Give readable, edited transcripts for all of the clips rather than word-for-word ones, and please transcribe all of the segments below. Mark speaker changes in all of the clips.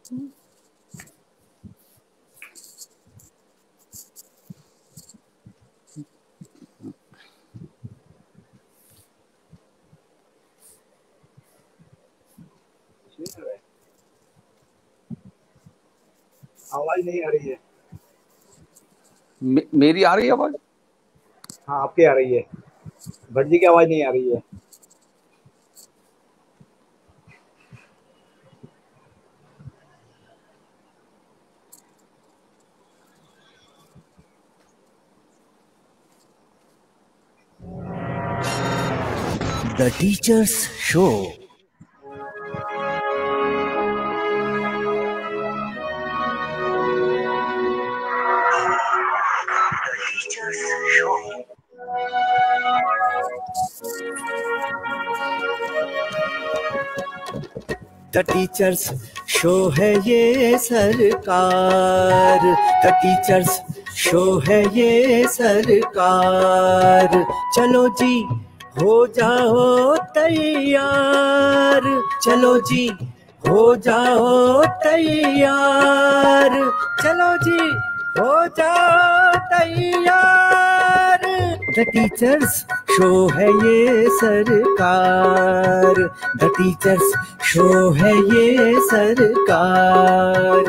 Speaker 1: आवाज नहीं आ रही है।
Speaker 2: मेरी आ रही है आवाज?
Speaker 1: हाँ, आपकी आ रही है, भट्ट जी की आवाज नहीं आ रही है।
Speaker 3: The Teachers Show. The teachers show है ये सरकार, द टीचर्स शो है ये सरकार। चलो जी हो जाओ तैयार, चलो जी हो जाओ तैयार, चलो जी हो जाओ तैयार। द टीचर्स शो है ये सरकार, द टीचर्स शो है ये सरकार।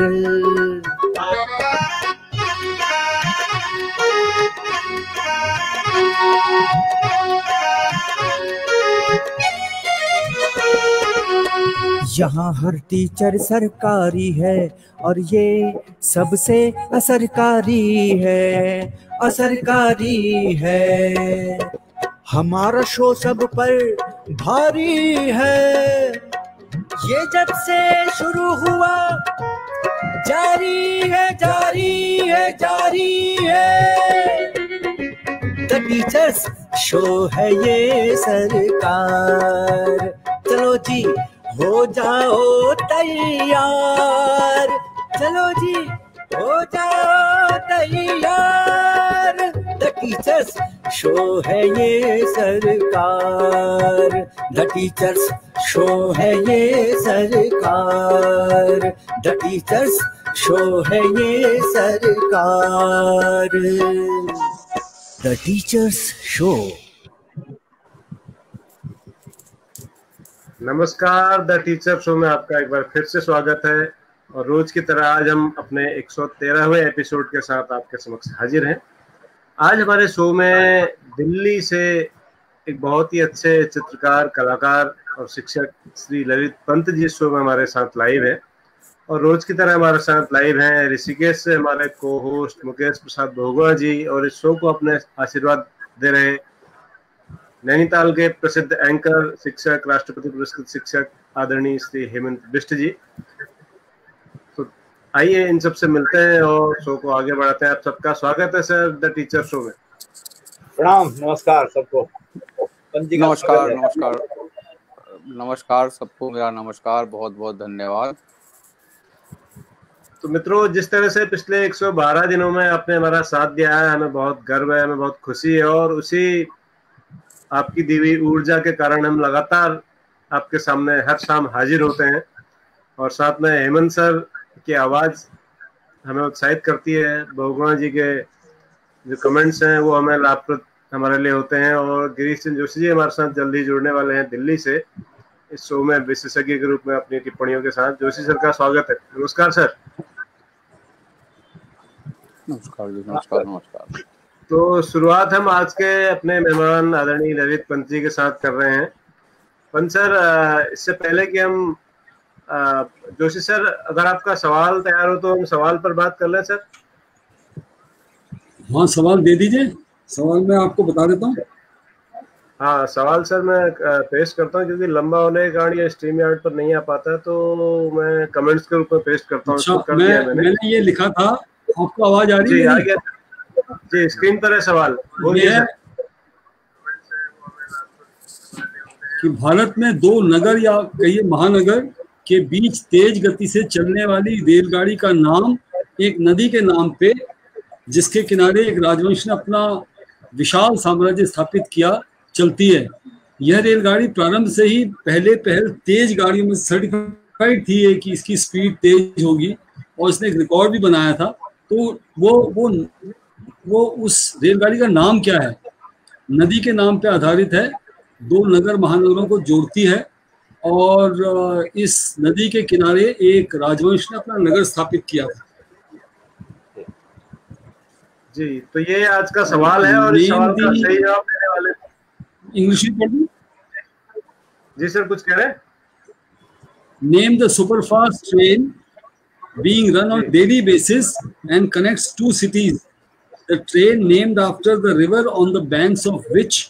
Speaker 3: यहाँ हर टीचर सरकारी है और ये सबसे असरकारी है, असरकारी है। हमारा शो सब पर भारी है, ये जब से शुरू हुआ जारी है, जारी है, जारी है। द टीचर्स शो है ये सरकार, चलो जी हो जाओ तैयार, चलो जी हो जाओ तैयार। द टीचर्स शो है ये सरकार, द टीचर्स शो है ये सरकार, द टीचर्स शो है ये सरकार। The teachers show.
Speaker 4: नमस्कार, द टीचर शो में आपका एक बार फिर से स्वागत है। और रोज की तरह आज हम अपने 113वें एपिसोड के साथ आपके समक्ष हाजिर हैं। आज हमारे शो में दिल्ली से एक बहुत ही अच्छे चित्रकार, कलाकार और शिक्षक श्री ललित पंत जी शो में हमारे साथ लाइव है। और रोज की तरह हमारे साथ लाइव हैं ऋषिकेश से हमारे को होस्ट मुकेश प्रसाद भोगवा जी, और इस शो को अपने आशीर्वाद दे रहे नैनीताल के प्रसिद्ध एंकर, शिक्षक, राष्ट्रपति पुरस्कृत शिक्षक आदरणीय श्री हेमंत बिष्ट जी। तो आइए इन सबसे मिलते हैं और शो को आगे बढ़ाते हैं। आप सबका स्वागत है सर द टीचर शो में।
Speaker 1: प्रणाम, नमस्कार सबको।
Speaker 2: नमस्कार नमस्कार नमस्कार सबको, मेरा नमस्कार, बहुत बहुत धन्यवाद।
Speaker 4: तो मित्रों, जिस तरह से पिछले 112 दिनों में आपने हमारा साथ दिया है, हमें बहुत गर्व है, हमें बहुत खुशी है। और उसी आपकी दी हुई ऊर्जा के कारण हम लगातार आपके सामने हर शाम हाजिर होते हैं। और साथ में हेमंत सर की आवाज़ हमें उत्साहित करती है, भोगवा जी के जो कमेंट्स हैं वो हमें लाभप्रद हमारे लिए होते हैं। और गिरीश चंद्र जोशी जी हमारे साथ जल्दी जुड़ने वाले हैं दिल्ली से, इस शो में विशेषज्ञ के रूप में अपनी टिप्पणियों के साथ। जोशी सर का स्वागत है। नमस्कार सर।
Speaker 2: नमस्कार जी, नमस्कार नमस्कार।
Speaker 4: तो शुरुआत हम आज के अपने मेहमान आदरणीय ललित पंत जी के साथ कर रहे हैं। पंत सर, इससे पहले कि हम जोशी सर, अगर आपका सवाल तैयार हो तो हम सवाल पर बात कर लें सर।
Speaker 5: हाँ, सवाल दे दीजिए। सवाल मैं आपको बता देता हूँ।
Speaker 4: हाँ, सवाल सर मैं पेश करता हूँ, क्योंकि लंबा होने के कारण ये स्ट्रीम यार्ड पर नहीं आ पाता है, तो मैं कमेंट्स के रूप में पेश करता हूँ।
Speaker 5: अच्छा, मैंने ये लिखा था, आपको आवाज आ रही है?
Speaker 4: आ गया जी, स्क्रीन पर है सवाल।
Speaker 5: ये कि भारत में दो नगर या कहिए महानगर के बीच तेज गति से चलने वाली रेलगाड़ी का नाम एक नदी के नाम पे, जिसके किनारे एक राजवंश ने अपना विशाल साम्राज्य स्थापित किया, चलती है। यह रेलगाड़ी प्रारंभ से ही पहले तेज गाड़ियों में सड़क एक्सपेक्ट थी कि इसकी स्पीड तेज होगी और इसने एक रिकॉर्ड भी बनाया था। तो वो उस रेलगाड़ी का नाम क्या है? नदी के नाम पे आधारित है, 2 नगर महानगरों को जोड़ती है और इस नदी के किनारे एक राजवंश ने अपना नगर स्थापित किया था।
Speaker 4: जी, तो ये आज का सवाल है और इस सवाल का सही जवाब देने वाले
Speaker 5: इंग्लिश में पढ़ दूं?
Speaker 4: जी सर, कुछ कह रहे हैं?
Speaker 5: Name the superfast train being run on daily basis and connects 2 cities. The train named after the river on the banks of which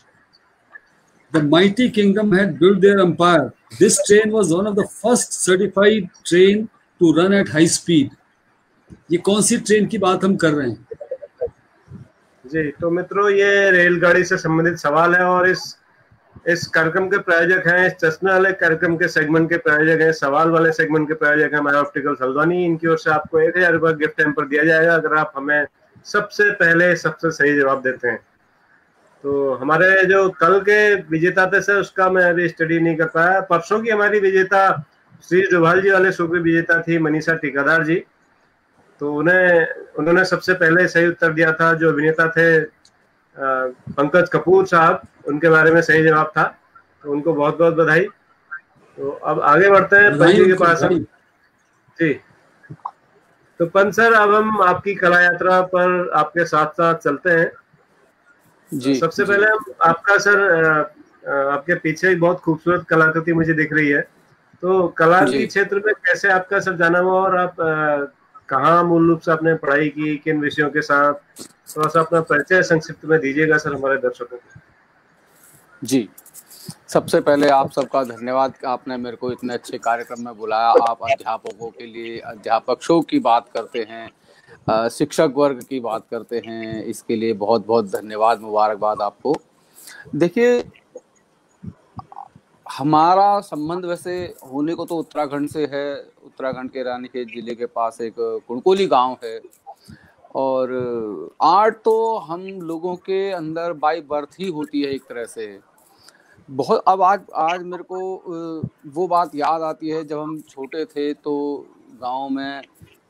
Speaker 5: the mighty kingdom had built their empire. This train was one of the first certified train to run at high speed. ये कौन सी train की बात हम कर रहे हैं?
Speaker 4: जी, तो मित्रों, ये रेलगाड़ी से संबंधित सवाल है और इस कार्यक्रम के प्रायोजक हैं, इस चश्मे वाले कार्यक्रम के सेगमेंट के प्रायोजक हैं, सवाल वाले सेगमेंट के प्रायोजक हैं माय ऑप्टिकल्स हल्द्वानी। इनकी ओर से आपको 1000 रुपये गिफ्ट हैम्पर दिया जाएगा अगर आप हमें सबसे पहले सबसे सही जवाब देते हैं। तो हमारे जो कल के विजेता थे सर, उसका मैं अभी स्टडी नहीं कर पाया। परसों की हमारी विजेता श्री डोभाल जी वाले शो की विजेता थी मनीषा टिकादार जी। तो उन्होंने सबसे पहले सही उत्तर दिया था। जो अभिनेता थे पंकज कपूर साहब, उनके बारे में सही जवाब था, तो उनको बहुत बहुत बधाई। तो अब आगे बढ़ते हैं पंच जी के पास। जी, तो पंच सर, अब हम आपकी कला यात्रा पर आपके साथ साथ चलते हैं। जी, सबसे पहले हम आपका सर, आपके पीछे एक बहुत खूबसूरत कलाकृति मुझे दिख रही है। तो कला के क्षेत्र में कैसे आपका सर जाना हुआ और आप कहाँ मूल रूप से आपने पढ़ाई की, किन विषयों के साथ, थोड़ा सा अपना परिचय संक्षिप्त में दीजिएगा सर हमारे दर्शकों को।
Speaker 2: जी, सबसे पहले आप सबका धन्यवाद कि आपने मेरे को इतने अच्छे कार्यक्रम में बुलाया। आप अध्यापकों के लिए अध्यापक शो की बात करते हैं, शिक्षक वर्ग की बात करते हैं, इसके लिए बहुत बहुत धन्यवाद, मुबारकबाद आपको। देखिए, हमारा संबंध वैसे होने को तो उत्तराखंड से है। उत्तराखंड के रानीखेत जिले के पास एक कुणकोली गांव है और आर्ट तो हम लोगों के अंदर बाय बर्थ ही होती है एक तरह से। बहुत अब आज मेरे को वो बात याद आती है, जब हम छोटे थे तो गांव में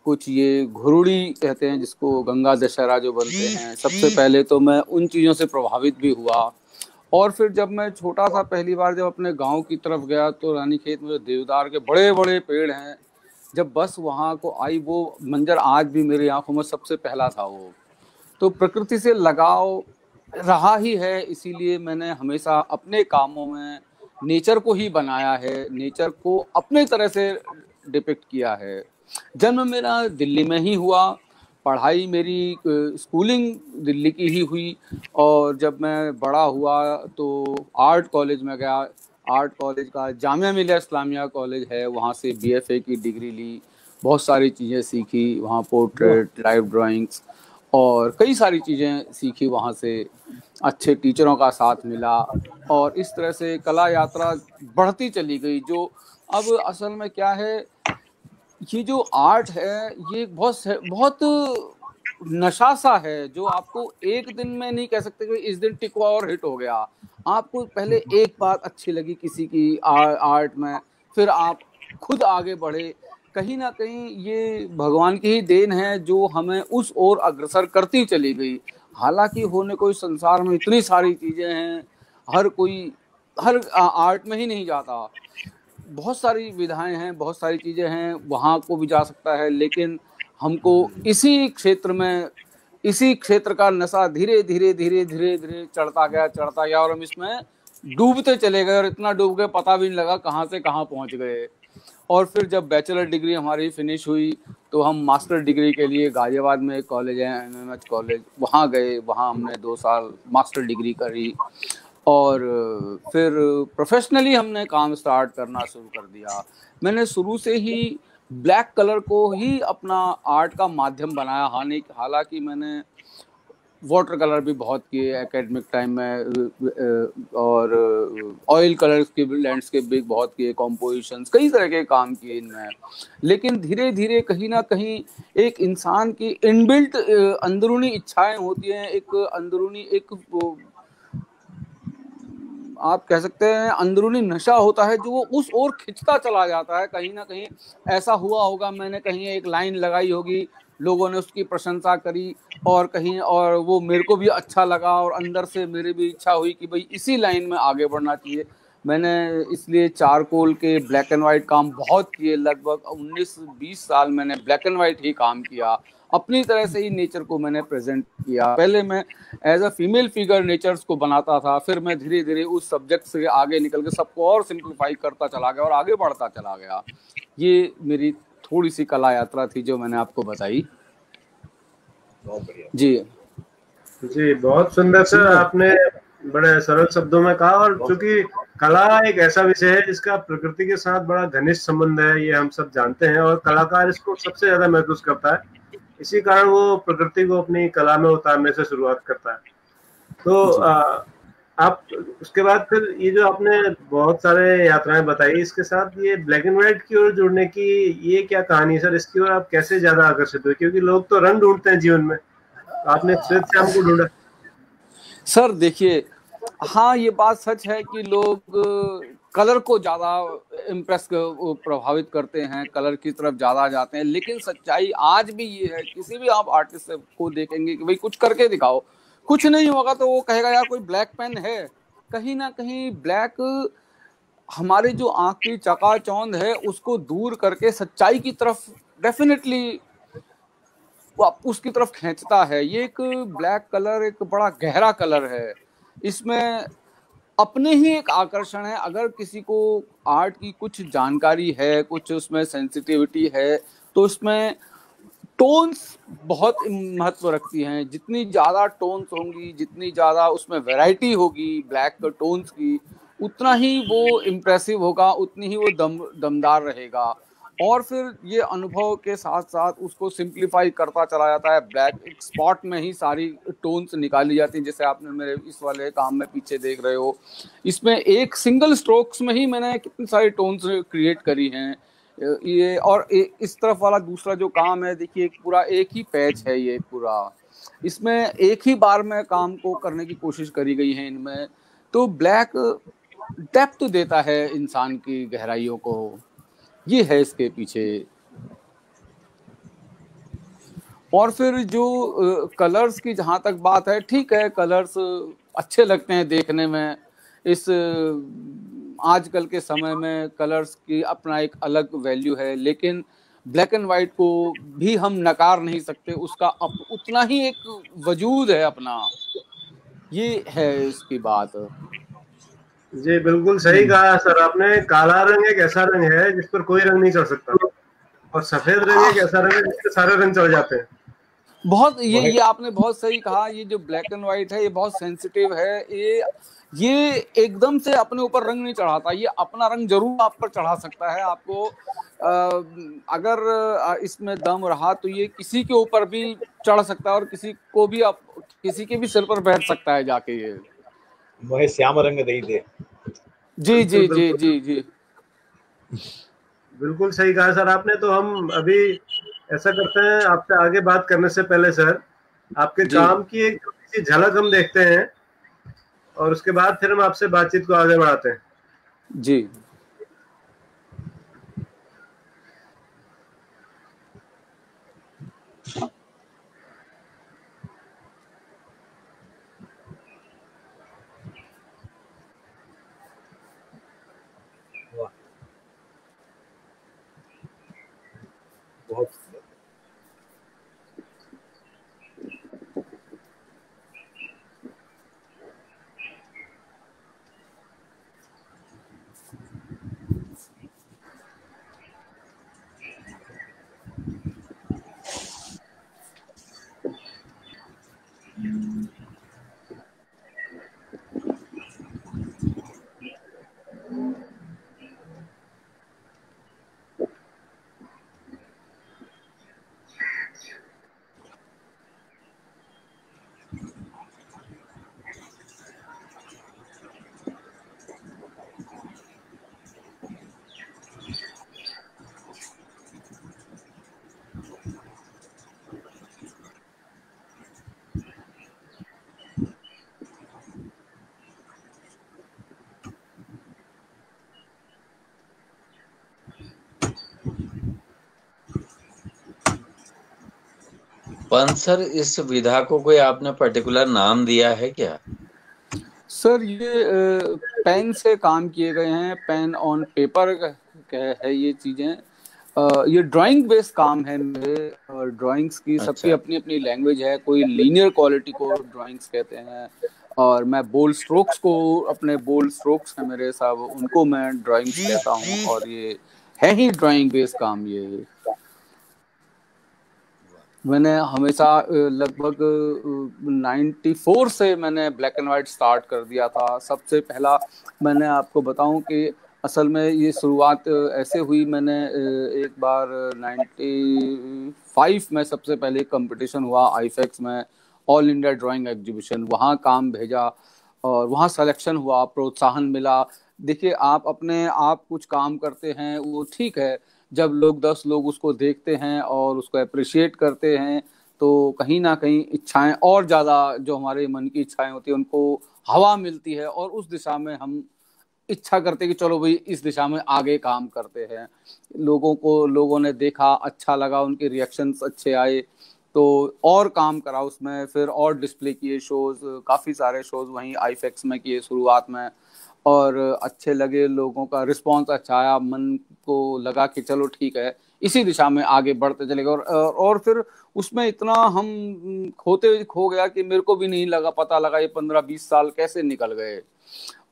Speaker 2: कुछ ये घुरुड़ी कहते हैं जिसको, गंगा दशहरा जो बनते हैं, सबसे पहले तो मैं उन चीज़ों से प्रभावित भी हुआ। और फिर जब मैं छोटा सा पहली बार जब अपने गांव की तरफ गया तो रानीखेत में देवदार के बड़े बड़े पेड़ हैं, जब बस वहाँ को आई, वो मंजर आज भी मेरी आंखों में सबसे पहला था वो। तो प्रकृति से लगाव रहा ही है, इसीलिए मैंने हमेशा अपने कामों में नेचर को ही बनाया है, नेचर को अपने तरह से डिपिक्ट किया है। जन्म मेरा दिल्ली में ही हुआ, पढ़ाई मेरी स्कूलिंग दिल्ली की ही हुई और जब मैं बड़ा हुआ तो आर्ट कॉलेज में गया। आर्ट कॉलेज का जामिया मिलिया इस्लामिया कॉलेज है, वहाँ से BFA की डिग्री ली, बहुत सारी चीज़ें सीखी वहाँ, पोर्ट्रेट, लाइव ड्राइंग्स और कई सारी चीज़ें सीखी वहाँ से। अच्छे टीचरों का साथ मिला और इस तरह से कला यात्रा बढ़ती चली गई। जो अब असल में क्या है, ये जो आर्ट है ये बहुत नशा सा है, जो आपको एक दिन में नहीं कह सकते कि इस दिन टिक हुआ और हिट हो गया। आपको पहले एक बात अच्छी लगी किसी की आर्ट में, फिर आप खुद आगे बढ़े। कहीं ना कहीं ये भगवान की ही देन है जो हमें उस ओर अग्रसर करती चली गई। हालांकि होने कोई संसार में इतनी सारी चीज़ें हैं, हर कोई हर आर्ट में ही नहीं जाता, बहुत सारी विधाएं हैं, बहुत सारी चीज़ें हैं, वहाँ को भी जा सकता है। लेकिन हमको इसी क्षेत्र में, इसी क्षेत्र का नशा धीरे धीरे धीरे धीरे धीरे चढ़ता गया और हम इसमें डूबते चले गए और इतना डूब गए पता भी नहीं लगा कहाँ से कहाँ पहुँच गए। और फिर जब बैचलर डिग्री हमारी फिनिश हुई तो हम मास्टर डिग्री के लिए गाजियाबाद में एक कॉलेज है MMH कॉलेज, वहाँ गए, वहाँ हमने 2 साल मास्टर डिग्री करी और फिर प्रोफेशनली हमने काम स्टार्ट करना शुरू कर दिया। मैंने शुरू से ही ब्लैक कलर को ही अपना आर्ट का माध्यम बनाया। हालांकि मैंने वाटर कलर भी बहुत किए एकेडमिक टाइम में और ऑयल कलर्स के लैंडस्केप भी बहुत किए, कॉम्पोजिशंस, कई तरह के काम किए इनमें। लेकिन धीरे धीरे कहीं ना कहीं एक इंसान की इनबिल्ट अंदरूनी इच्छाएं होती हैं, एक अंदरूनी एक आप कह सकते हैं अंदरूनी नशा होता है जो वो उस ओर खिंचता चला जाता है। कहीं ना कहीं ऐसा हुआ होगा, मैंने कहीं एक लाइन लगाई होगी, लोगों ने उसकी प्रशंसा करी और कहीं और वो मेरे को भी अच्छा लगा और अंदर से मेरी भी इच्छा हुई कि भाई इसी लाइन में आगे बढ़ना चाहिए। मैंने इसलिए चारकोल के ब्लैक एंड वाइट काम बहुत किए, लगभग 19-20 साल मैंने ब्लैक एंड वाइट ही काम किया। अपनी तरह से ही नेचर को मैंने प्रेजेंट किया। पहले मैं as a female figure natures को बनाता था, फिर मैं धीरे धीरे उस सब्जेक्ट से आगे निकल के सबको और सिंप्लीफाई करता चला गया और आगे बढ़ता चला गया। ये मेरी थोड़ी सी कला यात्रा थी जो मैंने आपको बताई।
Speaker 1: बहुत बढ़िया
Speaker 2: जी
Speaker 4: जी, बहुत सुंदर सर, आपने बड़े सरल शब्दों में कहा। और चूंकि कला एक ऐसा विषय है जिसका प्रकृति के साथ बड़ा घनिष्ठ संबंध है, ये हम सब जानते हैं, और कलाकार इसको सबसे ज्यादा महसूस करता है। इसी कारण वो प्रकृति को अपनी कला में उतारने से शुरुआत करता है। तो आप उसके बाद फिर ये जो आपने बहुत सारे यात्राएं बताई, इसके साथ ये ब्लैक एंड व्हाइट की ओर जुड़ने की ये क्या कहानी है सर? इसकी ओर आप कैसे ज्यादा आकर्षित हुए? क्योंकि लोग तो रंग ढूंढते हैं जीवन में, आपने श्वेत श्याम को ढूंढा।
Speaker 2: सर देखिए, हाँ ये बात सच है कि लोग कलर को ज्यादा इम्प्रेस प्रभावित करते हैं, कलर की तरफ ज्यादा जाते हैं। लेकिन सच्चाई आज भी ये है, किसी भी आप आर्टिस्ट को देखेंगे कि भाई कुछ करके दिखाओ, कुछ नहीं होगा तो वो कहेगा यार कोई ब्लैक पेन है। कहीं ना कहीं ब्लैक हमारे जो आंख की चकाचौंध है उसको दूर करके सच्चाई की तरफ डेफिनेटली उसकी तरफ खींचता है। ये एक ब्लैक कलर एक बड़ा गहरा कलर है, इसमें अपने ही एक आकर्षण है। अगर किसी को आर्ट की कुछ जानकारी है, कुछ उसमें सेंसिटिविटी है, तो उसमें टोन्स बहुत महत्व रखती हैं। जितनी ज़्यादा टोन्स होंगी, जितनी ज़्यादा उसमें वैरायटी होगी ब्लैक टोन्स की, उतना ही वो इम्प्रेसिव होगा, उतनी ही वो दमदार रहेगा। और फिर ये अनुभव के साथ साथ उसको सिंप्लीफाई करता चला जाता है। ब्लैक एक स्पॉट में ही सारी टोन्स निकाली जाती हैं, जैसे आपने मेरे इस वाले काम में पीछे देख रहे हो, इसमें एक सिंगल स्ट्रोक्स में ही मैंने कितनी सारी टोन्स क्रिएट करी हैं। ये और इस तरफ वाला दूसरा जो काम है, देखिए पूरा एक ही पैच है, ये पूरा इसमें एक ही बार में काम को करने की कोशिश करी गई है इनमें। तो ब्लैक डेप्थ देता है इंसान की गहराइयों को, ये है इसके पीछे। और फिर जो कलर्स की जहाँ तक बात है, ठीक है कलर्स अच्छे लगते हैं देखने में। इस आजकल के समय में कलर्स की अपना एक अलग वैल्यू है, लेकिन ब्लैक एंड वाइट को भी हम नकार नहीं सकते, उसका उतना ही एक वजूद है अपना। ये है इसकी बात।
Speaker 4: जी बिल्कुल सही कहा सर आपने। काला रंग एक ऐसा रंग है जिस पर कोई रंग नहीं चढ़ सकता, और सफेद रंग एक ऐसा रंग है जिस पर सारे रंग चढ़ जाते हैं।
Speaker 2: बहुत ये आपने बहुत सही कहा। ये जो ब्लैक एंड व्हाइट है ये बहुत सेंसिटिव है। ये एकदम से अपने ऊपर रंग नहीं चढ़ाता, ये अपना रंग जरूर आप पर चढ़ा सकता है। आपको अगर इसमें दम रहा तो ये किसी के ऊपर भी चढ़ सकता है और किसी के भी सिर पर बैठ सकता है जाके। ये
Speaker 1: मोहे श्याम रंग दे दे।
Speaker 2: जी जी जी जी जी
Speaker 4: बिल्कुल सही कहा सर आपने। तो हम अभी ऐसा करते हैं, आपसे आगे बात करने से पहले सर आपके काम की एक छोटी सी झलक हम देखते हैं, और उसके बाद फिर हम आपसे बातचीत को आगे बढ़ाते हैं।
Speaker 2: जी
Speaker 1: बहुत
Speaker 6: पंत सर, इस विधा को कोई आपने पर्टिकुलर नाम दिया है क्या?
Speaker 2: सर ये पेन से काम किए गए हैं, पेन ऑन पेपर है ये चीजें। ये ड्राइंग बेस्ड काम है मेरे, और ड्राइंग्स की सबकी अपनी अपनी लैंग्वेज है। कोई लीनियर क्वालिटी को ड्राइंग्स कहते हैं, और मैं बोल्ड स्ट्रोक्स को, अपने बोल्ड स्ट्रोक्स हैं मेरे साहब, उनको मैं ड्राइंग्स कहता हूँ। और ये है ही ड्राइंग बेस्ड काम। ये मैंने हमेशा लगभग 94 से मैंने ब्लैक एंड वाइट स्टार्ट कर दिया था। सबसे पहला मैंने आपको बताऊं कि असल में ये शुरुआत ऐसे हुई, मैंने एक बार 95 में सबसे पहले कंपटीशन हुआ आईफेक्स में, ऑल इंडिया ड्राइंग एग्जीबिशन, वहाँ काम भेजा और वहाँ सिलेक्शन हुआ, प्रोत्साहन मिला। देखिए आप अपने आप कुछ काम करते हैं वो ठीक है, जब लोग 10 लोग उसको देखते हैं और उसको अप्रिशिएट करते हैं तो कहीं ना कहीं इच्छाएं और ज़्यादा, जो हमारे मन की इच्छाएं होती हैं उनको हवा मिलती है, और उस दिशा में हम इच्छा करते हैं कि चलो भाई इस दिशा में आगे काम करते हैं। लोगों ने देखा, अच्छा लगा, उनके रिएक्शंस अच्छे आए तो और काम करा उसमें, फिर और डिस्प्ले किए शोज, काफ़ी सारे शोज वहीं आईफेक्स में किए शुरुआत में, और अच्छे लगे, लोगों का रिस्पांस अच्छा आया, मन को लगा कि चलो ठीक है इसी दिशा में आगे बढ़ते चलेगा। और फिर उसमें इतना हम खो गया कि मेरे को भी नहीं पता लगा ये 15-20 साल कैसे निकल गए।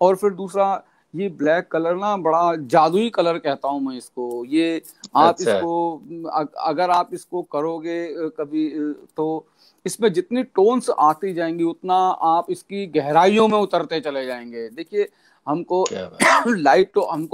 Speaker 2: और फिर दूसरा, ये ब्लैक कलर ना बड़ा जादुई कलर कहता हूँ मैं इसको। ये आप इसको अगर आप इसको करोगे कभी तो इसमें जितनी टोन्स आती जाएंगी उतना आप इसकी गहराइयों में उतरते चले जाएंगे। देखिए हमको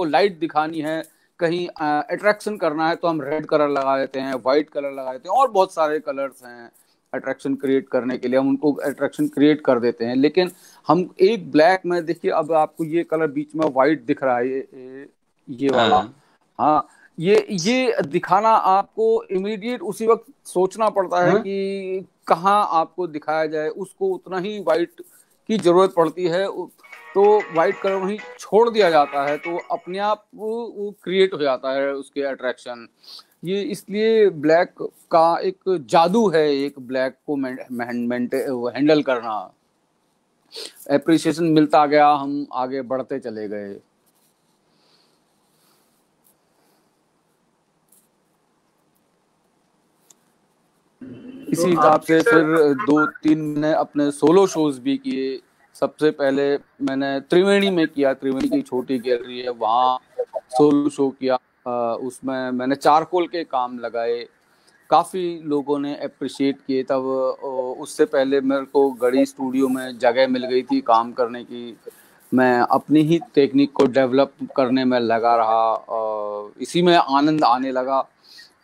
Speaker 2: लाइट दिखानी है, कहीं अट्रैक्शन करना है तो हम रेड कलर लगा देते हैं, व्हाइट कलर लगा देते हैं, और बहुत सारे कलर्स हैं अट्रैक्शन क्रिएट करने के लिए, हम उनको अट्रैक्शन क्रिएट कर देते हैं। लेकिन हम एक ब्लैक में, देखिए अब आपको ये कलर बीच में व्हाइट दिख रहा है, ये वाला, हाँ, ये दिखाना आपको इमीडिएट उसी वक्त सोचना पड़ता है कि कहाँ आपको दिखाया जाए, उसको उतना ही व्हाइट की जरूरत पड़ती है, तो व्हाइट कलर वहीं छोड़ दिया जाता है, तो अपने आप वो क्रिएट हो जाता है उसके अट्रैक्शन। ये इसलिए ब्लैक का एक जादू है, एक ब्लैक को हैंडल करना। एप्रिसिएशन मिलता गया, हम आगे बढ़ते चले गए। इसी हिसाब से फिर 2-3 मैंने अपने सोलो शोज भी किए। सबसे पहले मैंने त्रिवेणी में किया, त्रिवेणी की छोटी गैलरी है, वहाँ सोलो शो किया। उसमें मैंने चारकोल के काम लगाए, काफ़ी लोगों ने अप्रिशिएट किए। तब उससे पहले मेरे को गढ़ी स्टूडियो में जगह मिल गई थी काम करने की, मैं अपनी ही टेक्निक को डेवलप करने में लगा रहा, और इसी में आनंद आने लगा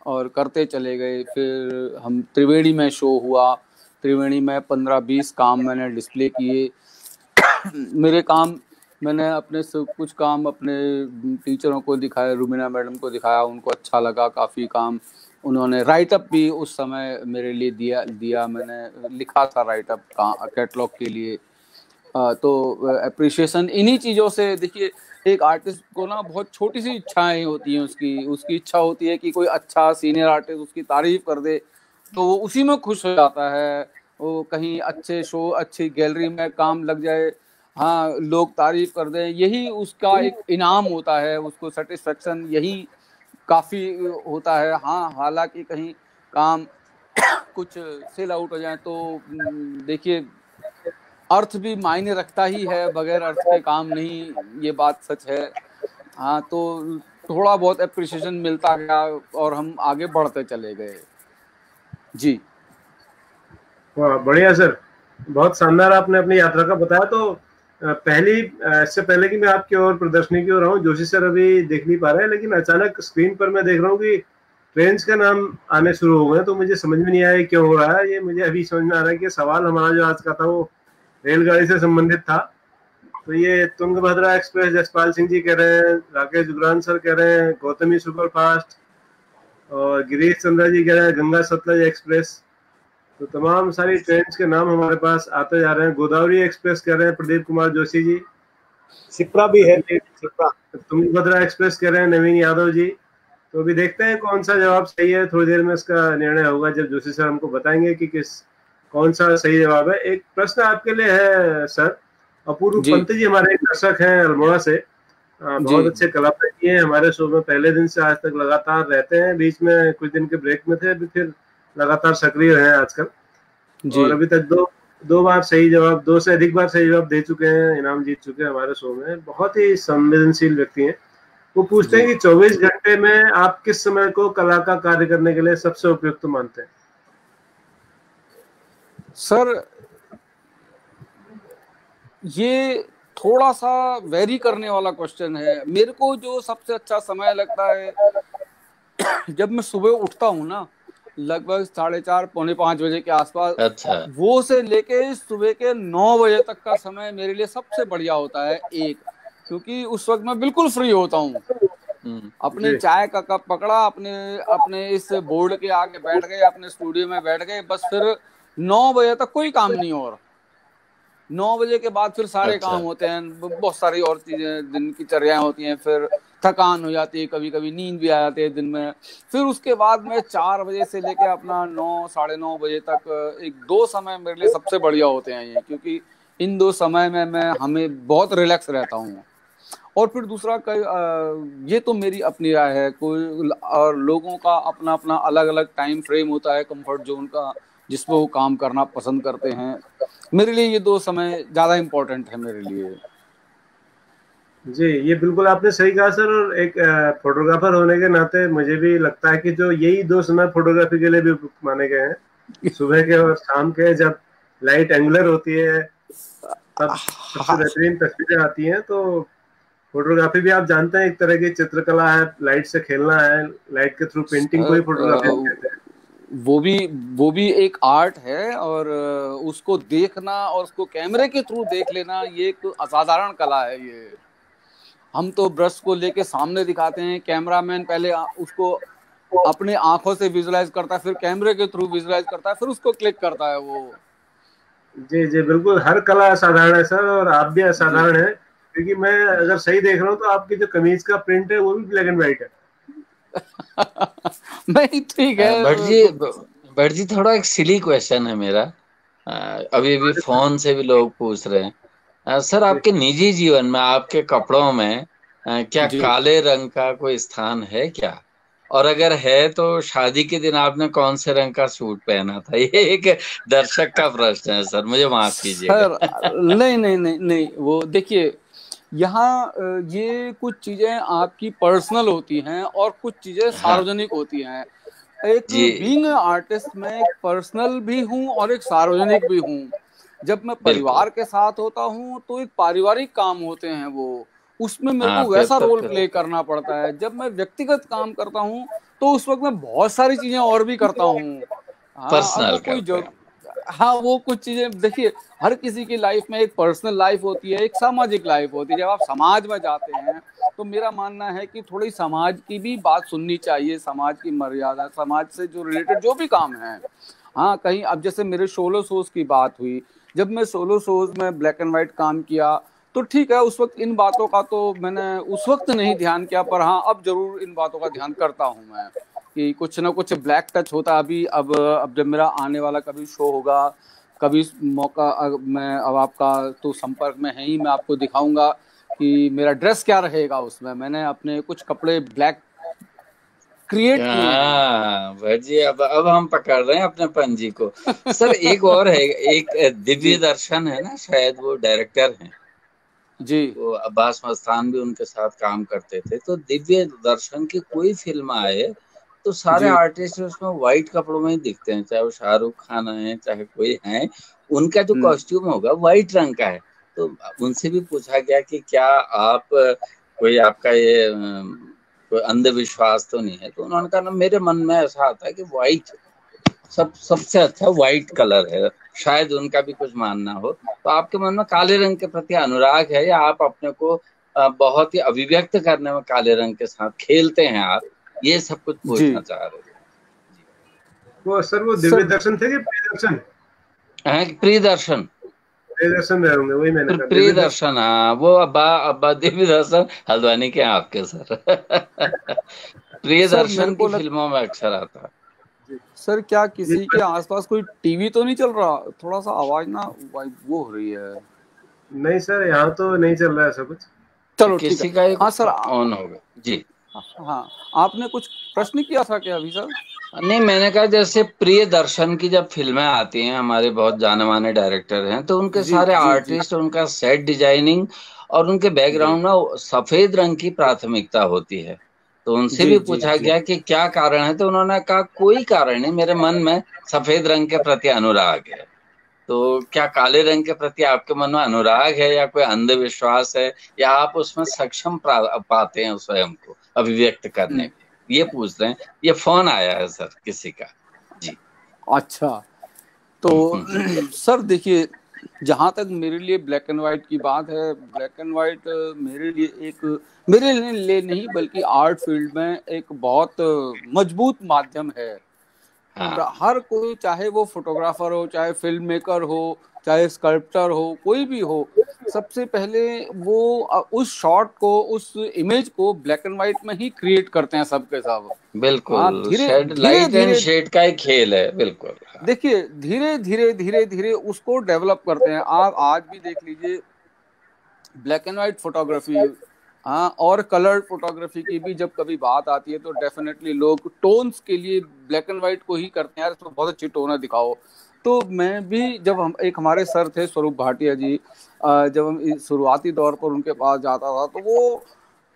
Speaker 2: और करते चले गए। फिर हम त्रिवेणी में शो हुआ, त्रिवेणी में 15-20 काम मैंने डिस्प्ले किए। मेरे काम मैंने अपने कुछ काम अपने टीचरों को दिखाया, रुबीना मैडम को दिखाया, उनको अच्छा लगा काफ़ी काम। उन्होंने राइटअप भी उस समय मेरे लिए दिया मैंने लिखा था राइटअप कैटलॉग के लिए। तो अप्रिशिएशन इन्हीं चीज़ों से, देखिए एक आर्टिस्ट को ना बहुत छोटी सी इच्छाएं होती हैं, उसकी इच्छा होती है कि कोई अच्छा सीनियर आर्टिस्ट उसकी तारीफ कर दे, तो वो उसी में खुश हो जाता है। वो कहीं अच्छे शो, अच्छी गैलरी में काम लग जाए, हाँ, लोग तारीफ कर दें, यही उसका एक इनाम होता है, उसको सेटिस्फेक्शन यही काफ़ी होता है। हाँ, हालांकि कहीं काम कुछ सेल आउट हो जाए तो देखिए अर्थ भी मायने रखता ही है, बगैर अर्थ के काम नहीं, ये बात सच है। हाँ, तो थोड़ा बहुत एप्रिसिएशन मिलता गया और हम आगे बढ़ते चले गए। जी
Speaker 4: वाह, बढ़िया सर, बहुत शानदार आपने अपनी यात्रा का बताया। तो इससे पहले कि मैं आपकी और प्रदर्शनी की ओर आऊँ, जोशी सर अभी देख नहीं पा रहे हैं, लेकिन अचानक स्क्रीन पर मैं देख रहा हूँ कि ट्रेन्स का नाम आने शुरू हो गए, तो मुझे समझ में नहीं आया क्यों हो रहा है। ये मुझे अभी समझ में आ रहा है कि सवाल हमारा जो आज का था वो रेलगाड़ी से संबंधित था। तो ये तुंगभद्रा एक्सप्रेस जसपाल सिंह जी कह रहे हैं, राकेश जुगरान सर कह रहे हैं गौतमी सुपर फास्ट, और गिरीश चंद्रा जी कह रहे हैं गंगा सतलज एक्सप्रेस। तो तमाम सारी ट्रेन्स के नाम हमारे पास आते जा रहे हैं। गोदावरी एक्सप्रेस कह रहे हैं प्रदीप कुमार जोशी जी,
Speaker 1: शिप्रा भी है, शिप्रा।
Speaker 4: तुंगभद्रा एक्सप्रेस कह रहे हैं नवीन यादव जी। तो अभी देखते हैं कौन सा जवाब सही है। थोड़ी देर में इसका निर्णय होगा जब जोशी सर हमको बताएंगे कि कौन सा सही जवाब है। एक प्रश्न आपके लिए है सर। अपूर्व पंत जी हमारे एक दर्शक हैं अल्मोड़ा से, बहुत अच्छे कलाकार हैं, हमारे शो में पहले दिन से आज तक लगातार रहते हैं, बीच में कुछ दिन के ब्रेक में थे, अभी फिर लगातार सक्रिय हैं आजकल। और अभी तक दो बार सही जवाब, 2 से अधिक बार सही जवाब दे चुके हैं, इनाम जीत चुके हैं हमारे शो में। बहुत ही संवेदनशील व्यक्ति हैं। वो पूछते हैं कि 24 घंटे में आप किस समय को कला का कार्य करने के लिए सबसे उपयुक्त मानते हैं?
Speaker 2: सर ये थोड़ा सा वेरी करने वाला क्वेश्चन है। मेरे को जो सबसे अच्छा समय लगता है जब मैं सुबह उठता हूँ ना, लगभग 4:30 पौने 5 बजे के आसपास। अच्छा। वो से लेके सुबह के 9 बजे तक का समय मेरे लिए सबसे बढ़िया होता है। एक, क्योंकि उस वक्त मैं बिल्कुल फ्री होता हूँ, अपने चाय का कप पकड़ा, अपने इस बोर्ड के आगे बैठ गए, अपने स्टूडियो में बैठ गए, बस फिर 9 बजे तक कोई काम नहीं। और 9 बजे के बाद फिर सारे काम होते हैं, बहुत सारी और चीजें दिन की चर्याएं होती हैं, फिर थकान हो जाती है, कभी कभी नींद भी आ जाती है दिन में। फिर उसके बाद में 4 बजे से लेकर अपना 9 साढ़े 9 बजे तक एक 2 समय मेरे लिए सबसे बढ़िया होते हैं ये, क्योंकि इन 2 समय में मैं हमें बहुत रिलैक्स रहता हूँ। और फिर दूसरा ये तो मेरी अपनी राय है, कोई और लोगों का अपना अपना अलग अलग टाइम फ्रेम होता है कंफर्ट जोन का, जिसमें वो काम करना पसंद करते हैं। मेरे लिए ये 2 समय ज्यादा इम्पोर्टेंट है मेरे लिए।
Speaker 4: जी, ये बिल्कुल आपने सही कहा सर। और एक फोटोग्राफर होने के नाते मुझे भी लगता है कि जो यही 2 समय फोटोग्राफी के लिए भी उपयुक्त माने गए हैं, सुबह के और शाम के, जब लाइट एंगुलर होती है तब सबसे बेहतरीन तस्वीरें आती हैं। तो फोटोग्राफी भी आप जानते हैं एक तरह की चित्रकला है, लाइट से खेलना है, लाइट के थ्रू पेंटिंग को ही फोटोग्राफी कहते हैं।
Speaker 2: वो भी एक आर्ट है, और उसको देखना और उसको कैमरे के थ्रू देख लेना ये एक असाधारण कला है। ये हम तो ब्रश को लेके सामने दिखाते हैं, कैमरामैन पहले उसको अपने आंखों से विजुलाइज करता है, फिर कैमरे के थ्रू विजुलाइज करता है, फिर उसको क्लिक करता है वो।
Speaker 4: जी जी बिल्कुल, हर कला असाधारण है सर, और आप भी असाधारण है, क्योंकि मैं अगर सही देख रहा हूँ तो आपकी जो कमीज का प्रिंट है वो भी ब्लैक एंड व्हाइट है।
Speaker 2: नहीं ठीक है
Speaker 6: भट्ट जी, थोड़ा एक सिली क्वेश्चन है मेरा, अभी भी फोन से भी लोग पूछ रहे हैं। सर, आपके निजी जीवन में आपके कपड़ों में क्या काले रंग का कोई स्थान है क्या? और अगर है तो शादी के दिन आपने कौन से रंग का सूट पहना था? ये एक दर्शक का प्रश्न है सर, मुझे माफ कीजिएगा।
Speaker 2: सर नहीं, वो देखिए, यहाँ ये कुछ चीजें आपकी पर्सनल होती हैं और कुछ चीजें सार्वजनिक होती हैं। एक बीइंग आर्टिस्ट में एक पर्सनल भी हूँ और एक सार्वजनिक भी हूँ। जब मैं परिवार के साथ होता हूँ तो एक पारिवारिक काम होते हैं, वो उसमें मेरे को वैसा रोल प्ले करना पड़ता है। जब मैं व्यक्तिगत काम करता हूँ तो उस वक्त मैं बहुत सारी चीजें और भी करता हूँ। हाँ, वो कुछ चीजें देखिए, हर किसी की लाइफ में एक पर्सनल लाइफ होती है, एक सामाजिक लाइफ होती है। जब आप समाज में जाते हैं तो मेरा मानना है कि थोड़ी समाज की भी बात सुननी चाहिए, समाज की मर्यादा, समाज से जो रिलेटेड जो भी काम है। हाँ, कहीं अब जैसे मेरे सोलो शोज की बात हुई, जब मैं सोलो शोज में ब्लैक एंड व्हाइट काम किया तो ठीक है, उस वक्त इन बातों का तो मैंने उस वक्त नहीं ध्यान किया, पर हाँ अब जरूर इन बातों का ध्यान करता हूँ मैं कि कुछ ना कुछ ब्लैक टच होता। अभी अब जब मेरा आने वाला कभी शो होगा, कभी मौका, मैं अब आपका तो संपर्क में है ही, मैं आपको दिखाऊंगा कि मेरा ड्रेस क्या रहेगा। उसमें मैंने अपने कुछ कपड़े ब्लैक क्रिएट किए।
Speaker 6: भट्ट जी, अब हम पकड़ रहे हैं अपने पंजी को। सर, एक और है, एक दिव्य दर्शन है ना, शायद वो डायरेक्टर हैं
Speaker 2: जी,
Speaker 6: वो अब्बास मस्तान भी उनके साथ काम करते थे। तो दिव्य दर्शन की कोई फिल्म आए तो सारे आर्टिस्ट उसमें व्हाइट कपड़ों में ही दिखते हैं, चाहे वो शाहरुख खान है चाहे कोई है, उनका जो कॉस्ट्यूम होगा व्हाइट रंग का है। तो उनसे भी पूछा गया कि क्या आप कोई आपका ये कोई अंधविश्वास तो नहीं है? तो उन्होंने कहा ना, मेरे मन में ऐसा आता है कि व्हाइट सबसे अच्छा व्हाइट कलर है। शायद उनका भी कुछ मानना हो। तो आपके मन में काले रंग के प्रति अनुराग है, या आप अपने को बहुत ही अभिव्यक्त करने में काले रंग के साथ खेलते हैं आप? ये सब कुछ पूछना चाह रहे थे।
Speaker 4: वो सर, वो दिव्य दर्शन थे कि प्रियदर्शन?
Speaker 6: प्रियदर्शन।
Speaker 4: प्रियदर्शन रहे होंगे, वही मैंने
Speaker 6: फिर
Speaker 4: कहा।
Speaker 6: प्रियदर्शन, हाँ वो अब्बा दिव्य दर्शन हल्द्वानी के हैं आपके सर। प्रियदर्शन की फिल्मों में अक्सर आता है।
Speaker 2: सर क्या किसी के आसपास कोई टीवी तो नहीं चल रहा? थोड़ा सा आवाज ना वो हो रही है।
Speaker 4: नहीं सर, यहाँ तो नहीं चल रहा है ऐसा कुछ।
Speaker 2: चलो
Speaker 6: किसी का एक
Speaker 2: हाँ सर
Speaker 6: ऑन होगा जी।
Speaker 2: हाँ, आपने कुछ प्रश्न किया था क्या अभी सर?
Speaker 6: नहीं, मैंने कहा जैसे प्रियदर्शन की जब फिल्में आती हैं, हमारे बहुत जाने माने डायरेक्टर हैं, तो उनके सारे आर्टिस्ट, उनका सेट डिजाइनिंग और उनके बैकग्राउंड में सफेद रंग की प्राथमिकता होती है। तो उनसे भी पूछा गया कि क्या कारण है, तो उन्होंने कहा कोई कारण नहीं, मेरे मन में सफेद रंग के प्रति अनुराग है। तो क्या काले रंग के प्रति आपके मन में अनुराग है, या कोई अंधविश्वास है, या आप उसमें सक्षम पाते हैं स्वयं को अभिव्यक्त करने में, ये पूछ रहे हैं। ये फोन आया है सर किसी का जी।
Speaker 2: अच्छा, तो सर देखिए, जहाँ तक मेरे लिए ब्लैक एंड व्हाइट की बात है, ब्लैक एंड व्हाइट मेरे लिए नहीं बल्कि आर्ट फील्ड में एक बहुत मजबूत माध्यम है। हाँ। हर कोई, चाहे वो फोटोग्राफर हो, चाहे फिल्म मेकर हो, चाहे स्कल्प्टर हो, कोई भी हो, सबसे पहले वो उस शॉट को, उस इमेज को ब्लैक एंड व्हाइट में ही क्रिएट करते हैं सबके सब।
Speaker 6: बिल्कुल, लाइट एंड शेड का एक खेल है। बिल्कुल,
Speaker 2: देखिए धीरे धीरे उसको डेवलप करते हैं। आप आज भी देख लीजिए ब्लैक एंड व्हाइट फोटोग्राफी, हाँ, और कलर्ड फोटोग्राफी की भी जब कभी बात आती है तो डेफिनेटली लोग टोन्स के लिए ब्लैक एंड व्हाइट को ही करते हैं, यार इसमें बहुत अच्छी टोन है दिखाओ। तो मैं भी, जब हमारे सर थे स्वरूप भाटिया जी, जब हम शुरुआती दौर पर उनके पास जाता था तो वो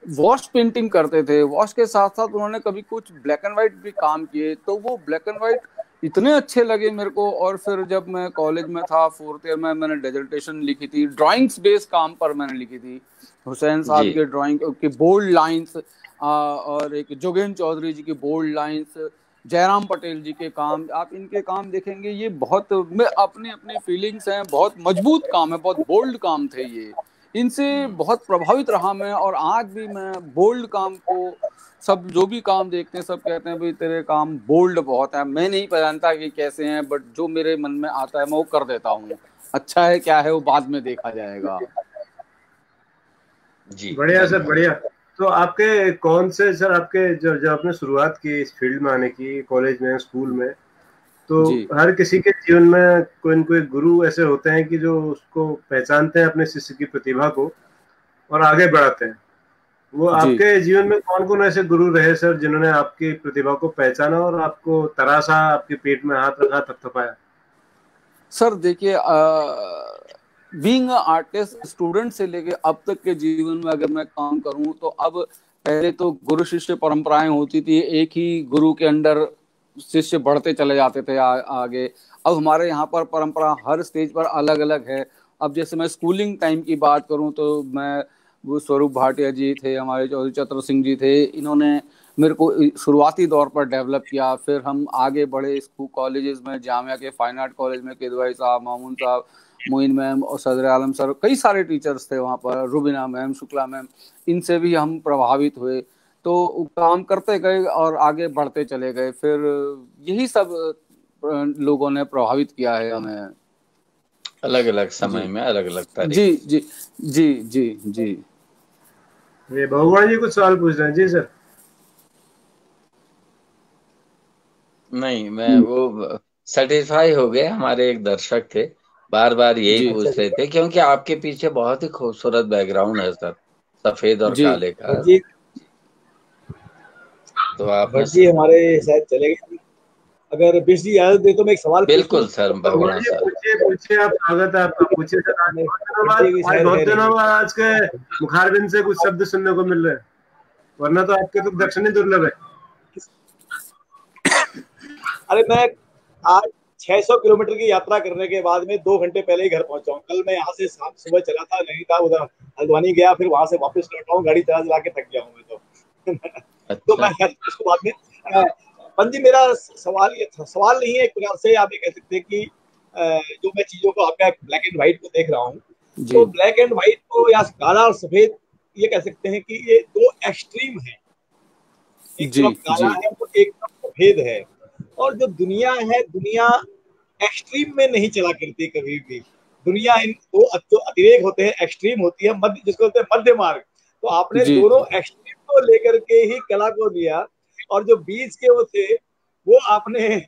Speaker 2: वॉश पेंटिंग करते थे, वॉश के साथ साथ उन्होंने कभी कुछ ब्लैक एंड व्हाइट भी काम किए, तो वो ब्लैक एंड व्हाइट इतने अच्छे लगे मेरे को। और फिर जब मैं कॉलेज में था 4th ईयर में, मैंने डिसर्टेशन लिखी थी ड्राइंग्स बेस्ड काम पर, मैंने लिखी थी हुसैन साहब के ड्राइंग की बोल्ड लाइंस, और एक जोगेन चौधरी जी की बोल्ड लाइंस, जयराम पटेल जी के काम। आप इनके काम देखेंगे, ये बहुत अपनी फीलिंग्स हैं, बहुत मजबूत काम है, बहुत बोल्ड काम थे ये, इनसे बहुत प्रभावित रहा मैं। और आज भी मैं बोल्ड काम को, सब जो भी काम देखते हैं सब कहते हैं भाई तेरे काम बोल्ड बहुत है। मैं नहीं पहचानता कि कैसे हैं, बट जो मेरे मन में आता है मैं वो कर देता हूँ। अच्छा है क्या है वो बाद में देखा जाएगा
Speaker 4: जी। बढ़िया सर, बढ़िया। तो आपके कौन से सर, आपके जब आपने शुरुआत की इस फील्ड में आने की, कॉलेज में, स्कूल में, तो हर किसी के जीवन में कोई न कोई गुरु ऐसे होते हैं कि जो उसको पहचानते हैं अपने शिष्य की प्रतिभा को और आगे बढ़ाते हैं। वो आपके जीवन में कौन कौन ऐसे गुरु रहे सर, जिन्होंने आपकी प्रतिभा को पहचाना और आपको तराशा, आपके पेट में हाथ रखा, थपथपाया?
Speaker 2: सर देखिए, बीइंग आर्टिस्ट, स्टूडेंट से लेके अब तक के जीवन में अगर मैं काम करूं तो अब, पहले तो गुरु शिष्य परंपराएं होती थी, एक ही गुरु के अंडर शिष्य बढ़ते चले जाते थे आगे। अब हमारे यहाँ पर परंपरा हर स्टेज पर अलग अलग है। अब जैसे मैं स्कूलिंग टाइम की बात करूं तो मैं, वो स्वरूप भाटिया जी थे, हमारे चौधरी चतर सिंह जी थे, इन्होंने मेरे को शुरुआती दौर पर डेवलप किया। फिर हम आगे बढ़े स्कूल कॉलेजेस में, जामिया के फाइन आर्ट कॉलेज में किदवाई साहब, मामून साहब, मोइन मैम और सदर आलम सर, कई सारे टीचर्स थे वहाँ पर, रुबीना मैम, शुक्ला मैम, इनसे भी हम प्रभावित हुए। तो काम करते गए और आगे बढ़ते चले गए। फिर यही सब लोगों ने प्रभावित किया है हमें,
Speaker 6: अलग अलग समय में, अलग अलग तरीके।
Speaker 2: जी जी जी जी जी।
Speaker 4: ये भगवान जी कुछ सवाल पूछ रहे हैं। जी सर।
Speaker 6: नहीं, मैं वो सेटिस्फाई हो गए। हमारे एक दर्शक थे, बार बार यही पूछ रहे थे, क्योंकि आपके पीछे बहुत ही खूबसूरत बैकग्राउंड है सर, सफेद और काले का। तो आप
Speaker 1: जी हमारे शायद चले गए, अगर बिश जी इजाजत दे तो मैं एक सवाल।
Speaker 6: बिल्कुल सर, भगवान सर
Speaker 4: पूछिए, आप स्वागत है आपका, पूछिए सर। बहुत दिनों बाद आज के मुखारबिन से कुछ शब्द सुनने को मिल रहे हैं, वरना तो आपके तो दक्षिणी दुर्लभ है।
Speaker 1: अरे मैं आज 600 किलोमीटर की यात्रा करने के बाद में 2 घंटे पहले ही घर पहुंचा हूँ। कल मैं यहाँ से सुबह चला था, नहीं था, उधर हल्द्वानी गया, फिर वहां से वापस लौटा हूँ, गाड़ी चला के थक गया हूँ मैं तो। तो मैं उसको बाद में, पंजी मेरा सवाल नहीं है, एक प्रकार से आप ये कह सकते हैं कि जो मैं चीजों को आपका ब्लैक एंड व्हाइट को देख रहा हूँ, तो ब्लैक एंड व्हाइट को या काला और सफेद ये कह सकते हैं कि ये 2 एक्सट्रीम है, एक तरफ काला है तो एक तरफ सफेद है। और जो दुनिया है, दुनिया एक्सट्रीम में नहीं चला करती कभी भी, दुनिया इन दो जो अतिरेक होते हैं, एक्सट्रीम होती है, मध्य जिसको बोलते हैं मध्य मार्ग, तो आपने
Speaker 2: जी
Speaker 1: दोनों एक्सट्रीम को लेकर के ही कला को लिया, और जो बीच के वो थे वो आपने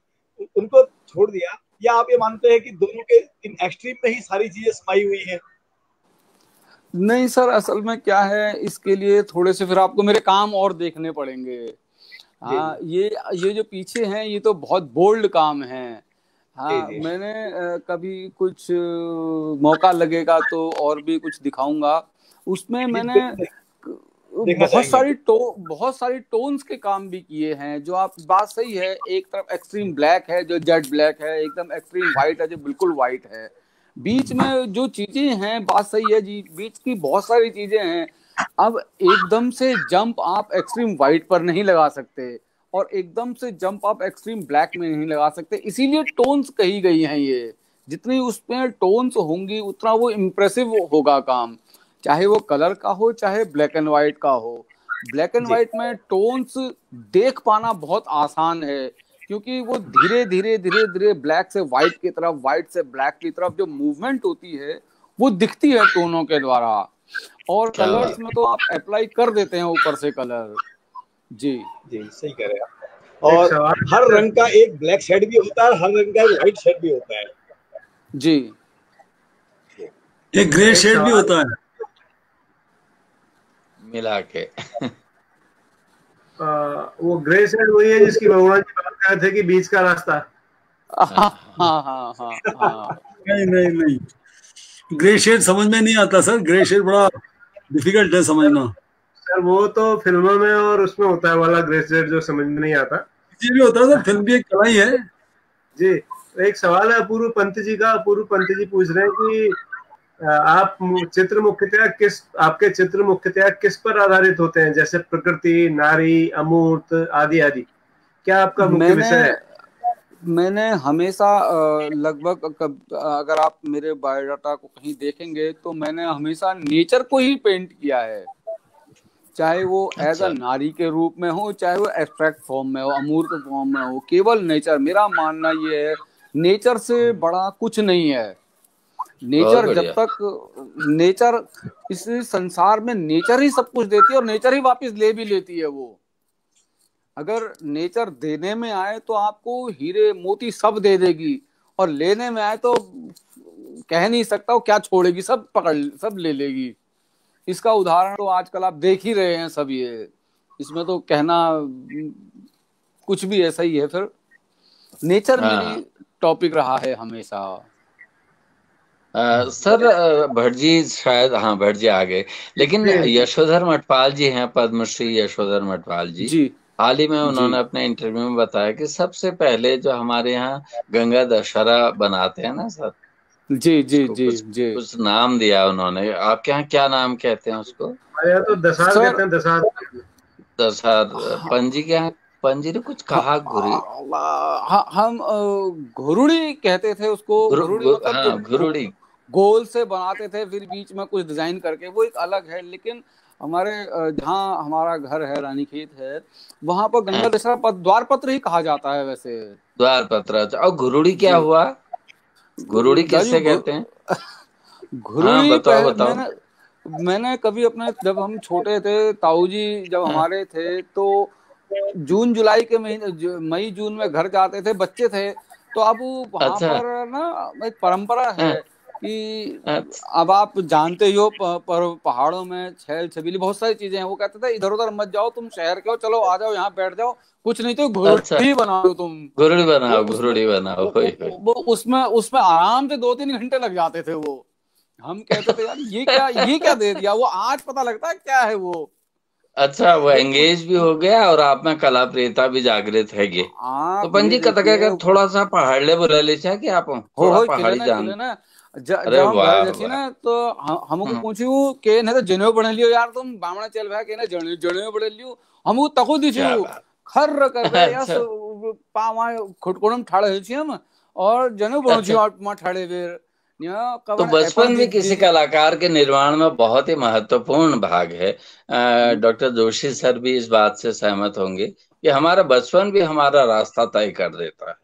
Speaker 1: उनको छोड़ दिया, या आप ये मानते हैं कि दोनों के इन एक्सट्रीम में ही सारी चीजें समाई हुई हैं?
Speaker 2: नहीं सर, असल में क्या है, इसके लिए थोड़े से फिर आपको मेरे काम और देखने पड़ेंगे। हाँ, ये जो पीछे हैं ये तो बहुत बोल्ड काम है। हाँ,
Speaker 1: जी।
Speaker 2: मैंने कभी कुछ मौका लगेगा तो और भी कुछ दिखाऊंगा। उसमें मैंने
Speaker 1: देखना चाहेंगे।
Speaker 2: बहुत सारी टोन्स के काम भी किए हैं। जो आप बात सही है, एक तरफ एक्सट्रीम ब्लैक है जो जेट ब्लैक है, एकदम एक्सट्रीम व्हाइट है जो बिल्कुल व्हाइट है। बीच में जो चीजें हैं, बात सही है जी, बीच की बहुत सारी चीजें हैं। अब एकदम से जंप आप एक्सट्रीम व्हाइट पर नहीं लगा सकते और एकदम से जंप आप एक्सट्रीम ब्लैक में नहीं लगा सकते, इसीलिए टोन्स कही गई हैं। ये जितनी उसमें टोन्स होंगी उतना वो इम्प्रेसिव होगा काम, चाहे वो कलर का हो चाहे ब्लैक एंड व्हाइट का हो। ब्लैक एंड व्हाइट में टोन्स देख पाना बहुत आसान है, क्योंकि वो धीरे धीरे ब्लैक से व्हाइट की तरफ, व्हाइट से ब्लैक की तरफ जो मूवमेंट होती है वो दिखती है टोनों के द्वारा। और कलर्स में तो आप अप्लाई कर देते हैं ऊपर से कलर। जी
Speaker 1: सही कह रहे हैं आप। और हर रंग का एक ब्लैक शेड भी होता है, हर रंग का एक व्हाइट शेड भी होता है।
Speaker 2: जी,
Speaker 5: एक ग्रे शेड भी होता है
Speaker 6: मिला के।
Speaker 4: वो ग्रे शेड वही है जिसकी भगवान जी बात कर रहे थे कि बीच का रास्ता।
Speaker 2: हाँ।
Speaker 5: नहीं, ग्रे शेड समझ में नहीं आता सर। ग्रे शेड बड़ा डिफिकल्ट है समझना
Speaker 4: सर। वो तो फिल्मों में और उसमें होता है वाला ग्रे शेड जो समझ में नहीं आता।
Speaker 5: ये भी होता है सर, फिल्म भी एक कला ही है
Speaker 4: जी। एक सवाल है अपूर्व पंत जी का। अपूर्व पंत जी पूछ रहे हैं कि आप चित्र मुख्यतः आपके चित्र मुख्यतः किस पर आधारित होते हैं, जैसे प्रकृति, नारी, अमूर्त आदि आदि? क्या आपका मुख्य विषय है?
Speaker 2: मैंने हमेशा लगभग, अगर आप मेरे बायोडाटा को कहीं देखेंगे तो मैंने हमेशा नेचर को ही पेंट किया है, चाहे वो एज अ नारी के रूप में हो, चाहे वो एब्स्ट्रैक्ट फॉर्म में हो, अमूर्त फॉर्म में हो। केवल नेचर, मेरा मानना ये है, नेचर से बड़ा कुछ नहीं है। नेचर, जब तक नेचर, इस संसार में नेचर ही सब कुछ देती है और नेचर ही वापस ले भी लेती है। वो अगर नेचर देने में आए तो आपको हीरे मोती सब दे देगी, और लेने में आए तो कह नहीं सकता वो क्या छोड़ेगी, सब सब ले लेगी। इसका उदाहरण तो आजकल आप देख ही रहे हैं सब। ये इसमें तो कहना कुछ भी ऐसा ही है। फिर नेचर मेरी टॉपिक रहा है हमेशा।
Speaker 6: सर भट्ट जी शायद, हाँ भट्ट जी आ गए, लेकिन यशोधर मठपाल जी हैं, पद्मश्री यशोधर मठपाल जी। हाल ही में उन्होंने अपने इंटरव्यू में बताया कि सबसे पहले जो हमारे यहाँ गंगा दशहरा बनाते हैं ना सर,
Speaker 2: जी,
Speaker 6: कुछ नाम दिया उन्होंने। आपके यहाँ क्या नाम कहते हैं उसको?
Speaker 4: तो दशहरा कहते हैं।
Speaker 6: दशहरा पंजी के यहाँ, पंजी ने कुछ कहा,
Speaker 2: हम घुरुड़ी कहते थे उसको।
Speaker 6: घुरुड़ी
Speaker 2: गोल से बनाते थे, फिर बीच में कुछ डिजाइन करके, वो एक अलग है। लेकिन हमारे जहाँ हमारा घर है, रानीखेत है, वहां पर गंगा दशहरा द्वार पत्र ही कहा जाता है वैसे।
Speaker 6: द्वार पत्र। और घुरुड़ी क्या हुआ? घुरुड़ी किससे कहते हैं?
Speaker 2: घुरुड़ी बताओ। मैंने कभी अपने, जब हम छोटे थे, ताऊ जी जब हमारे थे, तो जून जुलाई के महीने, मई जून में घर जाते थे, बच्चे थे, तो अब वहाँ पर ना एक परंपरा है कि अब आप जानते ही हो, पहाड़ों में छैल छबीली बहुत सारी चीजें हैं। वो कहते थे इधर उधर मत जाओ, तुम शहर के हो, चलो आ जाओ यहाँ बैठ जाओ, कुछ नहीं तो घुरुड़ी बनाओ, तुम घुरुड़ी बनाओ। वो उसमें आराम से 2-3 घंटे लग जाते थे। वो हम कहते थे यार ये क्या दे दिया। वो आज पता लगता है क्या है वो।
Speaker 6: अच्छा, वो एंगेज भी हो गया और आप में कला प्रियता भी जागृत है। ये तो पंजी कतका थोड़ा सा पहाड़ले बोले ले कि आप थोड़ा पहाड़ी जान
Speaker 2: ना। जब हम घर जाती ना तो हमको पूछू के ना, तो जनेऊ बना लियो यार तुम, बामणा चल भाई के ना जनेऊ बना लियो। हमको तको दिछू खर कर यार पावा खुटकोड़म ठाड़े छी हम, और जनेऊ बनो छी मा ठाड़े बेर।
Speaker 6: तो बचपन भी किसी कलाकार के निर्माण में बहुत ही महत्वपूर्ण भाग है। डॉक्टर जोशी सर भी इस बात से सहमत होंगे कि हमारा बचपन भी हमारा रास्ता तय कर देता है।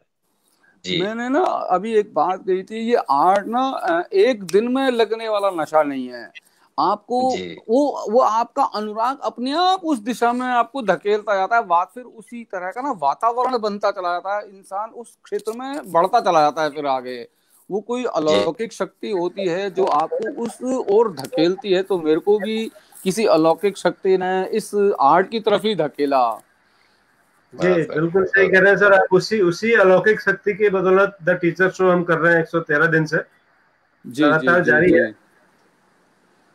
Speaker 2: मैंने ना अभी एक बात कही थी, ये आर्ट ना एक दिन में लगने वाला नशा नहीं है। आपको वो आपका अनुराग अपने आप उस दिशा में आपको धकेलता जाता है, बात फिर उसी तरह का ना वातावरण बनता चला जाता है, इंसान उस क्षेत्र में बढ़ता चला जाता है। फिर आगे वो कोई अलौकिक शक्ति होती है जो आपको उस ओर धकेलती है। तो मेरे को भी किसी अलौकिक शक्ति ने इस आर्ट की तरफ ही धकेला।
Speaker 4: जी बिल्कुल सही कह रहे हैं सर आप। उसी अलौकिक शक्ति की बदौलत द टीचर शो हम कर रहे हैं 113 दिन से लगातार जारी है।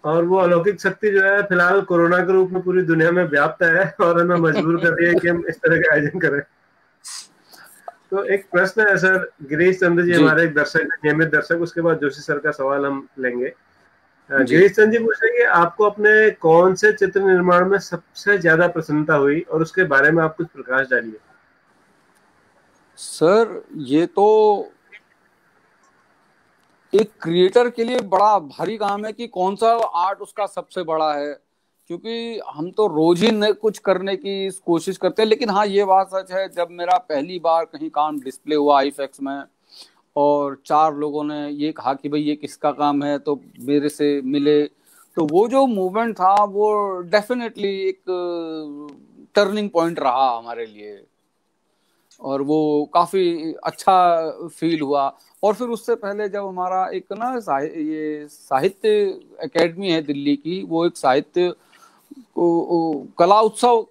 Speaker 4: और वो अलौकिक शक्ति जो है फिलहाल कोरोना के रूप में पूरी दुनिया में व्याप्त है और हमें मजबूर कर रही है कि हम इस तरह के आयोजन करें। तो एक प्रश्न है सर, गिरीश चंद्र जी हमारे एक दर्शक, नियमित दर्शक, उसके बाद जोशी सर का सवाल हम लेंगे। गिरीश चंद्र जी पूछ रहे हैं कि आपको अपने कौन से चित्र निर्माण में सबसे ज्यादा प्रसन्नता हुई और उसके बारे में आप कुछ प्रकाश डालिए।
Speaker 2: सर ये तो एक क्रिएटर के लिए बड़ा भारी काम है कि कौन सा आर्ट उसका सबसे बड़ा है, क्योंकि हम तो रोज ही कुछ करने की कोशिश करते हैं। लेकिन हाँ, ये बात सच है, जब मेरा पहली बार कहीं काम डिस्प्ले हुआ आईफेक्स में और 4 लोगों ने ये कहा कि भाई ये किसका काम है, तो मेरे से मिले, तो वो जो मूवमेंट था वो डेफिनेटली एक टर्निंग पॉइंट रहा हमारे लिए और वो काफी अच्छा फील हुआ। और फिर उससे पहले जब हमारा एक ना ये साहित्य एकेडमी है दिल्ली की, वो एक साहित्य कला उत्सव,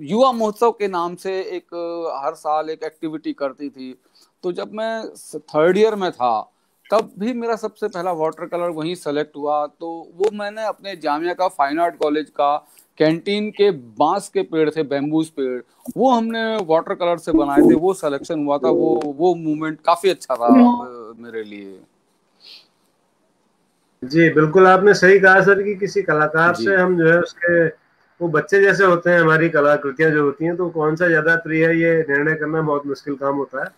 Speaker 2: युवा महोत्सव के नाम से एक हर साल एक एक्टिविटी करती थी। तो जब मैं 3rd ईयर में था तब भी मेरा सबसे पहला वाटर कलर वहीं सेलेक्ट हुआ। तो वो मैंने अपने जामिया का फाइन आर्ट कॉलेज का कैंटीन के बांस के पेड़ थे, बैम्बूस पेड़, वो हमने वाटर कलर से बनाए थे, वो सिलेक्शन हुआ था। वो मूवमेंट काफी अच्छा था मेरे लिए।
Speaker 4: जी बिल्कुल आपने सही कहा सर कि किसी कलाकार से हम जो है उसके वो बच्चे जैसे होते हैं, हमारी कलाकृतियां जो होती हैं, तो कौन सा ज्यादा प्रिय है ये निर्णय करना बहुत मुश्किल काम होता है।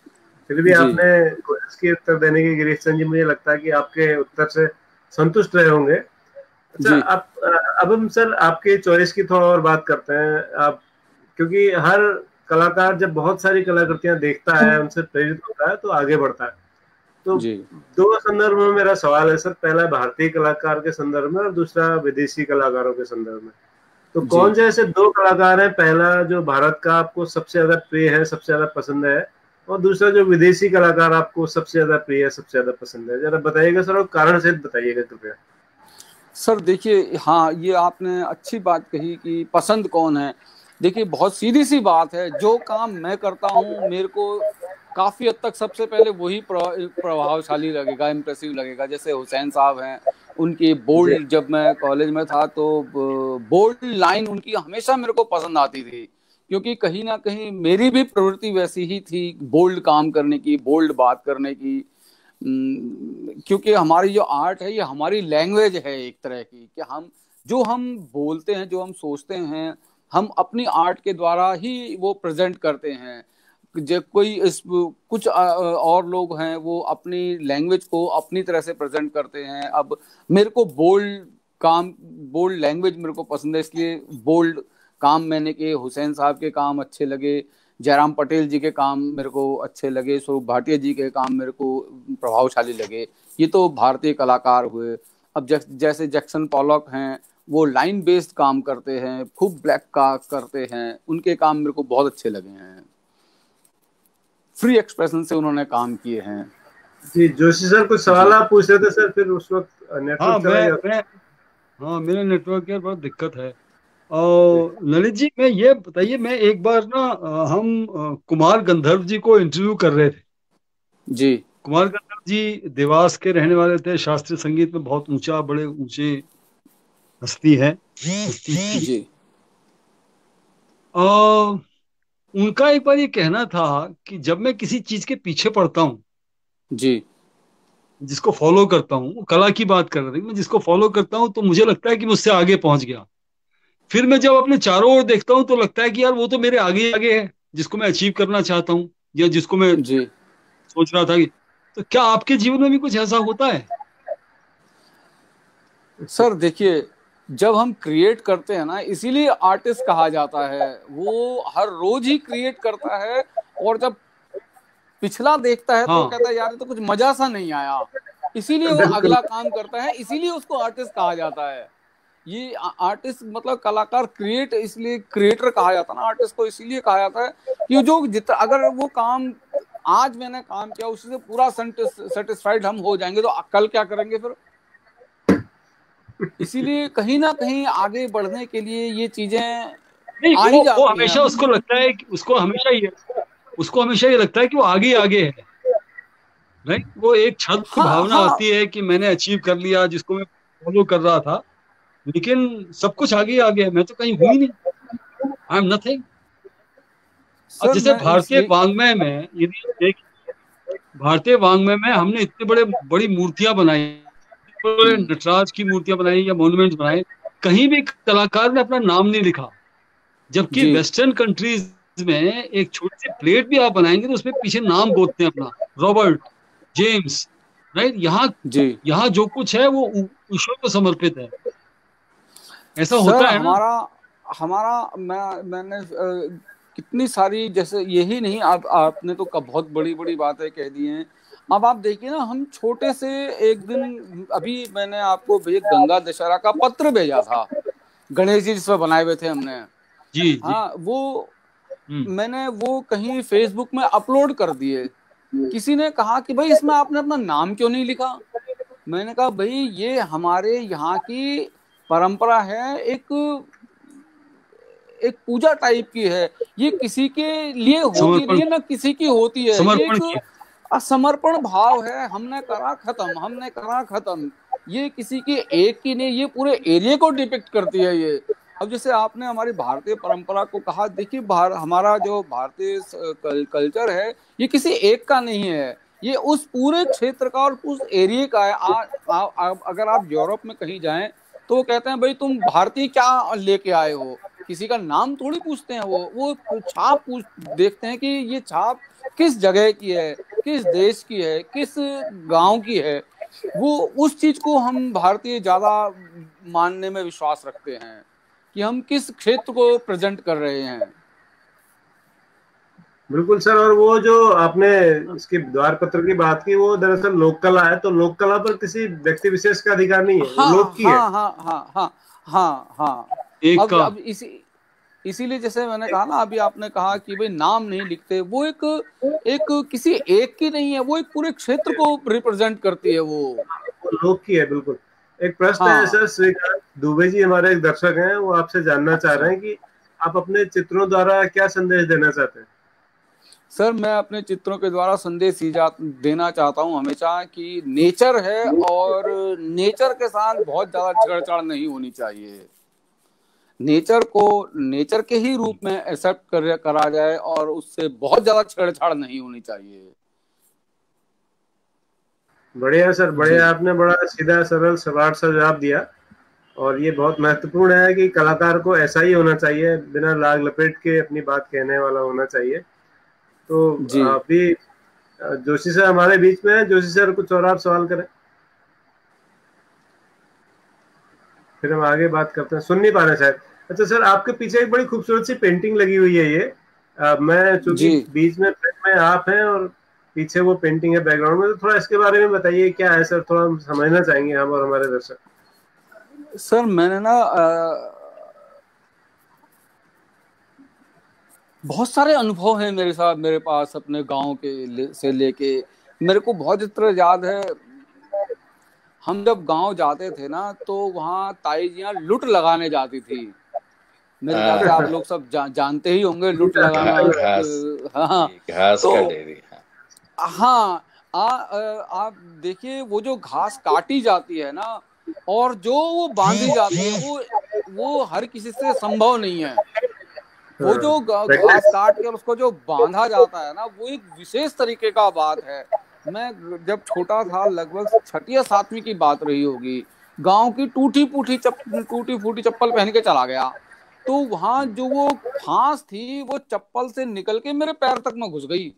Speaker 4: फिर भी आपने कोशिश की उत्तर देने की गिरीश चंद्र जी, मुझे लगता है कि आपके उत्तर से संतुष्ट रहे होंगे। अच्छा, अब हम सर आपके चॉइस की थोड़ा और बात करते हैं। आप, क्योंकि हर कलाकार जब बहुत सारी कलाकृतियां देखता है, उनसे प्रेरित होता है, तो आगे बढ़ता है। तो 2 संदर्भ में मेरा सवाल है सर, पहला भारतीय कलाकार के संदर्भ में और दूसरा विदेशी कलाकारों के संदर्भ में। तो कौन से ऐसे 2 कलाकार हैं, पहला जो भारत का आपको सबसे ज्यादा प्रिय है, सबसे ज्यादा पसंद है, और दूसरा जो विदेशी कलाकार आपको सबसे ज्यादा प्रिय है, सबसे ज्यादा पसंद है? जरा बताइएगा सर, और कारण सहित बताइएगा कृपया।
Speaker 2: सर देखिए, हाँ ये आपने अच्छी बात कही कि पसंद कौन है। देखिए बहुत सीधी सी बात है, जो काम मैं करता हूँ मेरे को काफी हद तक सबसे पहले वही प्रभावशाली लगेगा, इम्प्रेसिव लगेगा। जैसे हुसैन साहब हैं, उनकी बोल्ड, जब मैं कॉलेज में था तो बोल्ड लाइन उनकी हमेशा मेरे को पसंद आती थी, क्योंकि कहीं ना कहीं मेरी भी प्रवृत्ति वैसी ही थी, बोल्ड काम करने की, बोल्ड बात करने की। क्योंकि हमारी जो आर्ट है ये हमारी लैंग्वेज है एक तरह की, कि हम बोलते हैं, जो हम सोचते हैं, हम अपनी आर्ट के द्वारा ही वो प्रेजेंट करते हैं। जब कुछ और लोग हैं वो अपनी लैंग्वेज को अपनी तरह से प्रेजेंट करते हैं। अब मेरे को बोल्ड लैंग्वेज मेरे को पसंद है, इसलिए बोल्ड काम मैंने किए। हुसैन साहब के काम अच्छे लगे, जयराम पटेल जी के काम मेरे को अच्छे लगे, स्वरूप भाटिया जी के काम मेरे को प्रभावशाली लगे। ये तो भारतीय कलाकार हुए। अब जैसे जैक्सन पॉलॉक हैं, वो लाइन बेस्ड काम करते हैं, खूब ब्लैक का करते हैं, उनके काम मेरे को बहुत अच्छे लगे हैं, फ्री एक्सप्रेशन से उन्होंने काम किए हैं।
Speaker 4: जी जोशी सर, कुछ सवाल आप पूछ रहे थे सर, फिर उस वक्त नेटवर्क
Speaker 5: हाँ मेरे नेटवर्क की बहुत दिक्कत है। और ललित जी, मैं ये बताइए, मैं एक बार ना हम कुमार गंधर्व जी को इंटरव्यू कर रहे थे।
Speaker 2: जी,
Speaker 5: कुमार गंधर्व जी देवास के रहने वाले थे, शास्त्रीय संगीत में बहुत बड़े ऊंचे हस्ती है।
Speaker 2: जी,
Speaker 5: उनका एक बार ये कहना था कि जब मैं किसी चीज के पीछे पड़ता हूँ,
Speaker 2: जी,
Speaker 5: जिसको फॉलो करता हूँ, कला की बात कर रहे थे, मैं जिसको फॉलो करता हूँ तो मुझे लगता है कि मुझसे आगे पहुंच गया। फिर मैं जब अपने चारों ओर देखता हूँ तो लगता है कि यार वो तो मेरे आगे आगे है, जिसको मैं अचीव करना चाहता हूँ या जिसको मैं सोच रहा था कि। तो क्या आपके जीवन में भी कुछ ऐसा होता है?
Speaker 2: सर देखिए, जब हम क्रिएट करते हैं ना, इसीलिए आर्टिस्ट कहा जाता है, वो हर रोज ही क्रिएट करता है। और जब पिछला देखता है तो
Speaker 5: हाँ।
Speaker 2: कहता है यार ये तो कुछ मजा सा नहीं आया, इसीलिए वो अगला काम करता है, इसीलिए उसको आर्टिस्ट कहा जाता है। ये आर्टिस्ट मतलब कलाकार, क्रिएट इसलिए क्रिएटर कहा जाता है ना आर्टिस्ट को, इसीलिए कहा जाता है कि जो जितना अगर वो काम आज मैंने काम किया उसी से पूरा सेटिस्फाइड हम हो जाएंगे तो कल क्या करेंगे फिर। इसीलिए कहीं ना कहीं आगे बढ़ने के लिए ये चीजें
Speaker 5: नहीं,
Speaker 2: आ ही जाती
Speaker 5: वो
Speaker 2: हैं।
Speaker 5: हमेशा उसको लगता है कि उसको हमेशा ये लगता है कि वो आगे आगे है, राइट। वो एक छत
Speaker 2: हाँ,
Speaker 5: भावना
Speaker 2: हाँ।
Speaker 5: आती है कि मैंने अचीव कर लिया जिसको मैं फॉलो कर रहा था, लेकिन सब कुछ आगे आगे है, मैं तो कहीं हुई नहीं, आई एम नथिंग। अब
Speaker 2: सर
Speaker 5: जैसे
Speaker 2: मैं
Speaker 5: भारतीय वांग्मय में यदि आप देखें, भारतीय वांग्मय में हमने इतने बड़ी मूर्तियां बनाई, बड़े नटराज की मूर्तियां बनाई या मॉन्यूमेंट्स बनाए, कहीं भी कलाकार ने अपना नाम नहीं लिखा। जबकि
Speaker 2: जी।
Speaker 5: वेस्टर्न कंट्रीज में एक छोटी सी प्लेट भी आप बनाएंगे तो उसमें पीछे नाम बोलते हैं अपना, रॉबर्ट, जेम्स, राइट।
Speaker 2: जी
Speaker 5: यहाँ जो कुछ है वो ईश्वर को समर्पित है, ऐसा
Speaker 2: सर
Speaker 5: होता है ना।
Speaker 2: हमारा मैंने कितनी सारी, जैसे यही नहीं, आपने तो बहुत बड़ी बड़ी बातें कह दी हैं। अब आप देखिए ना, हम छोटे से एक दिन, अभी मैंने आपको गंगा दशहरा का पत्र भेजा था, गणेश जी जिसमें बनाए हुए थे हमने।
Speaker 5: जी
Speaker 2: हाँ, वो मैंने वो कहीं फेसबुक में अपलोड कर दिए। किसी ने कहा कि भाई इसमें आपने अपना नाम क्यों नहीं लिखा। मैंने कहा भाई ये हमारे यहाँ की परंपरा है, एक पूजा टाइप की है, ये किसी के लिए होती नहीं है, ना किसी की होती है, ये एक समर्पण भाव है। हमने करा खत्म, ये किसी के एक की नहीं, ये पूरे एरिया को डिपिक्ट करती है ये। अब जैसे आपने हमारी भारतीय परंपरा को कहा, देखिए हमारा जो भारतीय कल्चर है ये किसी एक का नहीं है, ये उस पूरे क्षेत्र का और उस एरिया का है। अगर आप यूरोप में कहीं जाएं तो वो कहते हैं भाई तुम भारतीय क्या लेके आए हो, किसी का नाम थोड़ी पूछते हैं, वो छाप देखते हैं कि ये छाप किस जगह की है, किस देश की है, किस गांव की है। वो उस चीज को हम भारतीय ज्यादा मानने में विश्वास रखते हैं कि हम किस क्षेत्र को प्रेजेंट कर रहे हैं।
Speaker 4: बिल्कुल सर। और वो जो आपने इसके द्वार पत्र की बात की, वो दरअसल लोक कला है, तो लोक कला पर किसी व्यक्ति विशेष का अधिकार नहीं है,
Speaker 2: हाँ,
Speaker 4: लोक की है।
Speaker 2: हाँ। अब इसीलिए जैसे मैंने कहा ना, अभी आपने कहा कि भाई नाम नहीं लिखते, वो एक किसी एक की नहीं है, वो एक पूरे क्षेत्र को रिप्रेजेंट करती है, वो
Speaker 4: लोक की है। बिल्कुल। एक प्रश्न है सर, श्रीकांत दुबे जी हमारे एक दर्शक हैं, वो आपसे जानना चाह रहे हैं कि आप अपने चित्रों द्वारा क्या संदेश देना चाहते हैं।
Speaker 2: सर मैं अपने चित्रों के द्वारा संदेश देना चाहता हूँ हमेशा कि नेचर है और नेचर के साथ बहुत ज्यादा छेड़छाड़ नहीं होनी चाहिए। नेचर को नेचर के ही रूप में एक्सेप्ट करा जाए और उससे बहुत ज्यादा छेड़छाड़ नहीं होनी चाहिए।
Speaker 4: बढ़िया सर, बढ़िया। आपने बड़ा सीधा सरल सवाल सा जवाब दिया, और ये बहुत महत्वपूर्ण है कि कलाकार को ऐसा ही होना चाहिए, बिना लाग लपेट के अपनी बात कहने वाला होना चाहिए। तो अभी जोशी सर हमारे बीच में है। जोशी सर कुछ और आप सवाल करें, फिर हम आगे बात करते हैं। सुन नहीं पा रहे शायद। अच्छा सर, आपके पीछे एक बड़ी खूबसूरत सी पेंटिंग लगी हुई है ये। मैं चूंकि बीच में आप हैं और पीछे वो पेंटिंग है बैकग्राउंड में, तो थोड़ा इसके बारे में बताइए क्या है सर, थोड़ा हम समझना चाहेंगे हम और हमारे दर्शक।
Speaker 2: सर मैंने ना बहुत सारे अनुभव हैं मेरे पास अपने गांव के से लेके। मेरे को बहुत चित्र याद है, हम जब गांव जाते थे ना तो वहाँ ताई जियाँ लुट लगाने जाती थी। मेरे ख्याल से आप लोग सब जानते ही होंगे लुट लगाना।
Speaker 6: घास का डेरी।
Speaker 2: हाँ, आप देखिए वो जो घास काटी जाती है ना और जो वो बांधी जाती है, वो हर किसी से संभव नहीं है। वो जो घास काट के और उसको जो बांधा जाता है ना, वो एक विशेष तरीके का बात है। मैं जब छोटा था, लगभग 6वीं या 7वीं की बात रही होगी, गांव की टूटी फूटी चप्पल पहन के चला गया, तो वहां जो वो फांस थी वो चप्पल से निकल के मेरे पैर तक में घुस गई।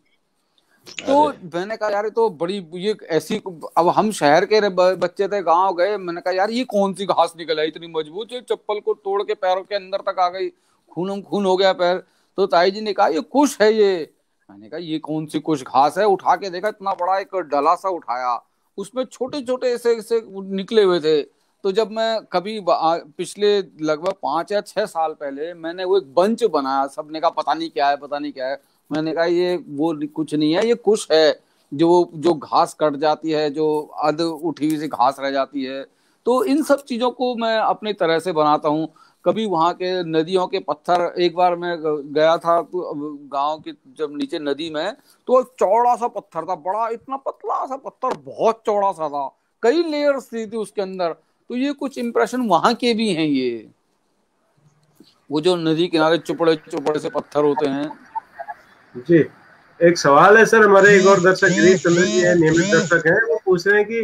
Speaker 2: तो मैंने कहा यार तो बड़ी ये ऐसी, अब हम शहर के बच्चे थे, गांव गए, मैंने कहा यार ये कौन सी घास निकल आई इतनी मजबूत, ये चप्पल को तोड़ के पैरों के अंदर तक आ गई, खून हो गया पैर। तो ताई जी ने कहा ये कुश है ये, मैंने कहा ये कौन सी कुछ घास है, उठा के देखा इतना बड़ा एक डला सा उठाया, उसमें छोटे छोटे ऐसे ऐसे निकले हुए थे। तो जब मैं कभी पिछले लगभग 5 या 6 साल पहले मैंने वो एक बंच बनाया, सबने कहा पता नहीं क्या है पता नहीं क्या है। मैंने कहा ये वो कुछ नहीं है, ये कुछ है जो घास कट जाती है, जो अध उठी हुई सी घास रह जाती है। तो इन सब चीजों को मैं अपनी तरह से बनाता हूँ। कभी वहां के नदियों के पत्थर, एक बार मैं गया था तो गांव की जब नीचे नदी में, तो चौड़ा सा पत्थर था, बड़ा इतना पतला सा पत्थर, बहुत चौड़ा सा था, कई लेयर्स थी उसके अंदर। तो ये कुछ इंप्रेशन वहां के भी हैं, ये वो जो नदी किनारे चुपड़े चुपड़े से पत्थर होते हैं।
Speaker 4: जी, एक सवाल है सर, हमारे एक और दर्शक गिरीश चंद्र जी है, नियमित दर्शक हैं, वो पूछ रहे हैं कि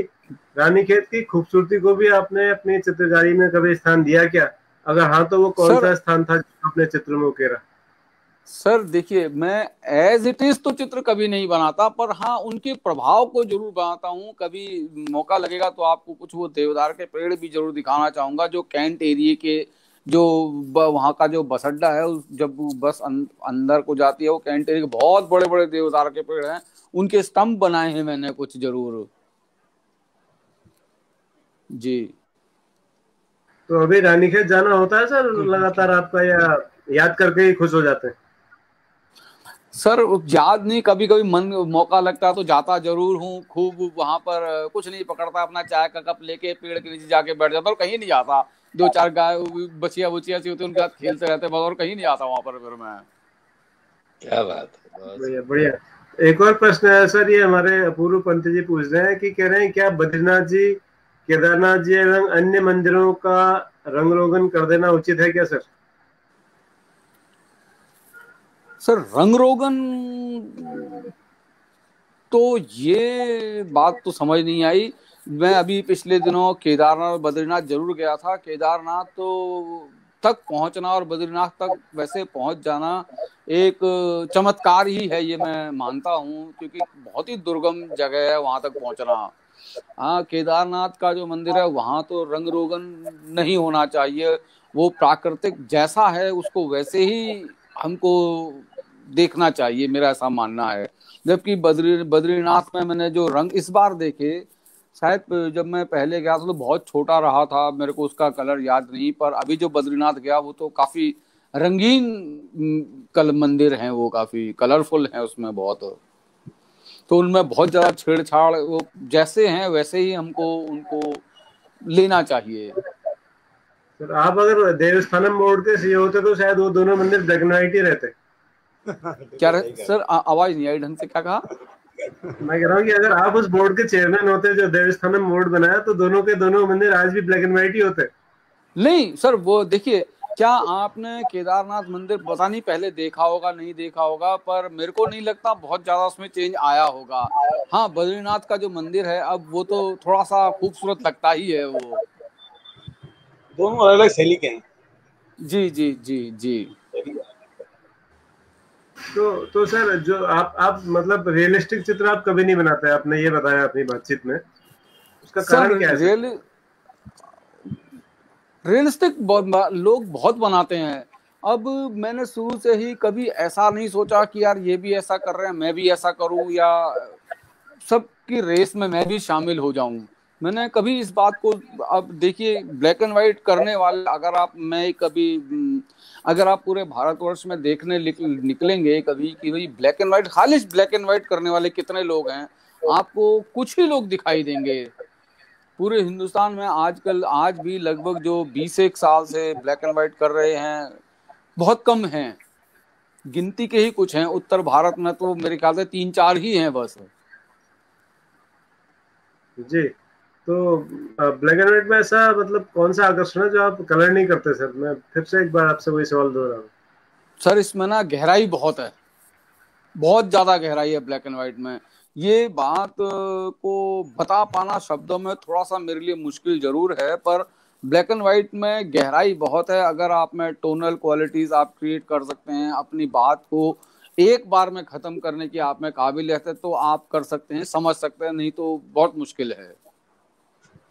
Speaker 4: रानीखेत की खूबसूरती को भी आपने अपनी चित्रकारी में कभी स्थान दिया क्या? अगर हाँ तो वो कौन सा स्थान था जो अपने चित्र में उकेरा?
Speaker 2: सर देखिए, मैं एज इट इज तो चित्र कभी नहीं बनाता, पर हाँ उनके प्रभाव को जरूर बनाता हूँ। कभी मौका लगेगा तो आपको कुछ वो देवदार के पेड़ भी जरूर दिखाना चाहूंगा, जो कैंट एरिया के जो वहाँ का जो बस अड्डा है, जब बस अंदर को जाती है, वो कैंट एरिया के बहुत बड़े बड़े देवदार के पेड़ हैं, उनके स्तंभ बनाए हैं मैंने कुछ जरूर। जी।
Speaker 4: तो अभी रानीखेत जाना होता है सर लगातार आपका, या याद करके ही खुश हो जाते हैं?
Speaker 2: सर याद नहीं, कभी कभी मन मौका लगता तो जाता जरूर हूँ खूब। वहां पर कुछ नहीं पकड़ता, अपना चाय का कप लेके पेड़ के नीचे जाके बैठ जाता और कहीं नहीं जाता। 2-4 गाय बचिया बुचिया सी होती है, उनके साथ खेलते रहते बस, और कहीं नहीं आता वहां पर फिर मैं।
Speaker 6: क्या बात है,
Speaker 4: बढ़िया बढ़िया। एक और प्रश्न है सर, ये हमारे अपूर्व पंत जी पूछ रहे हैं कि कह रहे हैं क्या बद्रीनाथ जी, केदारनाथ जी एवं अन्य मंदिरों का रंग रोगन कर देना उचित है क्या सर?
Speaker 2: सर रंग रोगन तो ये बात तो समझ नहीं आई। मैं अभी पिछले दिनों केदारनाथ और बद्रीनाथ जरूर गया था। केदारनाथ तो तक पहुंचना और बद्रीनाथ तक वैसे पहुंच जाना एक चमत्कार ही है, ये मैं मानता हूँ, क्योंकि बहुत ही दुर्गम जगह है वहां तक पहुंचना। हाँ, केदारनाथ का जो मंदिर है वहां तो रंग रोगन नहीं होना चाहिए, वो प्राकृतिक जैसा है उसको वैसे ही हमको देखना चाहिए, मेरा ऐसा मानना है। जबकि बद्रीनाथ में मैंने जो रंग इस बार देखे, शायद जब मैं पहले गया था तो बहुत छोटा रहा था, मेरे को उसका कलर याद नहीं, पर अभी जो बद्रीनाथ गया वो तो काफी रंगीन कल मंदिर हैं, वो काफी कलरफुल हैं उसमें बहुत। तो उनमें बहुत ज्यादा छेड़छाड़, वो जैसे हैं वैसे ही हमको उनको लेना चाहिए।
Speaker 4: सर आप अगर देवस्थानम बोर्ड के सीईओ होते तो शायद वो दोनों मंदिर ब्लैक एंड व्हाइट ही रहते।
Speaker 2: क्या सर आवाज नहीं आई ढंग से, क्या कहा?
Speaker 4: मैं कह रहा हूँ कि अगर आप उस बोर्ड के चेयरमैन होते जो देवस्थानम बोर्ड बनाया, तो दोनों के दोनों मंदिर आज भी ब्लैक एंड व्हाइट ही होते। नहीं
Speaker 2: सर, वो देखिए, क्या आपने केदारनाथ मंदिर पता नहीं पहले देखा होगा नहीं देखा होगा, पर मेरे को नहीं लगता बहुत ज्यादा उसमें चेंज आया होगा। हाँ, बद्रीनाथ का जो मंदिर है अब वो तो थोड़ा सा खूबसूरत लगता ही है, वो
Speaker 1: दोनों अलग अलग शैली के हैं।
Speaker 2: जी जी जी जी।
Speaker 4: तो सर जो आप मतलब रियलिस्टिक चित्र आप कभी नहीं बनाते, आपने ये बताया अपनी बातचीत में, उसका कारण क्या है?
Speaker 2: रियलिस्टिक लोग बहुत बनाते हैं। अब मैंने शुरू से ही कभी ऐसा नहीं सोचा कि यार ये भी ऐसा कर रहे हैं मैं भी ऐसा करूं, या सबकी रेस में मैं भी शामिल हो जाऊं। मैंने कभी इस बात को, अब देखिए ब्लैक एंड व्हाइट करने वाले अगर आप पूरे भारतवर्ष में देखने निकलेंगे कभी कि भाई ब्लैक एंड व्हाइट, खाली ब्लैक एंड व्हाइट करने वाले कितने लोग हैं, आपको कुछ ही लोग दिखाई देंगे। पूरे हिंदुस्तान में आजकल आज भी लगभग जो 20 साल से ब्लैक एंड व्हाइट कर रहे हैं बहुत कम हैं, गिनती के ही कुछ हैं। उत्तर भारत में तो मेरे ख्याल से 3-4 ही हैं बस।
Speaker 4: जी, तो ब्लैक एंड व्हाइट में ऐसा मतलब कौन सा आकर्षण है जो आप कलर नहीं करते सर? मैं फिर से एक बार आपसे वही सवाल दोहरा रहा हूँ।
Speaker 2: सर इसमें ना गहराई बहुत है, बहुत ज्यादा गहराई है ब्लैक एंड व्हाइट में। ये बात को बता पाना शब्दों में थोड़ा सा मेरे लिए मुश्किल जरूर है, पर ब्लैक एंड व्हाइट में गहराई बहुत है। अगर आप में टोनल क्वालिटीज आप क्रिएट कर सकते हैं, अपनी बात को एक बार में खत्म करने की आप में काबिलियत है, तो आप कर सकते हैं, समझ सकते हैं, नहीं तो बहुत मुश्किल है।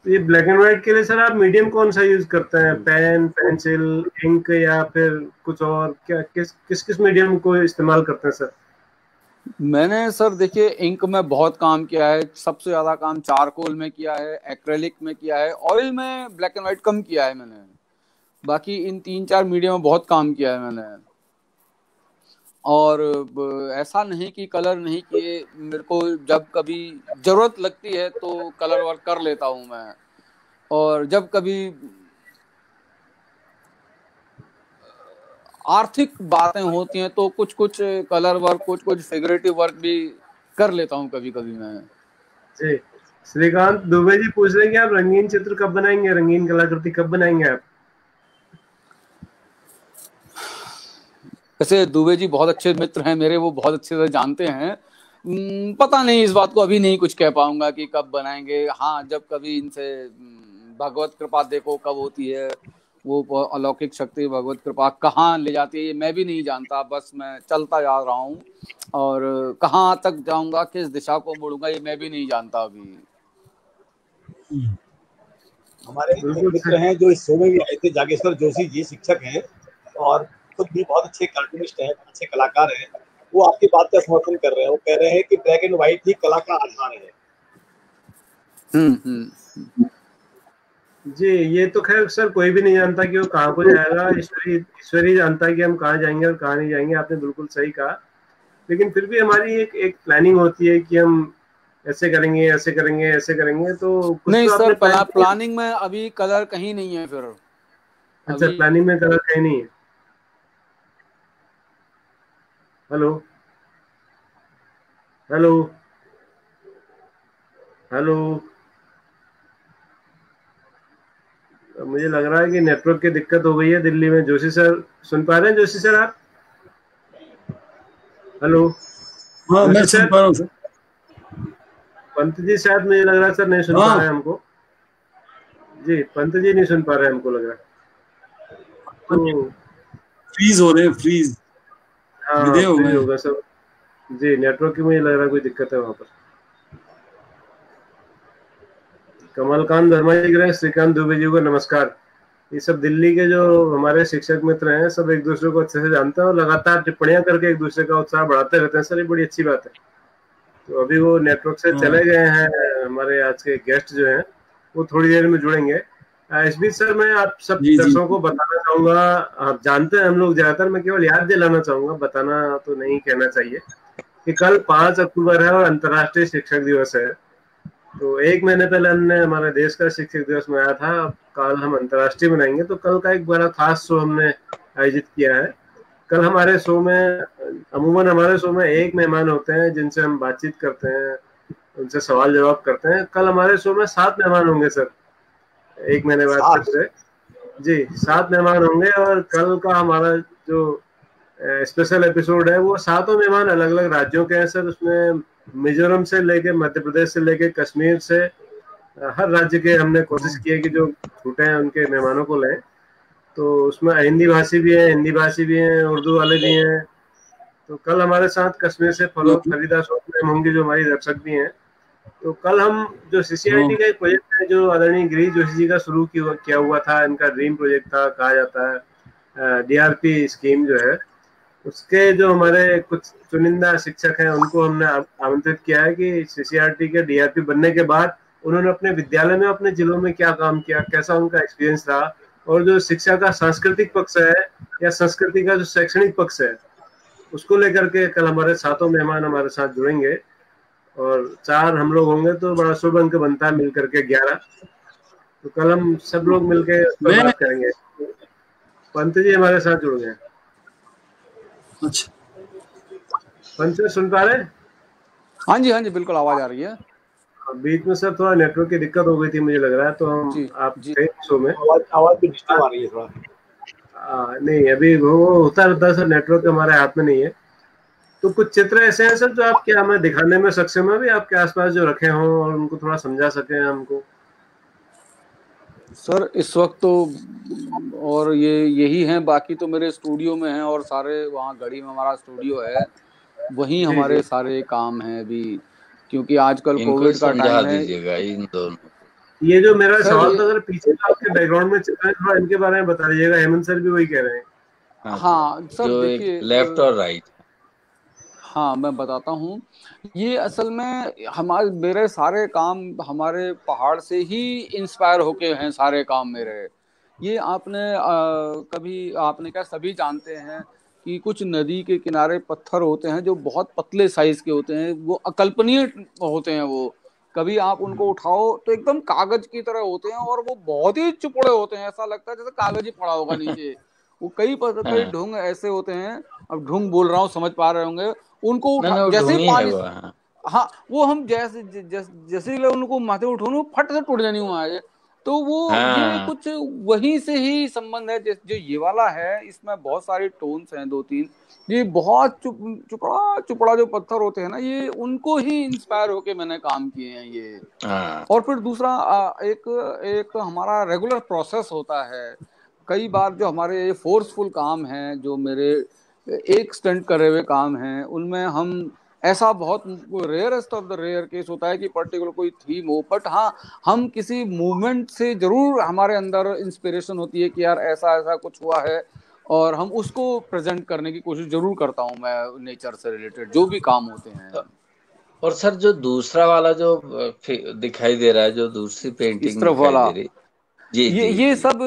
Speaker 4: तो ये ब्लैक एंड व्हाइट के लिए सर आप मीडियम कौन सा यूज करते हैं? पेन, पेंसिल, इंक या फिर कुछ और? क्या किस मीडियम को इस्तेमाल करते हैं सर?
Speaker 2: मैंने सर देखिए इंक में बहुत काम किया है, सबसे ज्यादा काम चारकोल में किया है, एक्रेलिक में किया है, ऑयल में ब्लैक एंड व्हाइट कम किया है मैंने। बाकी इन 3-4 मीडियम में बहुत काम किया है मैंने। और ऐसा नहीं कि कलर नहीं किए, मेरे को जब कभी जरूरत लगती है तो कलर वर्क कर लेता हूँ मैं। और जब कभी आर्थिक बातें होती हैं तो कुछ कुछ कलर वर्क, कुछ कुछ फिगरेटिव वर्क भी कर लेता हूँ कभी कभी मैं।
Speaker 4: जी, श्रीकांत दुबे जी पूछ रहे हैं कि आप रंगीन चित्र कब बनाएंगे, रंगीन कलाकृति कब बनाएंगे आप?
Speaker 2: वैसे दुबे जी बहुत अच्छे मित्र हैं मेरे, वो बहुत अच्छे से जानते हैं। पता नहीं, इस बात को अभी नहीं कुछ कह पाऊंगा कि कब बनाएंगे। हाँ, जब कभी इनसे भगवत कृपा देखो कब होती है, वो अलौकिक शक्ति भगवत कृपा कहाँ ले जाती है ये मैं भी नहीं जानता। बस मैं चलता जा रहा हूँ और कहाँ तक जाऊंगा, किस दिशा को मुड़ूंगा ये मैं भी नहीं जानता अभी।
Speaker 1: हमारे मित्र हैं जो इस शो में भी आए थे, जागेश्वर जोशी जी, शिक्षक हैं और खुद भी बहुत अच्छे कार्टूनिस्ट हैं, अच्छे कलाकार हैं। वो आपकी बात का समर्थन कर रहे हैं। वो कह रहे हैं कि ब्लैक एंड व्हाइट ही कला का आधार है।
Speaker 4: जी, ये तो खैर सर कोई भी नहीं जानता कि वो कहाँ को जाएगा, ईश्वर ही जानता है कि हम कहाँ जाएंगे और कहाँ नहीं जाएंगे। आपने बिल्कुल सही कहा, लेकिन फिर भी हमारी एक प्लानिंग होती है कि हम ऐसे करेंगे, ऐसे करेंगे, ऐसे करेंगे। तो कुछ
Speaker 2: नहीं
Speaker 4: तो
Speaker 2: सर, प्लानिंग में अभी कलर कहीं नहीं है फिर।
Speaker 4: अच्छा, प्लानिंग में कलर कहीं नहीं है। हेलो हेलो हेलो, मुझे लग रहा है कि नेटवर्क की दिक्कत हो गई है दिल्ली में। जोशी सर सुन पा रहे हैं? जोशी सर आप? हेलो।
Speaker 5: हाँ, मैं सुन पा रहा हूँ सर।
Speaker 4: पंत जी शायद मुझे लग रहा है सर नहीं सुन पा रहे हैं हमको। जी, पंत जी नहीं सुन पा रहे हैं हमको लग रहा है। तो
Speaker 5: फ्रीज हो रहे हैं, फ्रीज।
Speaker 4: हाँ, फ्रीज होगा सर। जी, नेटवर्क की मुझे लग रहा है कोई दिक्कत है वहाँ पर। कमलकांत धर्मा जी कह रहे हैं श्रीकांत दुबे जी को नमस्कार। ये सब दिल्ली के जो हमारे शिक्षक मित्र हैं सब एक दूसरे को अच्छे से जानते हैं और लगातार टिप्पणियां करके एक दूसरे का उत्साह बढ़ाते रहते हैं सर, ये बड़ी अच्छी बात है। तो अभी वो नेटवर्क से चले गए हैं, हमारे आज के गेस्ट जो हैं वो थोड़ी देर में जुड़ेंगे। इस बीच सर मैं आप सब दर्शकों को बताना चाहूंगा, आप जानते हैं हम लोग ज्यादातर, मैं केवल याद दिलाना चाहूंगा, बताना तो नहीं कहना चाहिए, कि कल 5 अक्टूबर है और अंतर्राष्ट्रीय शिक्षक दिवस है। तो एक महीने पहले हमने हमारे देश का शिक्षक दिवस मनाया था, कल हम अंतर्राष्ट्रीय मनाएंगे। तो कल का एक बड़ा खास शो हमने आयोजित किया है। कल हमारे शो में अमूमन हमारे शो में एक मेहमान होते हैं जिनसे हम बातचीत करते हैं, उनसे सवाल जवाब करते हैं। कल हमारे शो में 7 मेहमान होंगे सर, एक महीने बाद फिर से। जी, 7 मेहमान होंगे और कल का हमारा जो स्पेशल एपिसोड है वो 7 मेहमान अलग अलग राज्यों के हैं सर। उसमें मिजोरम से लेके मध्य प्रदेश से लेके कश्मीर से हर राज्य के हमने कोशिश की है कि जो छूटे हैं उनके मेहमानों को लें। तो उसमें हिंदी भाषी भी है, हिंदी भाषी भी हैं, उर्दू वाले भी हैं। तो कल हमारे साथ कश्मीर से फरीदा मैम होंगी जो हमारी दर्शक भी हैं। तो कल हम जो CCIRT का एक प्रोजेक्ट है जो आदरणीय गिरीश जोशी जी का शुरू किया हुआ था, इनका ड्रीम प्रोजेक्ट था कहा जाता है, DRP स्कीम जो है, उसके जो हमारे कुछ चुनिंदा शिक्षक हैं उनको हमने आमंत्रित किया है कि CCIRT के DRP बनने के बाद उन्होंने अपने विद्यालय में अपने जिलों में क्या काम किया, कैसा उनका एक्सपीरियंस रहा, और जो शिक्षा का सांस्कृतिक पक्ष है या संस्कृति का जो शैक्षणिक पक्ष है उसको लेकर के कल हमारे 7 मेहमान हमारे साथ जुड़ेंगे और 4 हम लोग होंगे तो बड़ा शुभ अंक बनता है मिलकर के 11। तो कल हम सब लोग मिलके बात करेंगे। पंत जी हमारे साथ जुड़ गए।
Speaker 5: अच्छा,
Speaker 4: पंत जी सुन पा रहे हैं?
Speaker 2: हाँ जी, हाँ जी, बिल्कुल आवाज आ रही है।
Speaker 4: बीच में सर थोड़ा नेटवर्क की दिक्कत हो गई थी मुझे लग रहा है, तो हम आप शो में
Speaker 1: आवाज भी डिस्टर्ब आ रही है थोड़ा।
Speaker 4: नहीं, अभी वो होता रहता है सर, नेटवर्क हमारे हाथ में नहीं है। तो कुछ चित्र ऐसे हैं सर जो आप क्या हमें दिखाने में सक्षम है भी, आपके आसपास जो रखे हों और उनको थोड़ा समझा सके हमको?
Speaker 2: सर इस वक्त तो और यही हैं, बाकी तो मेरे स्टूडियो में हैं और सारे वहाँ गढ़ी में हमारा स्टूडियो है, वहीं हमारे सारे काम हैं अभी, क्योंकि आजकल कोविड का टाइम है।
Speaker 6: दीजिएगा इन दोनों।
Speaker 4: ये जो मेरा सवाल था अगर पीछे आपके बैकग्राउंड में चित्र है थोड़ा इनके बारे में बता दीजिएगा। हेमंत सर भी वही कह रहे हैं।
Speaker 2: हाँ सर, देखिए
Speaker 6: लेफ्ट और राइट।
Speaker 2: हाँ, मैं बताता हूँ। ये असल में मेरे सारे काम हमारे पहाड़ से ही इंस्पायर होके हैं, सारे काम मेरे। ये कभी आपने क्या, सभी जानते हैं कि कुछ नदी के किनारे पत्थर होते हैं जो बहुत पतले साइज के होते हैं, वो अकल्पनीय होते हैं। वो कभी आप उनको उठाओ तो एकदम कागज की तरह होते हैं, और वो बहुत ही चुपड़े होते हैं, ऐसा लगता है जैसे कागज ही पड़ा होगा नीचे। वो कई
Speaker 6: हाँ,
Speaker 2: ढुंग ऐसे होते हैं, अब ढुंग बोल रहा हूँ, समझ पा रहे होंगे। उनको
Speaker 6: नहीं
Speaker 2: उठा
Speaker 6: नहीं, वो
Speaker 2: जैसे ही
Speaker 6: ढूंढी है
Speaker 2: पानी,
Speaker 6: वो। हाँ
Speaker 2: हाँ, वो हम जैसे ही उनको माथे उठाओ, फट से टूट जानी वहां है। तो वो ये
Speaker 6: हाँ
Speaker 2: कुछ वहीं से ही संबंध है। जो ये वाला है, इसमें बहुत सारी टोन्स हैं, 2-3। ये बहुत चुपड़ा चुपड़ा जो पत्थर होते हैं ना, ये उनको ही इंस्पायर होके मैंने काम किए हैं ये।
Speaker 6: हाँ
Speaker 2: और फिर दूसरा, एक एक हमारा रेगुलर प्रोसेस होता है। कई बार जो हमारे फोर्सफुल काम हैं, जो मेरे एक स्टंट करे हुए काम हैं, उनमें हम ऐसा बहुत rarest of the rare case होता है कि पर्टिकुलर कोई थीम हो, बट हाँ, हम किसी मूवमेंट से जरूर हमारे अंदर इंस्पिरेशन होती है कि यार ऐसा ऐसा कुछ हुआ है, और हम उसको प्रेजेंट करने की कोशिश जरूर करता हूँ मैं, नेचर से रिलेटेड जो भी काम होते हैं।
Speaker 6: और सर, जो दूसरा वाला जो दिखाई दे रहा है, जो दूसरी
Speaker 2: इस
Speaker 6: पेंटिंग
Speaker 2: तरफ
Speaker 6: दिखाई
Speaker 2: वाला,
Speaker 6: दे रही, जी
Speaker 2: ये
Speaker 6: जी
Speaker 2: ये
Speaker 6: जी।
Speaker 2: सब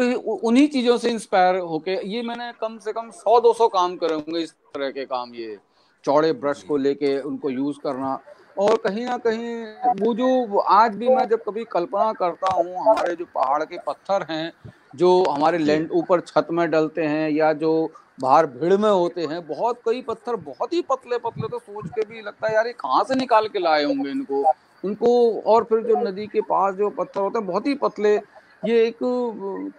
Speaker 2: उन्हीं चीजों से इंस्पायर होके, ये मैंने कम से कम 100-200 काम करे होंगे इस तरह के काम। ये चौड़े ब्रश को लेके उनको यूज करना, और कहीं ना कहीं वो जो आज भी मैं जब कभी कल्पना करता हूँ, हमारे जो पहाड़ के पत्थर हैं, जो हमारे
Speaker 6: जी
Speaker 2: लैंड ऊपर छत में डलते हैं, या जो बाहर भीड़ में होते हैं, बहुत कई पत्थर बहुत ही पतले पतले, तो सोच के भी लगता है यार ये कहाँ से निकाल के लाए होंगे इनको उनको। और फिर जो नदी के पास जो पत्थर होते हैं बहुत ही पतले, ये एक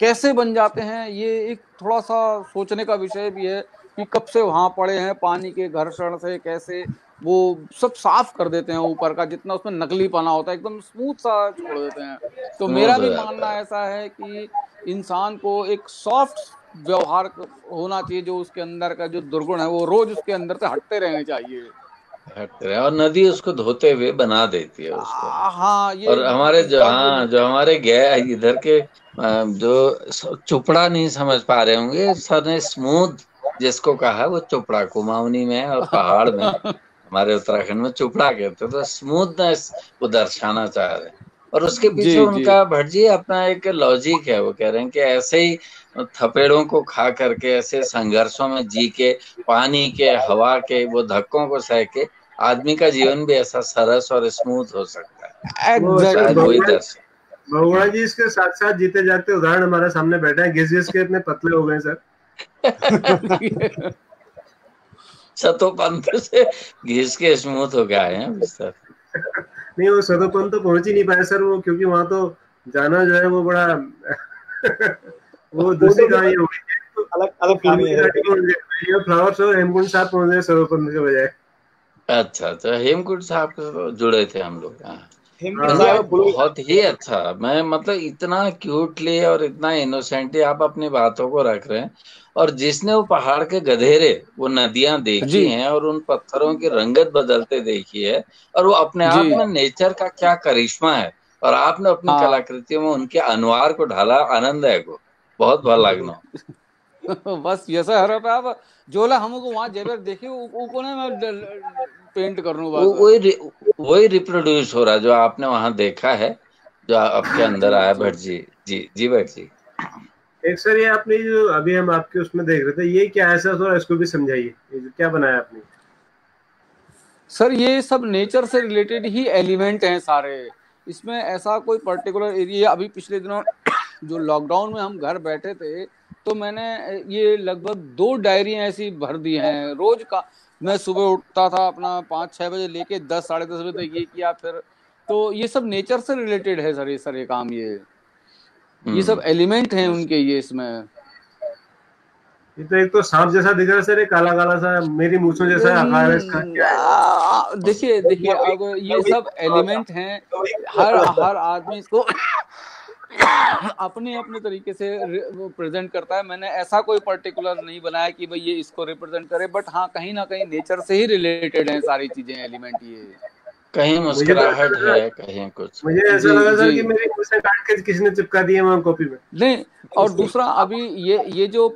Speaker 2: कैसे बन जाते हैं, ये एक थोड़ा सा सोचने का विषय भी है कि कब से वहां पड़े हैं, पानी के घर्षण से कैसे वो सब साफ कर देते हैं, ऊपर का जितना उसमें नकली पना होता है एकदम स्मूथ सा छोड़ देते हैं। तो मेरा
Speaker 6: स्मूथ हो
Speaker 2: भी
Speaker 6: जाता
Speaker 2: मानना
Speaker 6: है।
Speaker 2: ऐसा है कि इंसान को एक सॉफ्ट व्यवहार होना चाहिए, जो उसके अंदर का जो दुर्गुण है वो रोज उसके अंदर से हटते रहने चाहिए।
Speaker 6: हटते रहे, और नदी उसको धोते हुए बना देती है उसको।
Speaker 2: हाँ, ये
Speaker 6: और हमारे जो,
Speaker 2: बहुत
Speaker 6: हाँ, जो हमारे गए इधर के जो चुपड़ा नहीं समझ पा रहे होंगे सर ने, स्मूथ जिसको कहा, वो चुपड़ा कुमाऊनी में और पहाड़ में, हमारे उत्तराखंड में चुपड़ा कहते हैं। तो स्मूथनेस वो दर्शाना चाह रहे हैं। और उसके
Speaker 2: जी
Speaker 6: पीछे
Speaker 2: जी।
Speaker 6: उनका भट्ट जी अपना एक लॉजिक है। वो कह रहे हैं कि ऐसे ही थपेड़ों को खा करके, ऐसे संघर्षों में जी के, पानी के, हवा के वो धक्कों को सह के, आदमी का जीवन भी ऐसा सरस और स्मूथ हो सकता है।
Speaker 4: वो सर
Speaker 6: शायद
Speaker 2: एग्जैक्टली।
Speaker 6: वही दर्शन।
Speaker 4: बहुगुणा जी इसके साथ साथ जीते जागते उदाहरण हमारे सामने बैठे हैं, घिस घिस के इतने पतले हो गए सर।
Speaker 6: सतोपंथ से घिस के स्मूथ हो गया है सर।
Speaker 4: नहीं, वो सदोपन तो पहुंच ही नहीं पाए सर, वो क्योंकि वहां तो जाना जो है वो बड़ा वो दूसरी कहानी हो गई। तो
Speaker 1: अलग अलग कहानी है।
Speaker 4: फ्लावर शो हेमकुंड साहब पहुंच गए सदोपन के बजाय।
Speaker 6: अच्छा अच्छा, हेमकुंड साहब से जुड़े थे हम लोग। हाँ
Speaker 1: हेमकुंड
Speaker 6: जी, आप
Speaker 1: साहब फुल
Speaker 6: बहुत ही अच्छा, मैं मतलब इतना क्यूटली और इतना इनोसेंटली आप अपनी बातों को रख रहे हैं। और जिसने वो पहाड़ के गधेरे, वो नदियां देखी
Speaker 2: जी
Speaker 6: हैं और उन पत्थरों की रंगत बदलते देखी है, और वो अपने
Speaker 2: जी।
Speaker 6: आप में नेचर का क्या करिश्मा है, और आपने अपनी
Speaker 2: हाँ।
Speaker 6: कलाकृतियों में उनके अनवार को ढाला, आनंद है को बहुत भला लगना।
Speaker 2: बस ये सर आप जोला हमको वहां जेबर देखे वो कोने में पेंट कर लूं बस।
Speaker 6: वही रिप्रोड्यूस हो रहा है जो आपने वहां देखा है, जो आपके अंदर
Speaker 2: जी
Speaker 6: आया।
Speaker 2: जी।
Speaker 6: भट्ट जी, जी जी भट्ट जी।
Speaker 4: एक सर ये आपने जो अभी हम आपके उसमें देख रहे थे, ये क्या है सर, थोड़ा इसको भी समझाइए, ये जो क्या बनाया आपने।
Speaker 2: सर ये सब नेचर से रिलेटेड ही एलिमेंट हैं सारे। इसमें ऐसा कोई पर्टिकुलर एरिया, अभी पिछले दिनों जो लॉकडाउन में हम घर बैठे थे, तो मैंने ये लगभग 2 डायरियां ऐसी भर दी हैं रोज का। मैं सुबह उठता था अपना 5-6 बजे लेके 10-10:30 बजे तक ये किया। फिर तो ये सब नेचर से रिलेटेड है सर ये काम, ये सब एलिमेंट हैं उनके ये इसमें।
Speaker 4: ये तो एक तो सांप जैसा दिख रहा है सर, ये काला काला सा, मेरी मूंछों जैसा आकार है इसका, क्या है?
Speaker 2: देखिए देखिए, अब ये सब एलिमेंट हैं। हर आदमी इसको अपने अपने तरीके से प्रेजेंट करता है। मैंने ऐसा कोई पर्टिकुलर नहीं बनाया कि भाई ये इसको रिप्रेजेंट करे, बट हाँ, कहीं ना कहीं नेचर से ही रिलेटेड है सारी चीजें, एलिमेंट ये।
Speaker 6: कहीं
Speaker 4: मुझे तो ऐसा
Speaker 6: मुस्कुराहट
Speaker 4: लगा
Speaker 6: है, कहीं कुछ।
Speaker 4: मुझे ऐसा
Speaker 2: जी
Speaker 4: लगा सर
Speaker 2: जी
Speaker 4: कि मेरी मुझसे काट के किसी ने चिपका दिया वहाँ कॉपी में।
Speaker 2: नहीं। और दूसरा, अभी ये जो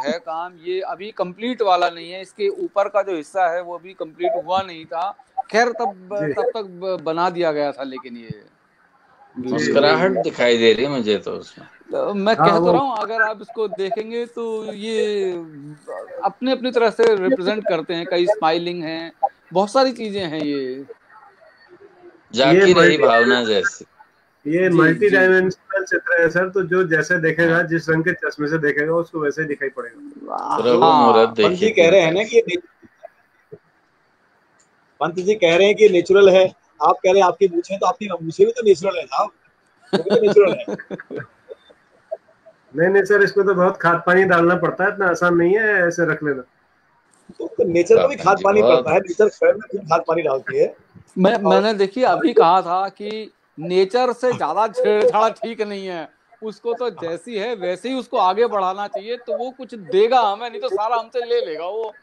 Speaker 2: है काम, ये अभी कंप्लीट वाला नहीं है। इसके ऊपर का जो हिस्सा है वो अभी कंप्लीट हुआ नहीं था। खैर तब
Speaker 4: जी
Speaker 2: तक बना दिया गया था, लेकिन ये
Speaker 4: जी
Speaker 6: मुस्कुराहट
Speaker 4: जी
Speaker 6: दिखाई दे रही है मुझे तो उसमें।
Speaker 2: तो मैं
Speaker 4: हाँ
Speaker 2: कह तो
Speaker 4: वो
Speaker 2: रहा हूँ, अगर आप इसको देखेंगे तो ये अपने अपनी तरह से रिप्रेजेंट करते हैं। कई स्माइलिंग हैं, बहुत सारी चीजें हैं ये
Speaker 4: ये
Speaker 6: जाकी रही
Speaker 4: मल्टी
Speaker 6: भावना जैसी।
Speaker 4: ये
Speaker 2: जी
Speaker 4: मल्टी
Speaker 2: जी।
Speaker 4: डायमेंशनल चित्र है सर, तो जो जैसे देखेगा,
Speaker 6: हाँ,
Speaker 4: जिस रंग के चश्मे से देखेगा उसको वैसे ही दिखाई पड़ेगा।
Speaker 6: प्रभु मुहूर्त
Speaker 2: हाँ
Speaker 1: पंत
Speaker 6: देखी
Speaker 1: जी कह
Speaker 6: दिल
Speaker 1: रहे हैं ना
Speaker 6: जैसी।
Speaker 1: कि पंत जी कह रहे हैं कि नेचुरल है। आप कह रहे हैं आपकी मूछें, तो आपकी मूछें भी तो नेचुरल है साहब, वो भी तो नेचुरल है।
Speaker 4: नहीं सर, इसमें तो बहुत खाद पानी डालना पड़ता है, इतना आसान नहीं है ऐसे रख लेना।
Speaker 1: तो नेचर को भी
Speaker 6: पापन
Speaker 1: खाद
Speaker 6: जी
Speaker 1: पानी
Speaker 6: बहुत।
Speaker 1: पड़ता है, नेचर स्वयं में खुद खाद पानी डालती है। और
Speaker 2: मैंने देखिए अभी कहा था कि नेचर से ज्यादा छेड़छाड़ ठीक नहीं है। उसको तो जैसी है वैसे ही उसको आगे बढ़ाना चाहिए, तो वो कुछ देगा हमें, नहीं तो सारा हमसे ले लेगा वो।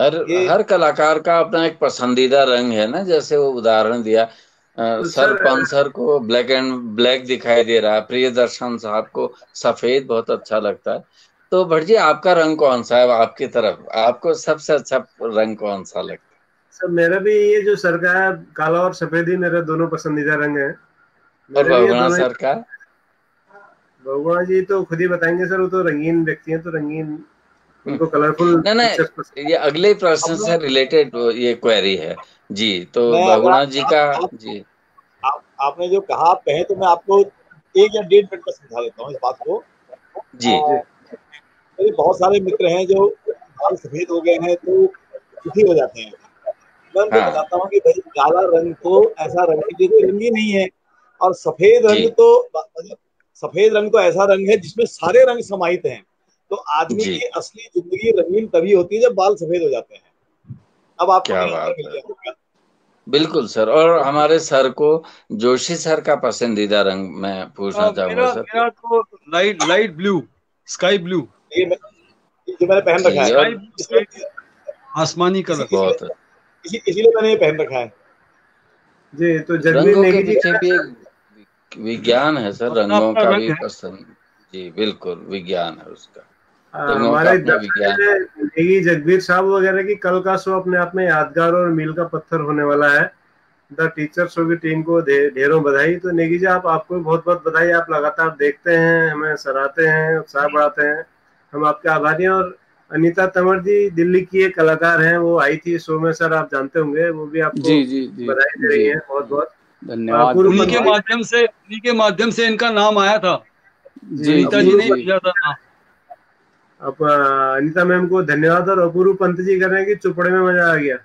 Speaker 6: हर
Speaker 1: ये
Speaker 6: हर कलाकार का अपना एक पसंदीदा रंग है ना, जैसे वो उदाहरण दिया।
Speaker 4: तो
Speaker 6: सर
Speaker 4: सर
Speaker 6: पंसर को ब्लैक एंड ब्लैक दिखाई दे रहा है, प्रियदर्शन साहब को सफेद बहुत अच्छा लगता है। तो भट्ट जी, आपका रंग कौन सा है? आपकी तरफ आपको सबसे अच्छा रंग कौन सा लगता
Speaker 4: सर मेरा भी ये जो सर का है, काला और सफेद ही मेरे दोनों पसंदीदा रंग हैं।
Speaker 6: है? और
Speaker 4: मेरे भी ये
Speaker 6: बहुगुणा
Speaker 4: दोनों ही।
Speaker 6: सर का?
Speaker 4: बहुगुणा जी तो खुद ही बताएंगे सर, वो तो रंगीन व्यक्ति हैं, तो रंगीन, उनको कलरफुल
Speaker 6: नहीं
Speaker 4: पिक्चर्स
Speaker 6: नहीं, ये अगले प्रश्न
Speaker 1: अब
Speaker 6: से रिलेटेड ये क्वेरी है जी। तो
Speaker 1: मैं अगर
Speaker 6: बहुगुणा जी का
Speaker 1: आप
Speaker 6: जी।
Speaker 1: आपने जो कहा आप कहें, तो मैं आपको 1 या 1.5 मिनट में समझा देता हूँ इस बात को।
Speaker 6: जी
Speaker 1: मेरे बहुत सारे मित्र हैं जो बाल सफेद हो गए हैं तो दुखी हो जाते हैं। मैं उनको
Speaker 6: हाँ
Speaker 1: बताता हूँ कि भाई काला रंग तो ऐसा रंग है जो कोई रंग ही नहीं है, और सफेद
Speaker 6: जी
Speaker 1: रंग तो मतलब सफेद रंग तो ऐसा रंग है जिसमें सारे रंग समाहित हैं। तो आदमी
Speaker 6: जी,
Speaker 1: की असली जिंदगी रंगीन तभी होती है जब बाल सफेद हो जाते हैं। अब आपको
Speaker 6: क्या
Speaker 1: मेरा उत्तर
Speaker 6: बात
Speaker 1: मिल
Speaker 6: है।
Speaker 1: गया होगा।
Speaker 6: बिल्कुल सर। और हमारे सर को जोशी सर का पसंदीदा रंग मैं पूछना चाहूंगा
Speaker 5: मेरा
Speaker 6: सर।
Speaker 5: मेरा तो light light blue, sky blue,
Speaker 1: ये मैं ये जो मैंने पहन रखा
Speaker 6: जी।
Speaker 1: है,
Speaker 5: स्काई
Speaker 6: और
Speaker 5: ब्लू, स्काई
Speaker 1: इसलिए
Speaker 5: आसमानी कलर।
Speaker 1: इसलिए
Speaker 6: बहुत
Speaker 1: इसीलिए मैंने ये पहन रखा है।
Speaker 4: जी। तो जगवीर
Speaker 6: रंगों के
Speaker 4: नेगी जी
Speaker 6: पीछे
Speaker 4: का
Speaker 6: भी एक विज्ञान है सर,
Speaker 5: अपना
Speaker 6: रंगों
Speaker 5: अपना
Speaker 6: का
Speaker 5: रंग
Speaker 6: भी
Speaker 5: है।
Speaker 6: पसंद। जी बिल्कुल, विज्ञान है उसका, रंगों का
Speaker 4: हमारे
Speaker 6: अपना
Speaker 4: दफ्तर
Speaker 6: विज्ञान।
Speaker 4: में नेगी जगवीर साहब वगैरह की कल का शो अपने आप में यादगार और मील का पत्थर होने वाला है। द टीचर शो की टीम को ढेरों बधाई। तो नेगी जी, आपको बहुत बहुत बधाई। आप लगातार देखते हैं, हमें सराहते हैं, उत्साह बढ़ाते हैं, हम आपके आभारी हैं। और अनीता तंवर जी दिल्ली की एक कलाकार हैं, वो आई थी शो में सर, आप जानते होंगे, वो भी आपको
Speaker 2: जी जी जी
Speaker 4: बधाई दे रही
Speaker 2: जी।
Speaker 4: हैं बहुत बहुत।
Speaker 2: धन्यवाद
Speaker 4: पूर्व
Speaker 2: धन्यवाद।
Speaker 5: उन्हीं के माध्यम से इनका नाम आया था।
Speaker 4: जी
Speaker 2: जी
Speaker 5: अनीता
Speaker 2: जी
Speaker 5: जी ने ही
Speaker 2: जी।
Speaker 5: दिया था नाम।
Speaker 4: अब अनीता मैम को धन्यवाद। और अपूर्व पंत जी कर रहे हैं कि चुपड़े में मजा आ गया,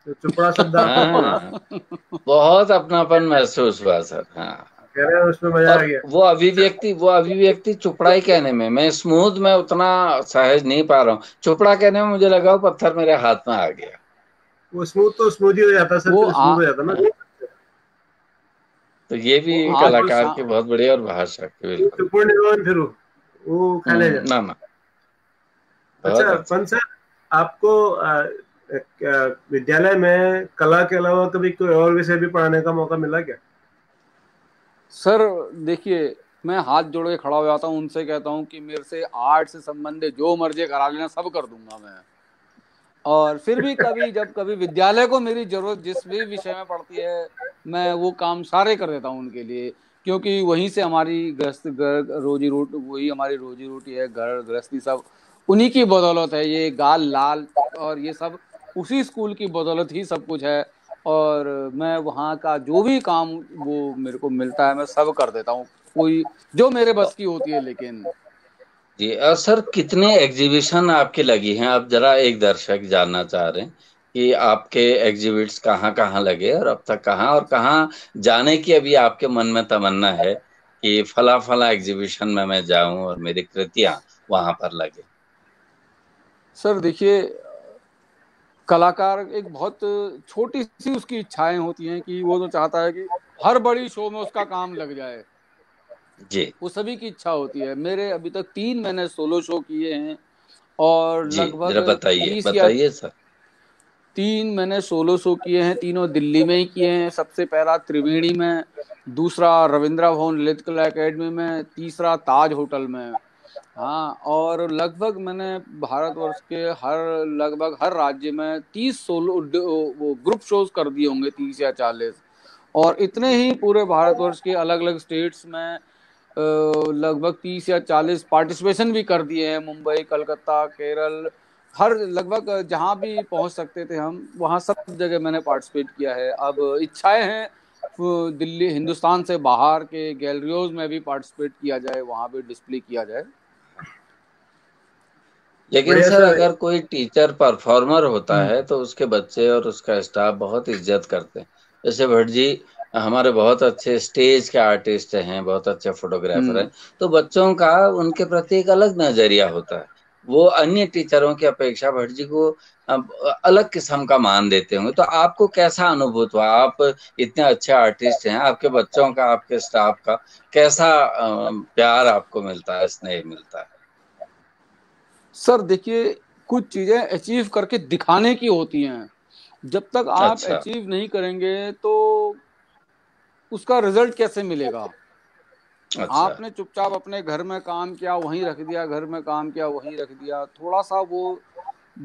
Speaker 4: तो चुपड़ा शब्द आपने बोला,
Speaker 6: हाँ, बहुत अपनापन महसूस हुआ सर। हाँ,
Speaker 4: कह रहे हैं उसमें मजा आ
Speaker 6: और
Speaker 4: गया।
Speaker 6: वो अभिव्यक्ति चुपड़ा ही कहने में, मैं स्मूथ में उतना सहज नहीं पा रहा हूँ। चुपड़ा कहने में मुझे लगा वो पत्थर मेरे हाथ में आ गया।
Speaker 4: वो स्मूथ तो स्मूथ ही हो जाता सर,
Speaker 2: वो
Speaker 4: फिर स्मूथ हो जाता ना।
Speaker 6: तो ये भी
Speaker 2: वो आज भी
Speaker 6: कलाकार की बहुत बढ़िया, और भाषा की
Speaker 4: वो
Speaker 6: बिल्कुल।
Speaker 4: चुपड़ निर्माण फिर वो खा ले जा।
Speaker 6: ना ना, बहुत
Speaker 4: अच्छा
Speaker 6: अच्छा।
Speaker 4: पंत सर, आपको विद्यालय में कला के अलावा कभी कोई और विषय भी पढ़ाने का मौका मिला क्या?
Speaker 2: सर देखिए, मैं हाथ जोड़ के खड़ा हो जाता हूँ, उनसे कहता हूँ कि मेरे से आर्ट से संबंधित जो मर्जी करा लेना, सब कर दूंगा मैं। और फिर भी जब कभी विद्यालय को मेरी जरूरत जिस भी विषय में पड़ती है, मैं वो काम सारे कर देता हूँ उनके लिए, क्योंकि वहीं से हमारी रोजी रोटी, वही हमारी रोजी रोटी है, घर गृहस्थी सब उन्हीं की बदौलत है। ये गाल लाल और ये सब उसी स्कूल की बदौलत ही सब कुछ है। और मैं वहाँ का जो भी काम वो मेरे को मिलता है, मैं सब कर देता हूँ, कोई जो मेरे बस की होती है। लेकिन
Speaker 6: जी, और सर कितने एग्जीबिशन आपकी लगी हैं? आप जरा, एक दर्शक जानना चाह रहे हैं कि आपके एग्जिबिट्स कहाँ कहाँ लगे, और अब तक कहाँ और कहाँ जाने की अभी आपके मन में तमन्ना है कि फला फला एग्जीबिशन में मैं जाऊं और मेरी कृतियां वहां पर लगे।
Speaker 2: सर देखिए, कलाकार एक बहुत छोटी सी उसकी इच्छाएं होती हैं कि वो तो चाहता है कि हर बड़ी शो में उसका काम लग जाए।
Speaker 6: जी
Speaker 2: वो सभी की इच्छा होती है। मेरे अभी तक 3 मैंने सोलो शो किए हैं, और
Speaker 6: जी,
Speaker 2: लगभग
Speaker 6: जरा बताइए
Speaker 2: 30 या
Speaker 6: बताइए सर।
Speaker 2: 3 मैंने सोलो शो किए हैं, तीनों दिल्ली में ही किए हैं। सबसे पहला त्रिवेणी में, दूसरा रविंद्र भवन ललित कला एकेडमी में, तीसरा ताज होटल में। हाँ, और लगभग मैंने भारतवर्ष के लगभग हर राज्य में 30 सोलो वो ग्रुप शोज कर दिए होंगे, 30 या 40। और इतने ही पूरे भारतवर्ष के अलग अलग स्टेट्स में लगभग 30 या 40 पार्टिसिपेशन भी कर दिए हैं। मुंबई, कलकत्ता, केरल, हर लगभग जहाँ भी पहुँच सकते थे हम, वहाँ सब जगह मैंने पार्टिसिपेट किया है। अब इच्छाएं हैं दिल्ली, हिंदुस्तान से बाहर के गैलरियोज में भी पार्टिसिपेट किया जाए, वहाँ भी डिस्प्ले किया जाए।
Speaker 6: लेकिन सर अगर कोई टीचर परफॉर्मर होता है तो उसके बच्चे और उसका स्टाफ बहुत इज्जत करते हैं। जैसे भट्ट जी हमारे बहुत अच्छे स्टेज के आर्टिस्ट हैं, बहुत अच्छे फोटोग्राफर हैं, तो बच्चों का उनके प्रति एक अलग नजरिया होता है। वो अन्य टीचरों की अपेक्षा भट्ट जी को अलग किस्म का मान देते होंगे। तो आपको कैसा अनुभूत हुआ? आप इतने अच्छे आर्टिस्ट हैं, आपके बच्चों का, आपके स्टाफ का कैसा प्यार आपको मिलता है, स्नेह मिलता है?
Speaker 2: सर देखिए, कुछ चीजें अचीव करके दिखाने की होती हैं। जब तक आप अचीव नहीं करेंगे तो उसका रिजल्ट कैसे मिलेगा? आपने चुपचाप अपने घर में काम किया, वहीं रख दिया, घर में काम किया, वहीं रख दिया। थोड़ा सा वो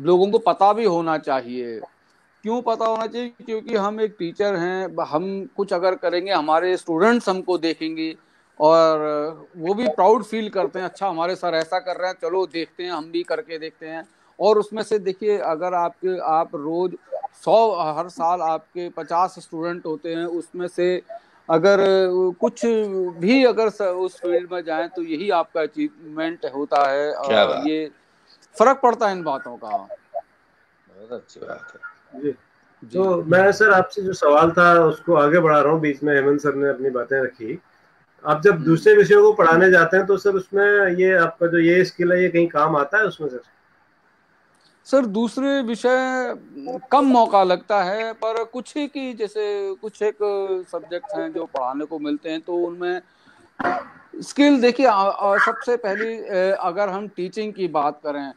Speaker 2: लोगों को पता भी होना चाहिए। क्यों पता होना चाहिए? क्योंकि हम एक टीचर हैं, हम कुछ अगर करेंगे, हमारे स्टूडेंट्स हमको देखेंगे और वो भी प्राउड फील करते हैं, अच्छा हमारे सर ऐसा कर रहे हैं, चलो देखते हैं, हम भी करके देखते हैं। और उसमें से देखिए, अगर आप रोज 100, हर साल आपके 50 स्टूडेंट होते हैं, उसमें से अगर कुछ भी अगर उस फील्ड में जाएं तो यही आपका अचीवमेंट होता है। और ये फर्क पड़ता है इन बातों का।
Speaker 6: बहुत अच्छी बात है
Speaker 4: जी। तो मैं सर आपसे जो सवाल था उसको आगे बढ़ा रहा हूँ, बीच में हेमंत सर ने अपनी बातें रखी। आप जब दूसरे विषयों को पढ़ाने जाते हैं तो सर उसमें ये आपका जो ये स्किल है ये कहीं काम आता है उसमें?
Speaker 2: सर दूसरे विषय कम मौका लगता है, पर कुछ ही की जैसे कुछ एक सब्जेक्ट हैं जो पढ़ाने को मिलते हैं, तो उनमें स्किल देखिए, सबसे पहली अगर हम टीचिंग की बात करें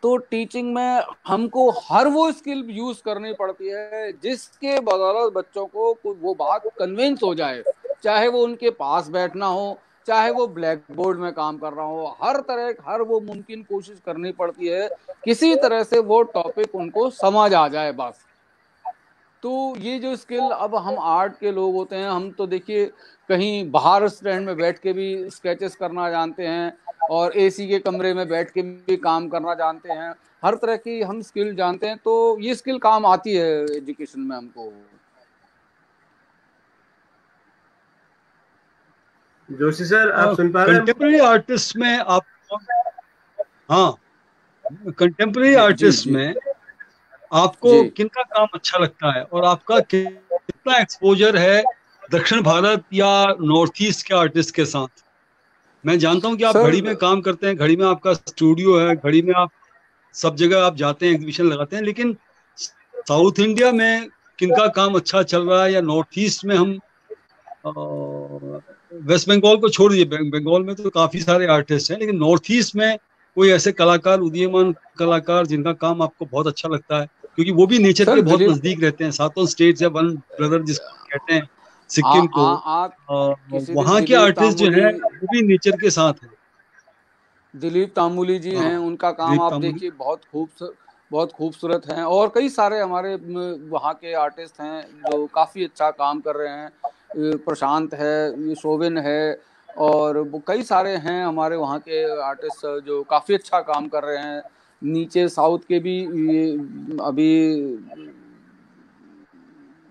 Speaker 2: तो टीचिंग में हमको हर वो स्किल यूज करनी पड़ती है जिसके बदौलत बच्चों को वो बात कन्विंस हो जाए, चाहे वो उनके पास बैठना हो, चाहे वो ब्लैक बोर्ड में काम कर रहा हो। हर वो मुमकिन कोशिश करनी पड़ती है किसी तरह से वो टॉपिक उनको समझ आ जाए बस। तो ये जो स्किल, अब हम आर्ट के लोग होते हैं, हम तो देखिए कहीं बाहर स्टैंड में बैठ के भी स्केचेस करना जानते हैं और एसी के कमरे में बैठ के भी काम करना जानते हैं। हर तरह की हम स्किल जानते हैं, तो ये स्किल काम आती है एजुकेशन में हमको।
Speaker 4: जोशी सर आप सुन पा रहे हैं?
Speaker 5: कंटेम्प्रेरी आर्टिस्ट में आप, हाँ, कंटेम्प्रेरी आर्टिस्ट में आपको किनका काम अच्छा लगता है और आपका कितना एक्सपोजर है दक्षिण भारत या नॉर्थ ईस्ट के आर्टिस्ट के साथ? मैं जानता हूं कि आप घड़ी में काम करते हैं, घड़ी में आपका स्टूडियो है, घड़ी में आप सब जगह आप जाते हैं, एग्जीबिशन लगाते हैं, लेकिन साउथ इंडिया में किनका काम अच्छा चल रहा है? या नॉर्थ ईस्ट में, हम वेस्ट बंगाल को छोड़ दिए, बंगाल में तो काफी सारे आर्टिस्ट हैं, लेकिन नॉर्थ ईस्ट में कोई ऐसे कलाकार, उदीयमान कलाकार जिनका काम आपको बहुत अच्छा लगता है? क्योंकि वो भी नेचर के बहुत नजदीक रहते हैं, सातों स्टेट्स या वन ब्रदर जिसको कहते हैं सिक्किम को, वहाँ के आर्टिस्ट जो हैं वो भी नेचर के साथ हैं।
Speaker 2: दिलीप तांबुली जी हैं, उनका काम आप देखिए बहुत खूबसूरत हैं। और कई सारे हमारे वहाँ के आर्टिस्ट हैं जो काफ़ी अच्छा काम कर रहे हैं। प्रशांत है, ये शोभिन है, और वो कई सारे हैं हमारे वहाँ के आर्टिस्ट जो काफ़ी अच्छा काम कर रहे हैं। नीचे साउथ के भी अभी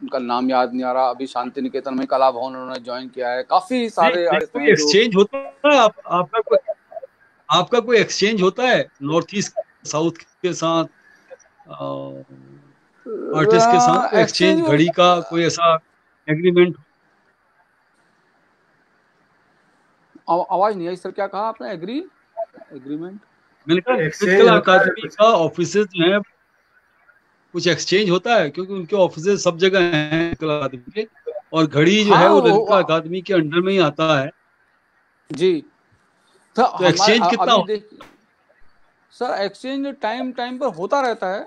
Speaker 2: उनका नाम याद नहीं आ रहा, अभी शांति निकेतन में कला भवन उन्होंने ज्वाइन किया है। काफ़ी सारे आर्टिस्ट हैं।
Speaker 5: एक्सचेंज होता है आपका कोई एक्सचेंज होता है नॉर्थ ईस्ट साउथ के साथ, आर्टिस्ट के साथ एक्सचेंज, घड़ी का कोई ऐसा एग्रीमेंट?
Speaker 2: आवाज नहीं आई सर, क्या कहा आपने? एग्रीमेंट?
Speaker 5: मैंने कहा अकादमी का ऑफिसेज जो है कुछ एक्सचेंज होता है, क्योंकि उनके ऑफिसेज सब जगह हैं अकादमी के, और घड़ी जो है वो ललिता अकादमी के अंडर में ही आता है
Speaker 2: जी।
Speaker 5: तो एक्सचेंज कितना हो?
Speaker 2: सर एक्सचेंज टाइम पर होता रहता है।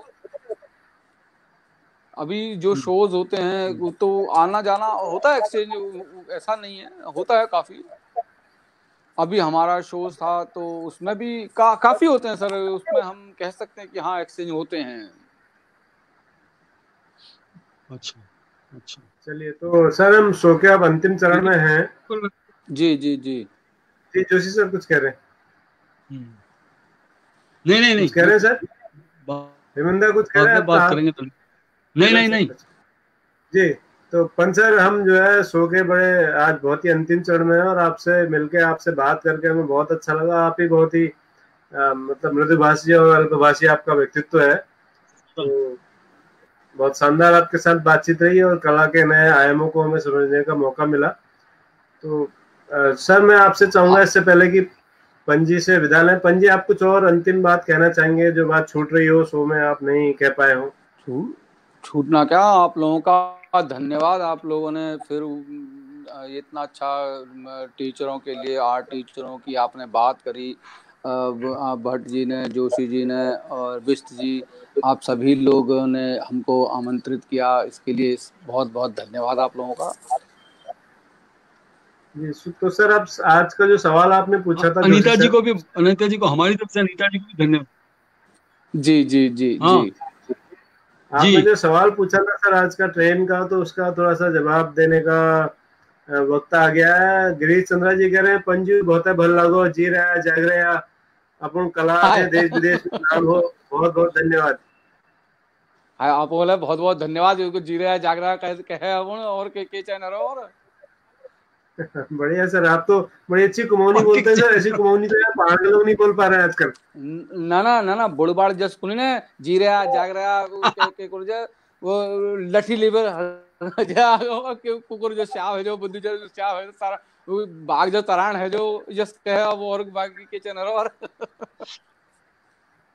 Speaker 2: अभी जो शोज होते हैं वो तो आना जाना होता है, एक्सचेंज ऐसा नहीं है, होता है काफी। अभी हमारा शो था तो उसमें भी काफी होते हैं सर, उसमें हम कह सकते हैं कि हाँ एक्सचेंज होते हैं।
Speaker 5: अच्छा अच्छा,
Speaker 4: चलिए, तो सर हम शो के अब अंतिम चरण में हैं।
Speaker 2: जी जी जी
Speaker 4: जी जोशी सर कुछ कह रहे हैं?
Speaker 5: नहीं
Speaker 4: कुछ कह रहे हैं सर? हेमंदा कुछ कह रहे हैं?
Speaker 5: बात करेंगे तो नहीं
Speaker 4: जी, तो पंच सर, हम जो है शो के बड़े आज बहुत ही अंतिम चरण में हैं और आपसे मिलके, आपसे बात करके हमें बहुत अच्छा लगा। आप ही बहुत ही मतलब मृदुभाषी और अल्पभाषी आपका व्यक्तित्व है, तो बहुत शानदार आपके साथ बातचीत रही और कला के नए आयामों को हमें समझने का मौका मिला। तो सर मैं आपसे चाहूंगा इससे पहले कि पंजी से विदा लें, पंजी आप कुछ और अंतिम बात कहना चाहेंगे, जो बात छूट रही हो शो में आप नहीं कह पाए हो?
Speaker 2: छूटना क्या, आप लोगों का धन्यवाद। आप लोगों ने फिर इतना अच्छा टीचरों के लिए, आर्ट टीचरों की आपने बात करी, भट्ट जी ने, जोशी जी ने और बिष्ट जी, आप सभी लोगों ने हमको आमंत्रित किया, इसके लिए बहुत बहुत धन्यवाद आप लोगों का।
Speaker 4: जी, तो सर आप आज का जो सवाल आपने पूछा था
Speaker 5: अनीता जी को भी, अनीता जी को हमारी तरफ से, अनीता जी को भी धन्यवाद।
Speaker 2: जी जी जी जी,
Speaker 4: आपने जो सवाल पूछा था सर आज का ट्रेन का, तो उसका थोड़ा सा जवाब देने का वक्त आ गया है। गिरीश चंद्रा जी कह रहे हैं पंजू बहुत भल लगो, जी रहा जाग रहा अपन कला से देश विदेश में नाम हो। बहुत बहुत धन्यवाद।
Speaker 2: हाँ, आप बोले बहुत बहुत धन्यवाद। जी रहा जाग रहा कहे और के चैनल और
Speaker 4: बढ़िया सर, आप तो बड़ी अच्छी कुमौनी बोलते हैं सर। ऐसी कुमौनी तो यार पहाड़ के लोग नहीं बोल पा रहे हैं आजकल।
Speaker 2: ना बुड़बाड़ जस कुनी ने जी रहा जाग रहा के वो लठी लीवर कुकुर जो श्याव है, जो बुद्धि जो श्याव है, सारा बाघ जो तरान है, जो जस कहे वो और बाकी के चैनल और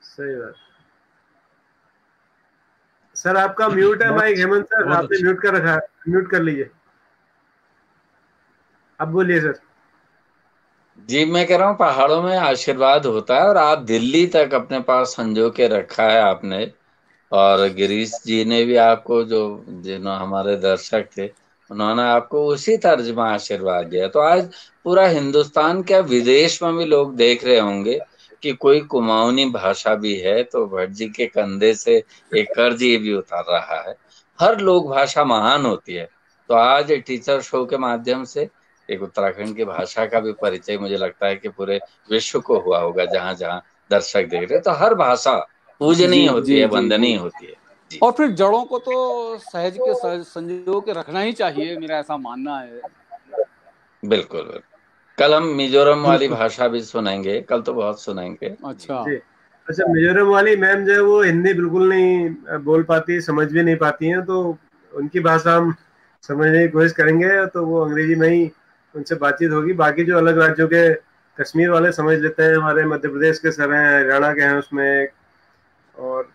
Speaker 4: सही बात। सर आपका म्यूट है माइक, हेमंत सर आपने म्यूट कर रखा है, म्यूट कर लीजिए। अब बोलिए सर।
Speaker 6: जी मैं कह रहा हूँ पहाड़ों में आशीर्वाद होता है और आप दिल्ली तक अपने पास संजो के रखा है आपने, और गिरीश जी ने भी आपको, जो जिन्होंने हमारे दर्शक थे, उन्होंने आपको उसी तर्ज में आशीर्वाद दिया। तो आज पूरा हिंदुस्तान, क्या विदेश में भी लोग देख रहे होंगे कि कोई कुमाऊनी भाषा भी है, तो भट्ट जी के कंधे से एक कर्ज ये भी उतार रहा है। हर लोक भाषा महान होती है। तो आज टीचर शो के माध्यम से एक उत्तराखंड की भाषा का भी परिचय मुझे लगता है कि पूरे विश्व को हुआ होगा, जहां जहां दर्शक देख रहे। तो हर भाषा पूजनीय होती है, वंदनीय होती है।
Speaker 2: और फिर जड़ों को तो सहज के संजो के रखना ही चाहिए, मेरा ऐसा मानना है।
Speaker 6: बिल्कुल। कल हम मिजोरम वाली भाषा भी सुनेंगे, कल तो बहुत सुनेंगे।
Speaker 4: अच्छा, मिजोरम वाली मैम जो है वो हिंदी बिल्कुल नहीं बोल पाती, समझ भी नहीं पाती हैं, तो उनकी भाषा हम समझने की कोशिश करेंगे। तो वो अंग्रेजी में ही उनसे बातचीत होगी। बाकी जो अलग राज्यों के, कश्मीर वाले समझ लेते हैं, हमारे मध्य प्रदेश के सर हैं, हरियाणा के हैं उसमें, और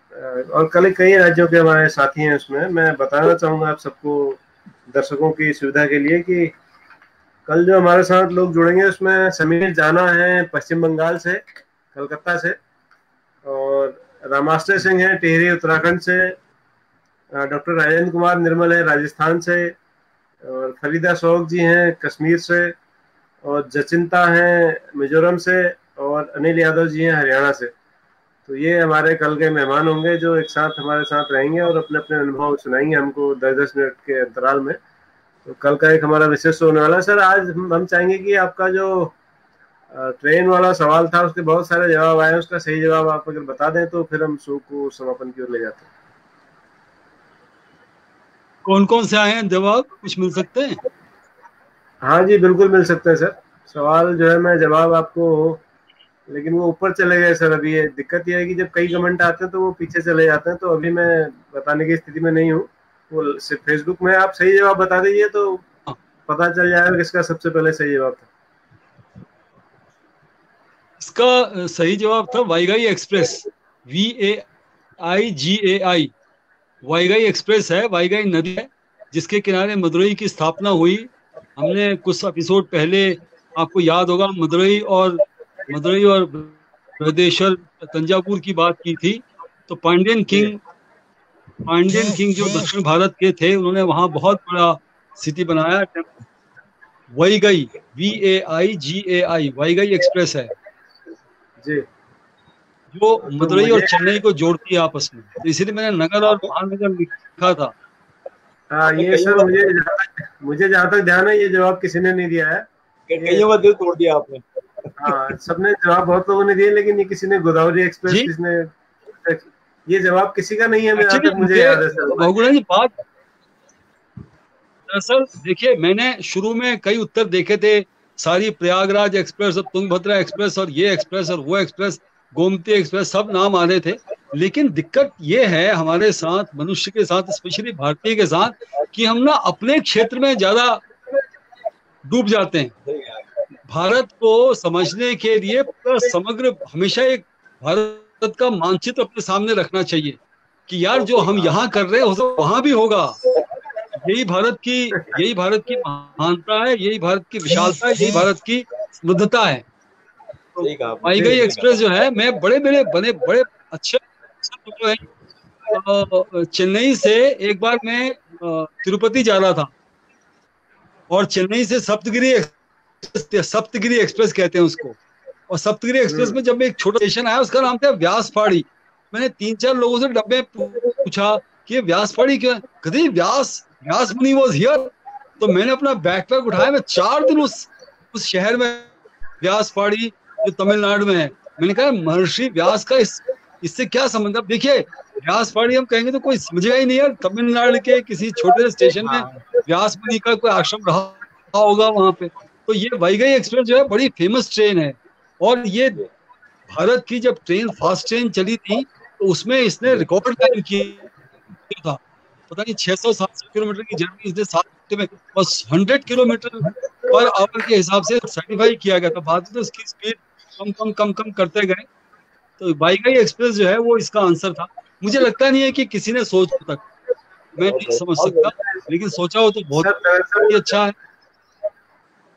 Speaker 4: कई राज्यों के हमारे साथी हैं उसमें। मैं बताना चाहूँगा आप सबको, दर्शकों की सुविधा के लिए, कि कल जो हमारे साथ लोग जुड़ेंगे उसमें समीर जाना है पश्चिम बंगाल से, कलकत्ता से, और रामाश्रय सिंह है टिहरी उत्तराखंड से, डॉक्टर राजेंद्र कुमार निर्मल है राजस्थान से, और फरीदा शौक जी हैं कश्मीर से, और जचिंता हैं मिजोरम से, और अनिल यादव जी हैं हरियाणा से। तो ये हमारे कल के मेहमान होंगे जो एक साथ हमारे साथ रहेंगे और अपने अपने अनुभव सुनाएंगे हमको 10-10 मिनट के अंतराल में। तो कल का एक हमारा विशेष होने वाला है। सर आज हम चाहेंगे कि आपका जो ट्रेन वाला सवाल था उसके बहुत सारे जवाब आए, उसका सही जवाब आप अगर बता दें तो फिर हम शो को समापन की ओर ले जाते हैं।
Speaker 5: कौन कौन से आए हैं जवाब, कुछ मिल सकते हैं?
Speaker 4: हाँ जी बिल्कुल मिल सकते हैं सर। सवाल जो है मैं जवाब आपको, लेकिन वो ऊपर चले गए सर। अभी ये दिक्कत ये है कि जब कई कमेंट आते हैं तो वो पीछे चले जाते हैं, तो अभी मैं बताने की स्थिति में नहीं हूँ। वो सिर्फ फेसबुक में आप सही जवाब बता दीजिए तो पता चल जाएगा किसका सबसे पहले सही जवाब था।
Speaker 5: इसका सही जवाब था Vaigai express, VAIGAI। Vaigai express है, वाईगाई नदी है जिसके किनारे मदुरई की स्थापना हुई। हमने कुछ एपिसोड पहले, आपको याद होगा, मदुरई और बृहदेश्वर तंजावुर की बात की थी। तो पांड्यन किंग पांडियन किंग जो दक्षिण भारत के थे, उन्होंने वहां बहुत बड़ा सिटी बनाया। वैगई, VAIGAI, वैगई एक्सप्रेस है
Speaker 4: जी।
Speaker 5: जो
Speaker 4: तो
Speaker 5: मदुरई और
Speaker 4: मुझे
Speaker 5: चेन्नई को जोड़ती है आपस में, तो इसलिए मैंने नगर और महानगर लिखा था।
Speaker 4: हाँ,
Speaker 1: आपने
Speaker 4: ये
Speaker 1: कईयों
Speaker 4: सर
Speaker 1: का
Speaker 4: मुझे जहाँ तक ध्यान है ये जवाब किसी ने नहीं दिया है। ये
Speaker 1: कईयों का दिल तोड़ दिया आपने।
Speaker 4: हाँ, सबने जवाब बहुत लोगों ने दिए, लेकिन ये किसी ने गोदावरी एक्सप्रेस,
Speaker 5: जी
Speaker 4: किसने, ये जवाब किसी का नहीं है जहाँ
Speaker 5: एक्चुअली
Speaker 4: तक मुझे याद है सर।
Speaker 5: बहुगुणा जी बात, दरअसल देखिए मैंने शुरू में कई उत्तर देखे थे, सारी प्रयागराज एक्सप्रेस और तुंगभद्रा एक्सप्रेस और ये एक्सप्रेस और वो एक्सप्रेस, गोमती एक्सप्रेस, सब नाम आ रहे थे। लेकिन दिक्कत ये है हमारे साथ, मनुष्य के साथ, स्पेशली भारतीय के साथ, कि हम ना अपने क्षेत्र में ज्यादा डूब जाते हैं। भारत को समझने के लिए पूरा समग्र, हमेशा एक भारत का मानचित्र अपने सामने रखना चाहिए कि यार जो हम यहाँ कर रहे हैं वो वहां भी होगा। यही भारत की महानता है, यही भारत की विशालता है, यही भारत की समृद्धता है। वैगई एक्सप्रेस जो है, मैं बड़े अच्छे जो है, चेन्नई से एक बार मैं तिरुपति जा रहा था, और चेन्नई से सप्तगिरी एक्सप्रेस कहते हैं उसको, और सप्तगिरी एक्सप्रेस में जब मैं एक छोटा स्टेशन आया, उसका नाम था व्यास पहाड़ी। मैंने 3-4 लोगों से डब्बे पूछा कि ये व्यास पहाड़ी क्यों है, कहते व्यास मुनि वाज हियर। तो मैंने अपना बैकपैक उठाया, मैं 4 दिन उस शहर में, व्यास पहाड़ी जो तमिलनाडु में है। मैंने कहा महर्षि व्यास का इससे क्या संबंध। अब देखिए व्यास पहाड़ी हम कहेंगे तो कोई समझेगा ही नहीं यार, तमिलनाडु के किसी छोटे स्टेशन में व्यास मुनि का कोई आश्रम रहा होगा वहां पे। तो ये वैगई एक्सप्रेस जो है बड़ी फेमस ट्रेन है, और ये भारत की जब फास्ट ट्रेन चली थी तो उसमें इसने रिकॉर्ड टाइम किया था, पता नहीं 600-700 किलोमीटर की जर्नी इसने 7 घंटे में, बस 100 किलोमीटर पर आवर के हिसाब से सर्टिफाई किया गया था। बाद में तो उसकी स्पीड कम करते गए। तो वैगई एक्सप्रेस जो है वो इसका आंसर था। मुझे लगता नहीं है कि किसी ने सोचा तक, मैं नहीं समझ सकता, लेकिन सोचा हो तो बहुत ही अच्छा है।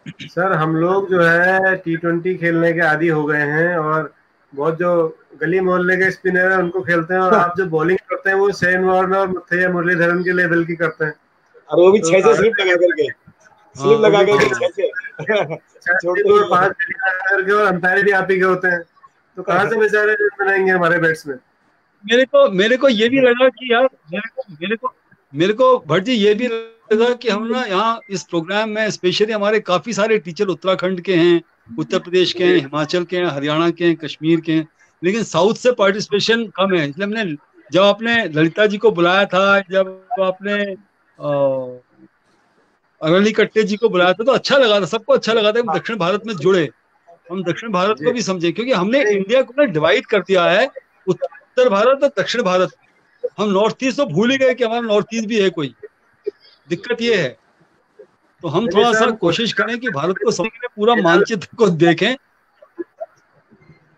Speaker 4: सर हम लोग जो है T20 खेलने के आदी हो गए हैं, और बहुत जो गली मोहल्ले के स्पिनर हैं उनको खेलते हैं, और आप जो बॉलिंग करते हैं वो शेन वॉर्न और मुथैया मुरलीधरन के लेवल की करते हैं।
Speaker 1: और वो भी 6 स्लिप लगा करके, स्लिप लगा करके
Speaker 4: 5 और अंपायर भी आप ही के होते हैं, तो कहाँ से बेचारे बनाएंगे हमारे बैट्समैन।
Speaker 5: मेरे को ये भी लगा कि यार मेरे को भट्ट जी ये भी लगा कि हम ना यहाँ इस प्रोग्राम में स्पेशली हमारे काफी सारे टीचर उत्तराखंड के हैं, उत्तर प्रदेश के हैं, हिमाचल के हैं, हरियाणा के हैं, कश्मीर के हैं, लेकिन साउथ से पार्टिसिपेशन कम है। इसलिए हमने जब आपने ललिता जी को बुलाया था, जब आपने अरली कट्टे जी को बुलाया था, तो अच्छा लगा था, सबको अच्छा लगा था। हम दक्षिण भारत में जुड़े, हम दक्षिण भारत को भी समझे, क्योंकि हमने इंडिया को ना डिवाइड कर दिया है, उत्तर भारत और दक्षिण भारत। हम नॉर्थ ईस्ट तो भूल ही गए कि हमारा नॉर्थ ईस्ट भी है कोई। दिक्कत ये है, तो हम थोड़ा सा कोशिश करें कि भारत को समझने के लिए पूरा मानचित्र को देखें।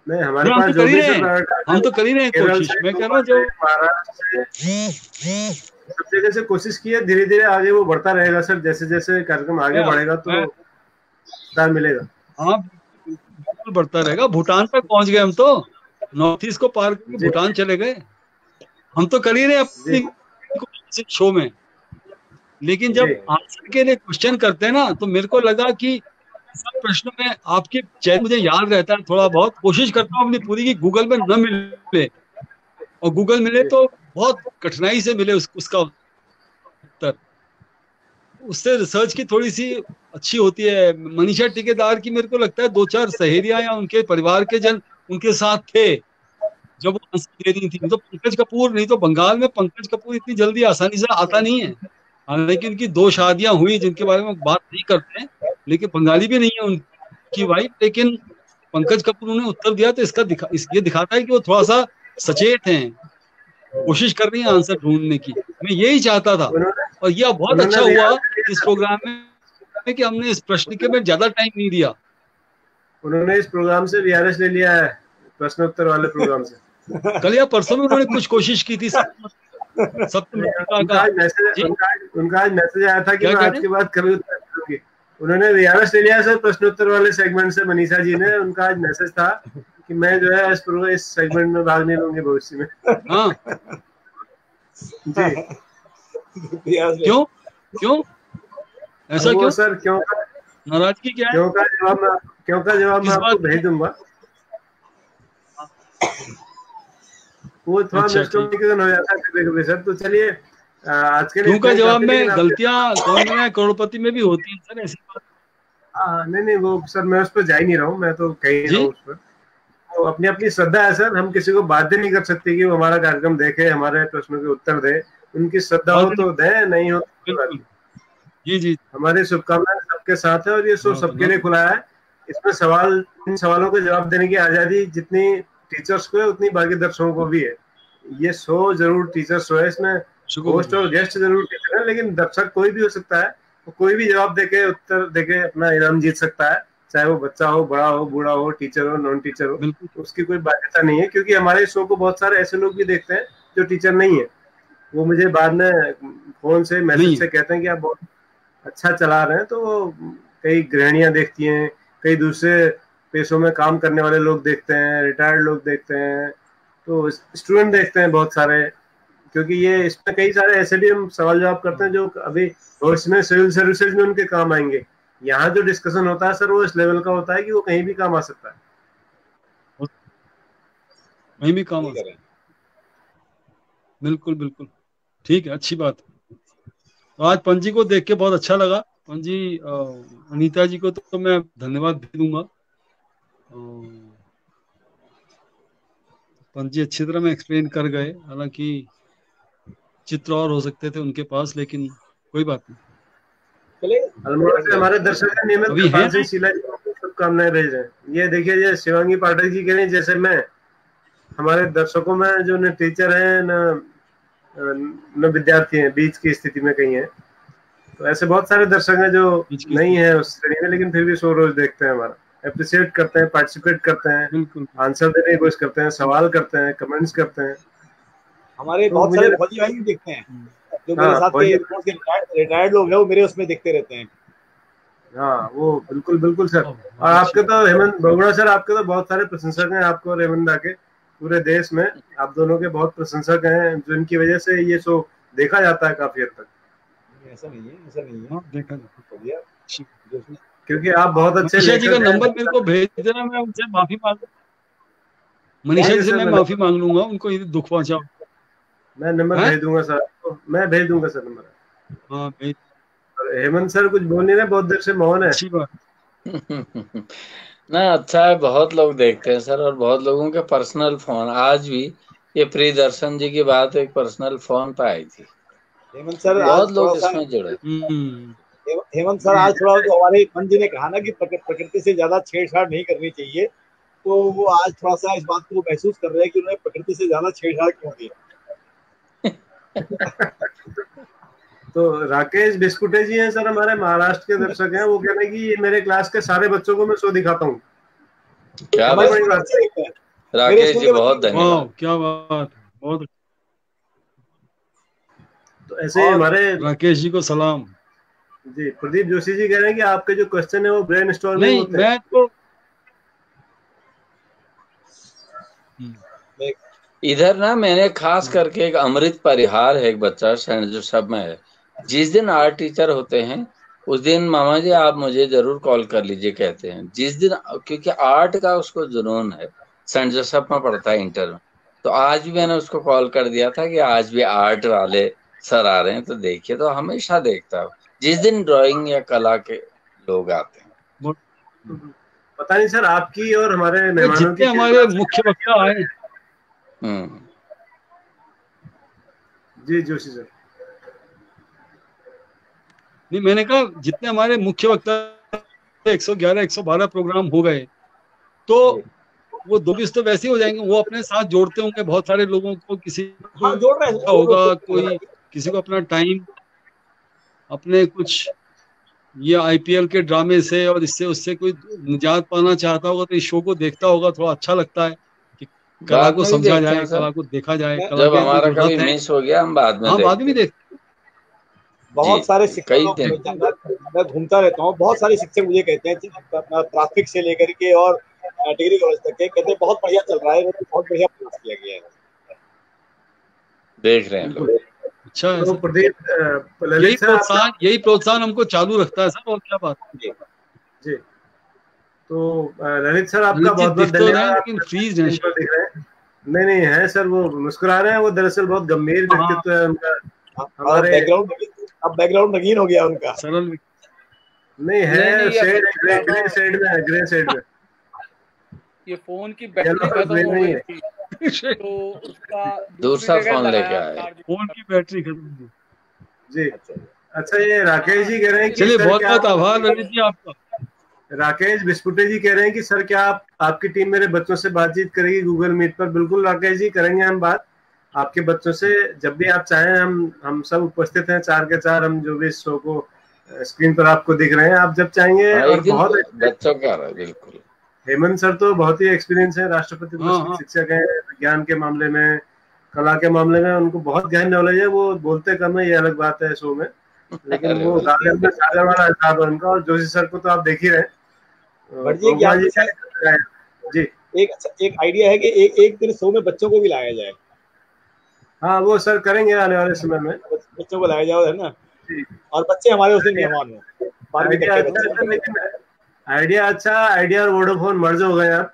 Speaker 4: नहीं, हमारे
Speaker 5: हम
Speaker 4: पास
Speaker 5: तो कर ही रहे हैं कोशिश। मैं कह रहा हूँ जो
Speaker 4: सब जगह से कोशिश की है, धीरे धीरे आगे वो बढ़ता रहेगा सर। जैसे जैसे कार्यक्रम आगे बढ़ेगा तो स्टार मिलेगा।
Speaker 5: हाँ बिल्कुल बढ़ता रहेगा। भूटान तक पहुंच गए हम तो, नॉर्थ ईस्ट को पार करके भूटान चले गए। हम तो कर ही रहे अपनी शो में, लेकिन जब आंसर के लिए क्वेश्चन करते हैं ना, तो मेरे को लगा कि सब प्रश्नों में आपके चैन मुझे याद रहता है थोड़ा बहुत। कोशिश करता हूँ अपनी पूरी की गूगल में न मिले, और गूगल मिले तो बहुत कठिनाई से मिले उसका उत्तर। उससे रिसर्च की थोड़ी सी अच्छी होती है। मनीषा टिकेदार की मेरे को लगता है 2-4 सहेलियां या उनके परिवार के जन उनके साथ थे जब वो आंसर दे रही थी। तो पंकज कपूर, नहीं तो बंगाल में पंकज कपूर इतनी जल्दी आसानी से आता नहीं है। हालांकि उनकी 2 शादियां हुई जिनके बारे में बात नहीं करते हैं, लेकिन बंगाली भी नहीं है उनकी वाइफ। लेकिन पंकज कपूर उन्हें उत्तर दिया, तो ये दिखाता है कि वो थोड़ा सा सचेत हैं, कोशिश कर रही है आंसर ढूंढने की। मैं यही चाहता था, और यह बहुत अच्छा हुआ इस प्रोग्राम में कि हमने इस प्रश्न के में ज्यादा टाइम नहीं दिया।
Speaker 4: उन्होंने इस प्रोग्राम से VRS ले लिया है, प्रश्नोत्तर वाले प्रोग्राम से।
Speaker 5: कल या परसों में उन्होंने कुछ कोशिश की थी।
Speaker 4: उनका आज मैसेज आया था कि मैं आज के बाद कभी उत्तर दूंगी। उन्होंने VRS ले लिया सर प्रश्नोत्तर वाले सेगमेंट से। मनीषा जी ने, उनका आज मैसेज था कि मैं जो है इस सेगमेंट में भाग नहीं लूंगी भविष्य में।
Speaker 5: हाँ
Speaker 4: जी
Speaker 5: क्यों क्यों ऐसा
Speaker 4: वो
Speaker 5: क्यों
Speaker 4: सर क्यों
Speaker 5: नाराजगी क्या है
Speaker 4: क्यों का जवाब मैं
Speaker 5: किस
Speaker 4: आपको
Speaker 5: बात
Speaker 4: भेज दूंगा। वो थोड़ा
Speaker 5: अच्छा ठीक
Speaker 4: मिसकम्युनिकेशन हो जाता है कभी-कभी सर। तो चलिए आज के लिए
Speaker 5: क्यों
Speaker 4: इतना
Speaker 5: का
Speaker 4: ही
Speaker 5: जवाब
Speaker 4: काफी। लेकिन
Speaker 5: में
Speaker 4: आपके
Speaker 5: गलतियां कौन बनाए करोड़पति में भी होती है सर ऐसी बात
Speaker 4: नहीं वो सर मैं उस पर जा ही नहीं रहा हूँ, मैं तो कह ही रहा
Speaker 5: जी
Speaker 4: हूँ उस पर। तो अपनी अपनी श्रद्धा है सर, हम किसी को बाध्य नहीं कर सकते कि वो हमारा कार्यक्रम देखे, हमारे प्रश्नों के उत्तर दे। उनकी श्रद्धा हो
Speaker 5: बात
Speaker 4: तो दें, नहीं हो तो कोई बात
Speaker 5: बिल्कुल
Speaker 4: नहीं।
Speaker 5: जी जी
Speaker 4: हमारी शुभकामनाएं सबके साथ है और ये शो
Speaker 5: बात
Speaker 4: सबके लिए खुला है। इसमें इन सवालों के जवाब देने की आजादी जितनी टीचर्स को है उतनी बाकी दर्शकों को भी है। ये शो जरूर टीचर शो है, इसमें होस्ट और गेस्ट जरूर टीचर है, लेकिन दर्शक कोई भी हो सकता है। तो कोई भी जवाब देके उत्तर देके अपना इनाम जीत सकता है, चाहे वो बच्चा हो, बड़ा हो, बूढ़ा हो, टीचर हो, नॉन टीचर हो।
Speaker 5: बिल्कुल
Speaker 4: उसकी कोई बाध्यता नहीं है, क्योंकि हमारे शो को बहुत सारे ऐसे लोग भी देखते हैं जो टीचर नहीं है। वो मुझे बाद में फोन से मैसेज से कहते हैं कि आप बहुत अच्छा चला रहे हैं। तो वो कई गृहिणियां देखती हैं, कई दूसरे पेशों में काम करने वाले लोग देखते हैं, रिटायर्ड लोग देखते हैं, तो स्टूडेंट देखते हैं बहुत सारे। क्योंकि ये इसमें कई सारे ऐसे भी हम सवाल जवाब करते हैं जो अभी भविष्य में सिविल सर्विसेज में उनके काम आएंगे। यहाँ जो डिस्कशन होता है सर वो इस लेवल का होता है कि वो कहीं भी काम आ सकता है,
Speaker 5: कहीं भी काम आ सकता है। बिल्कुल बिल्कुल ठीक है, अच्छी बात है। तो आज पंजी को देख के बहुत अच्छा लगा। पंजी अनीता जी को तो मैं धन्यवाद भी दूंगा। पंजी अच्छी तरह में एक्सप्लेन कर गए, हालांकि चित्र और हो सकते थे उनके पास, लेकिन कोई बात नहीं।
Speaker 4: अल्मोड़ा से हमारे दर्शक नियमित
Speaker 5: अभी
Speaker 4: कृपाल
Speaker 5: हैं
Speaker 4: सिंह शीला जी को शुभकामनाएं भेज रहे हैं। ये देखिए, ये शिवांगी पाठक जी कह रही जैसे मैं, हमारे दर्शकों में जो न टीचर है न विद्यार्थी हैं, बीच की स्थिति में कहीं है। तो ऐसे बहुत सारे दर्शक हैं जो नहीं है उस श्रेणी में, लेकिन फिर भी शो रोज देखते हैं हमारा, अप्रिशिएट करते हैं, पार्टिसिपेट करते हैं,
Speaker 5: बिल्कुल
Speaker 4: आंसर देने की कोशिश करते हैं, सवाल करते हैं, कमेंट्स करते हैं।
Speaker 1: हमारे
Speaker 4: तो
Speaker 1: बहुत
Speaker 4: मुझे
Speaker 1: सारे फौजी भाई भी देखते हैं, जो मेरे साथ के रिटायर्ड लोग हैं, वो मेरे उसमें देखते रहते हैं।
Speaker 4: हाँ वो बिल्कुल बिल्कुल सर। और आपके तो हेमंत बगुड़ा सर, आपके तो बहुत सारे प्रशंसक हैं, आपको और हेमंत दा के पूरे देश में आप दोनों के बहुत प्रशंसक हैं, जिनकी वजह से ये शो देखा जाता है काफी हद तक।
Speaker 1: ऐसा नहीं है, ऐसा नहीं है,
Speaker 5: देखा
Speaker 4: क्योंकि आप बहुत अच्छे
Speaker 5: मनीषा जी का
Speaker 4: लेखक हैं।
Speaker 5: नंबर मेरे को भेज देना, मैं उनसे माफी मांग मनीषा जी से मैं माफी मांग लूंगा, उनको ये दुख पहुंचाओ।
Speaker 4: मैं नंबर भेज दूंगा सर, मैं भेज दूंगा सर नंबर।
Speaker 5: हाँ भेज।
Speaker 4: हेमंत सर कुछ बोल नहीं रहे, बहुत देर से मौन है।
Speaker 5: अच्छी बात
Speaker 6: ना, अच्छा है, बहुत लोग देखते हैं सर, और बहुत लोगों के पर्सनल फोन, आज भी ये प्रियदर्शन जी की बात एक पर्सनल फोन पे आई थी।
Speaker 1: हेमंत सर
Speaker 6: बहुत लोग इसमें जुड़े।
Speaker 1: हेमंत सर आज थोड़ा जो हमारे पंत जी ने कहा ना कि प्रकृति से ज्यादा छेड़छाड़ नहीं करनी चाहिए, तो वो आज थोड़ा सा इस बात को महसूस कर रहे हैं कि उन्होंने प्रकृति से ज्यादा छेड़छाड़ क्यों की।
Speaker 4: तो राकेश बिस्कुटे जी हैं सर, हमारे महाराष्ट्र के दर्शक हैं। वो कह रहे हैं कि ये मेरे क्लास के सारे बच्चों को मैं शो दिखाता हूँ।
Speaker 6: क्या बात है राकेश जी, बहुत धन्यवाद,
Speaker 5: क्या बात, बहुत।
Speaker 4: तो ऐसे हमारे
Speaker 5: राकेश जी को सलाम
Speaker 4: जी। प्रदीप जोशी जी कह रहे हैं कि आपके जो क्वेश्चन है वो ब्रेन स्टॉर्मिंग होते हैं।
Speaker 5: मैं तो
Speaker 6: इधर ना मैंने खास करके एक अमृत परिहार है, एक बच्चा सेंट जोसेफ में है। जिस दिन आर्ट टीचर होते हैं उस दिन मामा जी आप मुझे जरूर कॉल कर लीजिए, कहते हैं जिस दिन, क्योंकि आर्ट का उसको जुनून है। सेंट जोसेफ में पढ़ता है इंटर में। तो आज भी मैंने उसको कॉल कर दिया था कि आज भी आर्ट वाले सर आ रहे हैं, तो देखिए। तो हमेशा देखता हूँ जिस दिन ड्राइंग या कला के लोग आते हैं।
Speaker 4: पता नहीं सर आपकी और हमारे मेहमानों की,
Speaker 5: हमारे मुख्य वक्ता आए।
Speaker 4: जी जोशी सर।
Speaker 5: नहीं, मैंने कहा जितने हमारे मुख्य वक्ता 111 112 प्रोग्राम हो गए, तो वो 2 तो वैसे हो जाएंगे, वो अपने साथ जोड़ते होंगे बहुत सारे लोगों को, किसी को
Speaker 1: जोड़ रहे
Speaker 5: होगा, कोई किसी को अपना टाइम, अपने कुछ ये आईपीएल के ड्रामे से और इससे उससे कोई निजात पाना चाहता होगा, तो इस शो को देखता होगा, थोड़ा अच्छा लगता है कि कला को समझा जाए, कला को देखा जाए, कला
Speaker 6: जब हमारा कभी मिस हो गया हम बाद में
Speaker 5: भी देखते।
Speaker 1: बहुत सारे शिक्षक लोग, मैं घूमता रहता हूँ, बहुत सारे शिक्षक मुझे कहते हैं प्राथमिक से लेकर के और डिग्री कॉलेज तक के, कहते हैं बहुत बढ़िया चल रहा है, बहुत बढ़िया प्रयास किया गया है।
Speaker 6: देख रहे हैं लोग।
Speaker 5: अच्छा है
Speaker 4: तो
Speaker 5: सर।
Speaker 4: प्रदीप
Speaker 5: यही
Speaker 4: ललित सर आपका
Speaker 5: प्रोत्साहन हमको चालू रखता है सर, और क्या बात है।
Speaker 4: जी, तो ललित सर आपका
Speaker 5: ललित जी
Speaker 4: बहुत बहुत
Speaker 5: दिख तो रहे हैं
Speaker 4: धन्यवाद,
Speaker 5: लेकिन
Speaker 4: आप
Speaker 5: फ्रीज हैं
Speaker 4: स्क्रीन पर दिख रहे हैं। नहीं नहीं है सर, वो मुस्कुरा रहे हैं, वो दरअसल बहुत गंभीर
Speaker 5: हाँ,
Speaker 4: व्यक्तित्व है उनका।
Speaker 1: अब
Speaker 4: हमारे
Speaker 1: बैकग्राउंड रंगीन हो गया उनका।
Speaker 5: सरल
Speaker 4: नहीं है,
Speaker 2: नहीं,
Speaker 4: शेड
Speaker 2: अभी
Speaker 4: ग्रे
Speaker 2: ज्यादा
Speaker 4: शेड में है, ग्रे शेड में।
Speaker 2: ये फोन की
Speaker 4: येलो
Speaker 2: बैटरी खत्म
Speaker 4: ग्रे
Speaker 2: हो
Speaker 4: नहीं
Speaker 2: गई
Speaker 4: है।
Speaker 2: थी, तो उसका दूसरी
Speaker 6: दूसरा
Speaker 2: जगह
Speaker 6: फोन लेके
Speaker 2: लगाया
Speaker 6: आए।
Speaker 2: चार्ज।
Speaker 5: फोन की बैटरी खत्म हो गई।
Speaker 4: जी, अच्छा ये राकेश जी कह रहे हैं कि
Speaker 5: चलिए,
Speaker 4: सर
Speaker 5: बहुत
Speaker 4: क्या
Speaker 5: बहुत आभार ललित जी आपका।
Speaker 4: राकेश बिस्कुटे जी कह रहे हैं कि सर क्या आपकी टीम मेरे बच्चों से बातचीत करेगी गूगल मीट पर? बिल्कुल राकेश जी, करेंगे हम बात आपके बच्चों से, जब भी आप चाहें। हम सब उपस्थित हैं, 4 के 4, हम जो भी इस शो को स्क्रीन पर आपको दिख रहे हैं, आप जब चाहेंगे।
Speaker 6: हाँ,
Speaker 4: और
Speaker 6: एक दिन
Speaker 4: बहुत
Speaker 6: बच्चों का रहा, बिल्कुल।
Speaker 4: हेमंत सर तो बहुत ही एक्सपीरियंस है, राष्ट्रपति पुरस्कृत शिक्षक है, विज्ञान के मामले में, कला के मामले में उनको बहुत गहन नॉलेज है। वो बोलते कम है, ये अलग बात है शो में, लेकिन
Speaker 6: अरे
Speaker 4: वो गार्डन में सागर वाला हिसाब है उनका। और जोशी सर को तो आप देख ही रहे
Speaker 1: बट जी क्या
Speaker 4: जी,
Speaker 1: एक आइडिया है कि एक दिन शो में बच्चों को भी लाया जाए।
Speaker 4: हाँ वो सर करेंगे आने वाले समय में।
Speaker 1: बच्चों को लाया जाओ, है ना,
Speaker 4: जी,
Speaker 1: और बच्चे हमारे उस दिन मेहमान हो, 12वीं तक
Speaker 4: आइडिया
Speaker 1: के
Speaker 4: अच्छा है
Speaker 1: बच्चे।
Speaker 4: लेकिन आइडिया अच्छा, आइडिया और वोडाफोन मर्ज हो गए आप,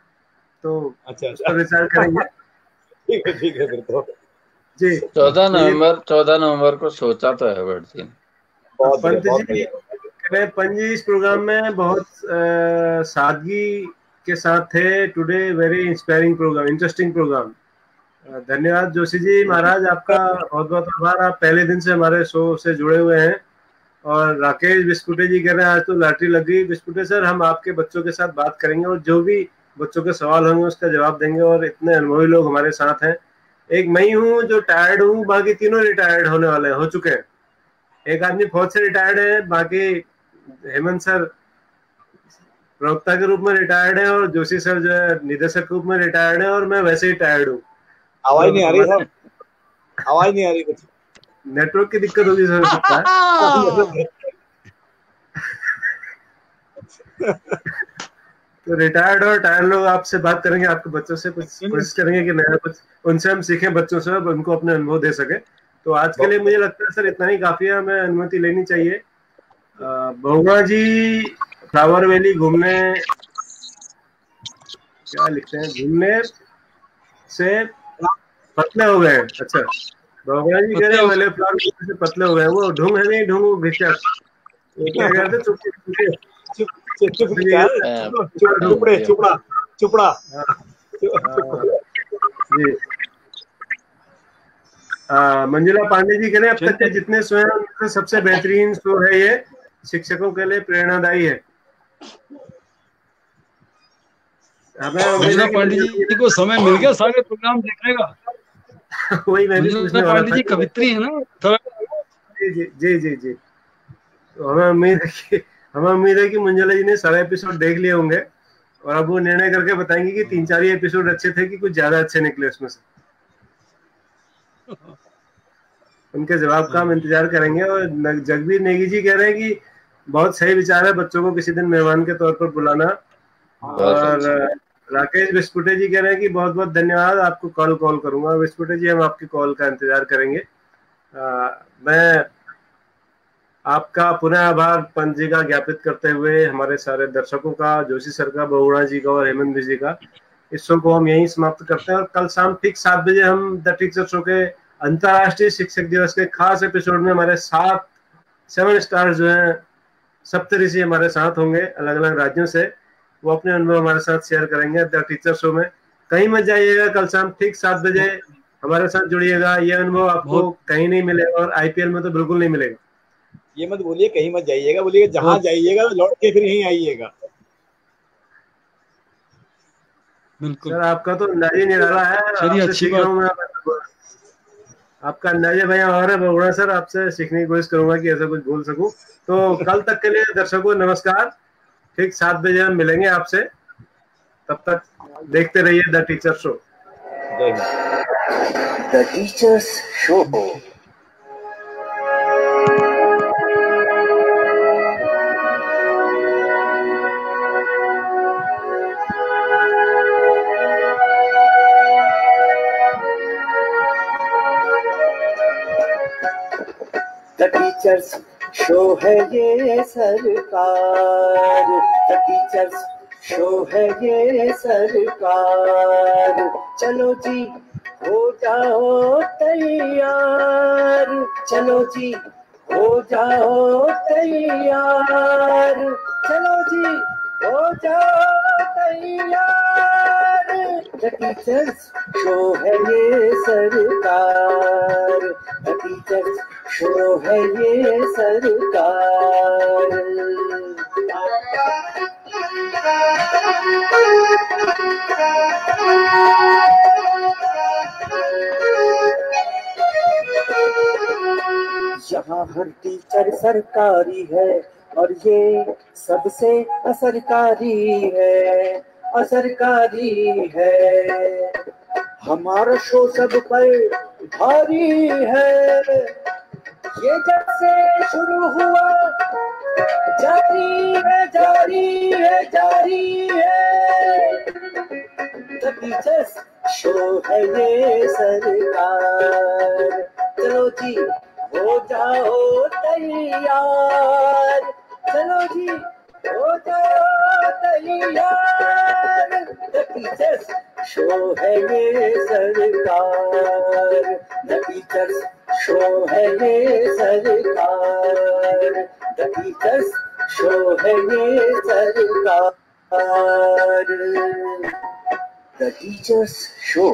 Speaker 4: तो
Speaker 1: अच्छा
Speaker 4: उस पर विचार करेंगे।
Speaker 1: ठीक है फिर तो।
Speaker 4: जी,
Speaker 6: 14 नवंबर को सोचा तो है बट जी।
Speaker 1: बहुत बढ़िया,
Speaker 4: पंत
Speaker 1: बहुत
Speaker 4: जी,
Speaker 1: बढ़िया।
Speaker 4: पंत जी इस प्रोग्राम में बहुत सादगी के साथ थे। Today very inspiring program, interesting program. धन्यवाद जोशी जी महाराज, आपका बहुत बहुत आभार। आप पहले दिन से हमारे शो से जुड़े हुए हैं। और राकेश बिस्कुटे जी कह रहे हैं आज तो लॉटरी लग गई। बिस्कुटे सर, हम आपके बच्चों के साथ बात करेंगे और जो भी बच्चों के सवाल होंगे उसका जवाब देंगे। और इतने अनुभवी लोग हमारे साथ हैं। एक मैं ही हूँ जो टायर्ड हूँ, बाकी तीनों रिटायर्ड होने वाले हो चुके हैं। एक आदमी फौज से रिटायर्ड है, बाकी हेमंत सर प्रवक्ता के रूप में रिटायर्ड है, और जोशी सर जो है निदेशक के रूप में रिटायर्ड है, और मैं वैसे ही टायर्ड हूँ।
Speaker 1: आवाज
Speaker 4: तो
Speaker 1: नहीं आ रही साहब, आवाज नहीं आ रही कुछ।
Speaker 4: नेटवर्क की दिक्कत होगी सर, सकता है। तो रिटायर्ड और टायर्ड लोग आपसे बात करेंगे, आपके बच्चों से कुछ कोशिश करेंगे कि नया कुछ उनसे हम सीखें, बच्चों से, उनको अपने अनुभव दे सके। तो आज के लिए मुझे लगता है सर इतना ही काफी है, हमें अनुमति लेनी चाहिए। बहुगुणा जी फ्लावर वैली घूमने, क्या लिखते हैं, घूमने से पतले हो गए। अच्छा, बहुगुणा जी कह रहे हैं वाले फ्लावर वैली से पतले हो गए। वो ढूंढ है नहीं, ढूंढ घिचक, वो क्या कहते,
Speaker 1: चुपड़ा।
Speaker 4: जी, मंजुला पांडे जी कह रहे हैं अब तक के जितने शो हैं उनमें सबसे बेहतरीन शो है ये, शिक्षकों के लिए प्रेरणादायी है।
Speaker 5: मंजुला पांडे जी को समय मिल गया सारे प्रोग्राम देखने का।
Speaker 4: वही मैं भी पूछने वाला था।
Speaker 5: पांडे जी कवित्री है ना।
Speaker 4: जी जी जी जी जी, तो हमें उम्मीद है कि मंजुला जी ने सारे एपिसोड देख लिए होंगे, और अब वो निर्णय करके बताएंगे कि 3-4 ही एपिसोड अच्छे थे कि कुछ ज्यादा अच्छे निकले उसमें से। उनके जवाब का हम इंतजार करेंगे। और जगबीर नेगी जी कह रहे हैं कि बहुत सही विचार है बच्चों को किसी दिन मेहमान के तौर पर बुलाना। और राकेश बिस्कुटे जी कह रहे हैं कि बहुत बहुत धन्यवाद, आपको कॉल करूंगा। बिस्कुटे जी, हम आपकी कॉल का इंतजार करेंगे। मैं आपका पुनः आभार पंत जी का ज्ञापित करते हुए हमारे सारे दर्शकों का, जोशी सर का, बहुगुणा जी का और हेमंत जी का, इस शो को हम यहीं समाप्त करते हैं। और कल शाम ठीक 7 बजे हम द टीचर शो के अंतर्राष्ट्रीय शिक्षक दिवस के खास एपिसोड में हमारे 7 स्टार्स जो हैं, सप्तऋषि हमारे साथ होंगे अलग अलग राज्यों से। वो अपने अनुभव हमारे साथ शेयर करेंगे द टीचर शो में। कहीं मत जाइएगा, कल शाम ठीक 7 बजे हमारे साथ जुड़िएगा। ये अनुभव आपको कहीं नहीं मिलेगा, और आईपीएल में तो बिल्कुल नहीं मिलेगा।
Speaker 1: ये मत बोलिए कहीं मत जाइएगा, बोलिए जहां जाइएगा लौट के फिर यहीं आइएगा।
Speaker 5: बिल्कुल
Speaker 4: सर आपका तो अंदाजा निराला है, आपसे सीख रहा हूँ मैं। आपका अंदाजा भैया और है बहुगुणा सर, आपसे सीखने की कोशिश करूंगा कि ऐसा कुछ बोल सकूं। तो कल तक के लिए दर्शकों नमस्कार, ठीक 7 बजे हम मिलेंगे आपसे। तब तक देखते रहिए the teacher show.
Speaker 3: The teachers show. Teachers show है ये सरकार, द टीचर्स शो है ये सरकार। चलो जी हो जाओ तैयार, चलो जी हो जाओ तैयार, चलो जी हो जाओ तैयार। द टीचर्स शो है ये सरकार, द टीचर्स शो है ये सरकार। यहाँ हर टीचर सरकारी है और ये सबसे असरकारी है, असरकारी है। हमारा शो सब पर भारी है, ये जब से शुरू हुआ जारी है, जारी है, जारी है। द टीचर्स शो है ये सरकार, चलो जी हो जाओ तैयार, चलो जी हो जाओ तैयार। द टीचर्स शो है ये सरकार, द टीचर्स शो है ये सरकार, द टीचर्स शो है ये सरकार। The teachers show.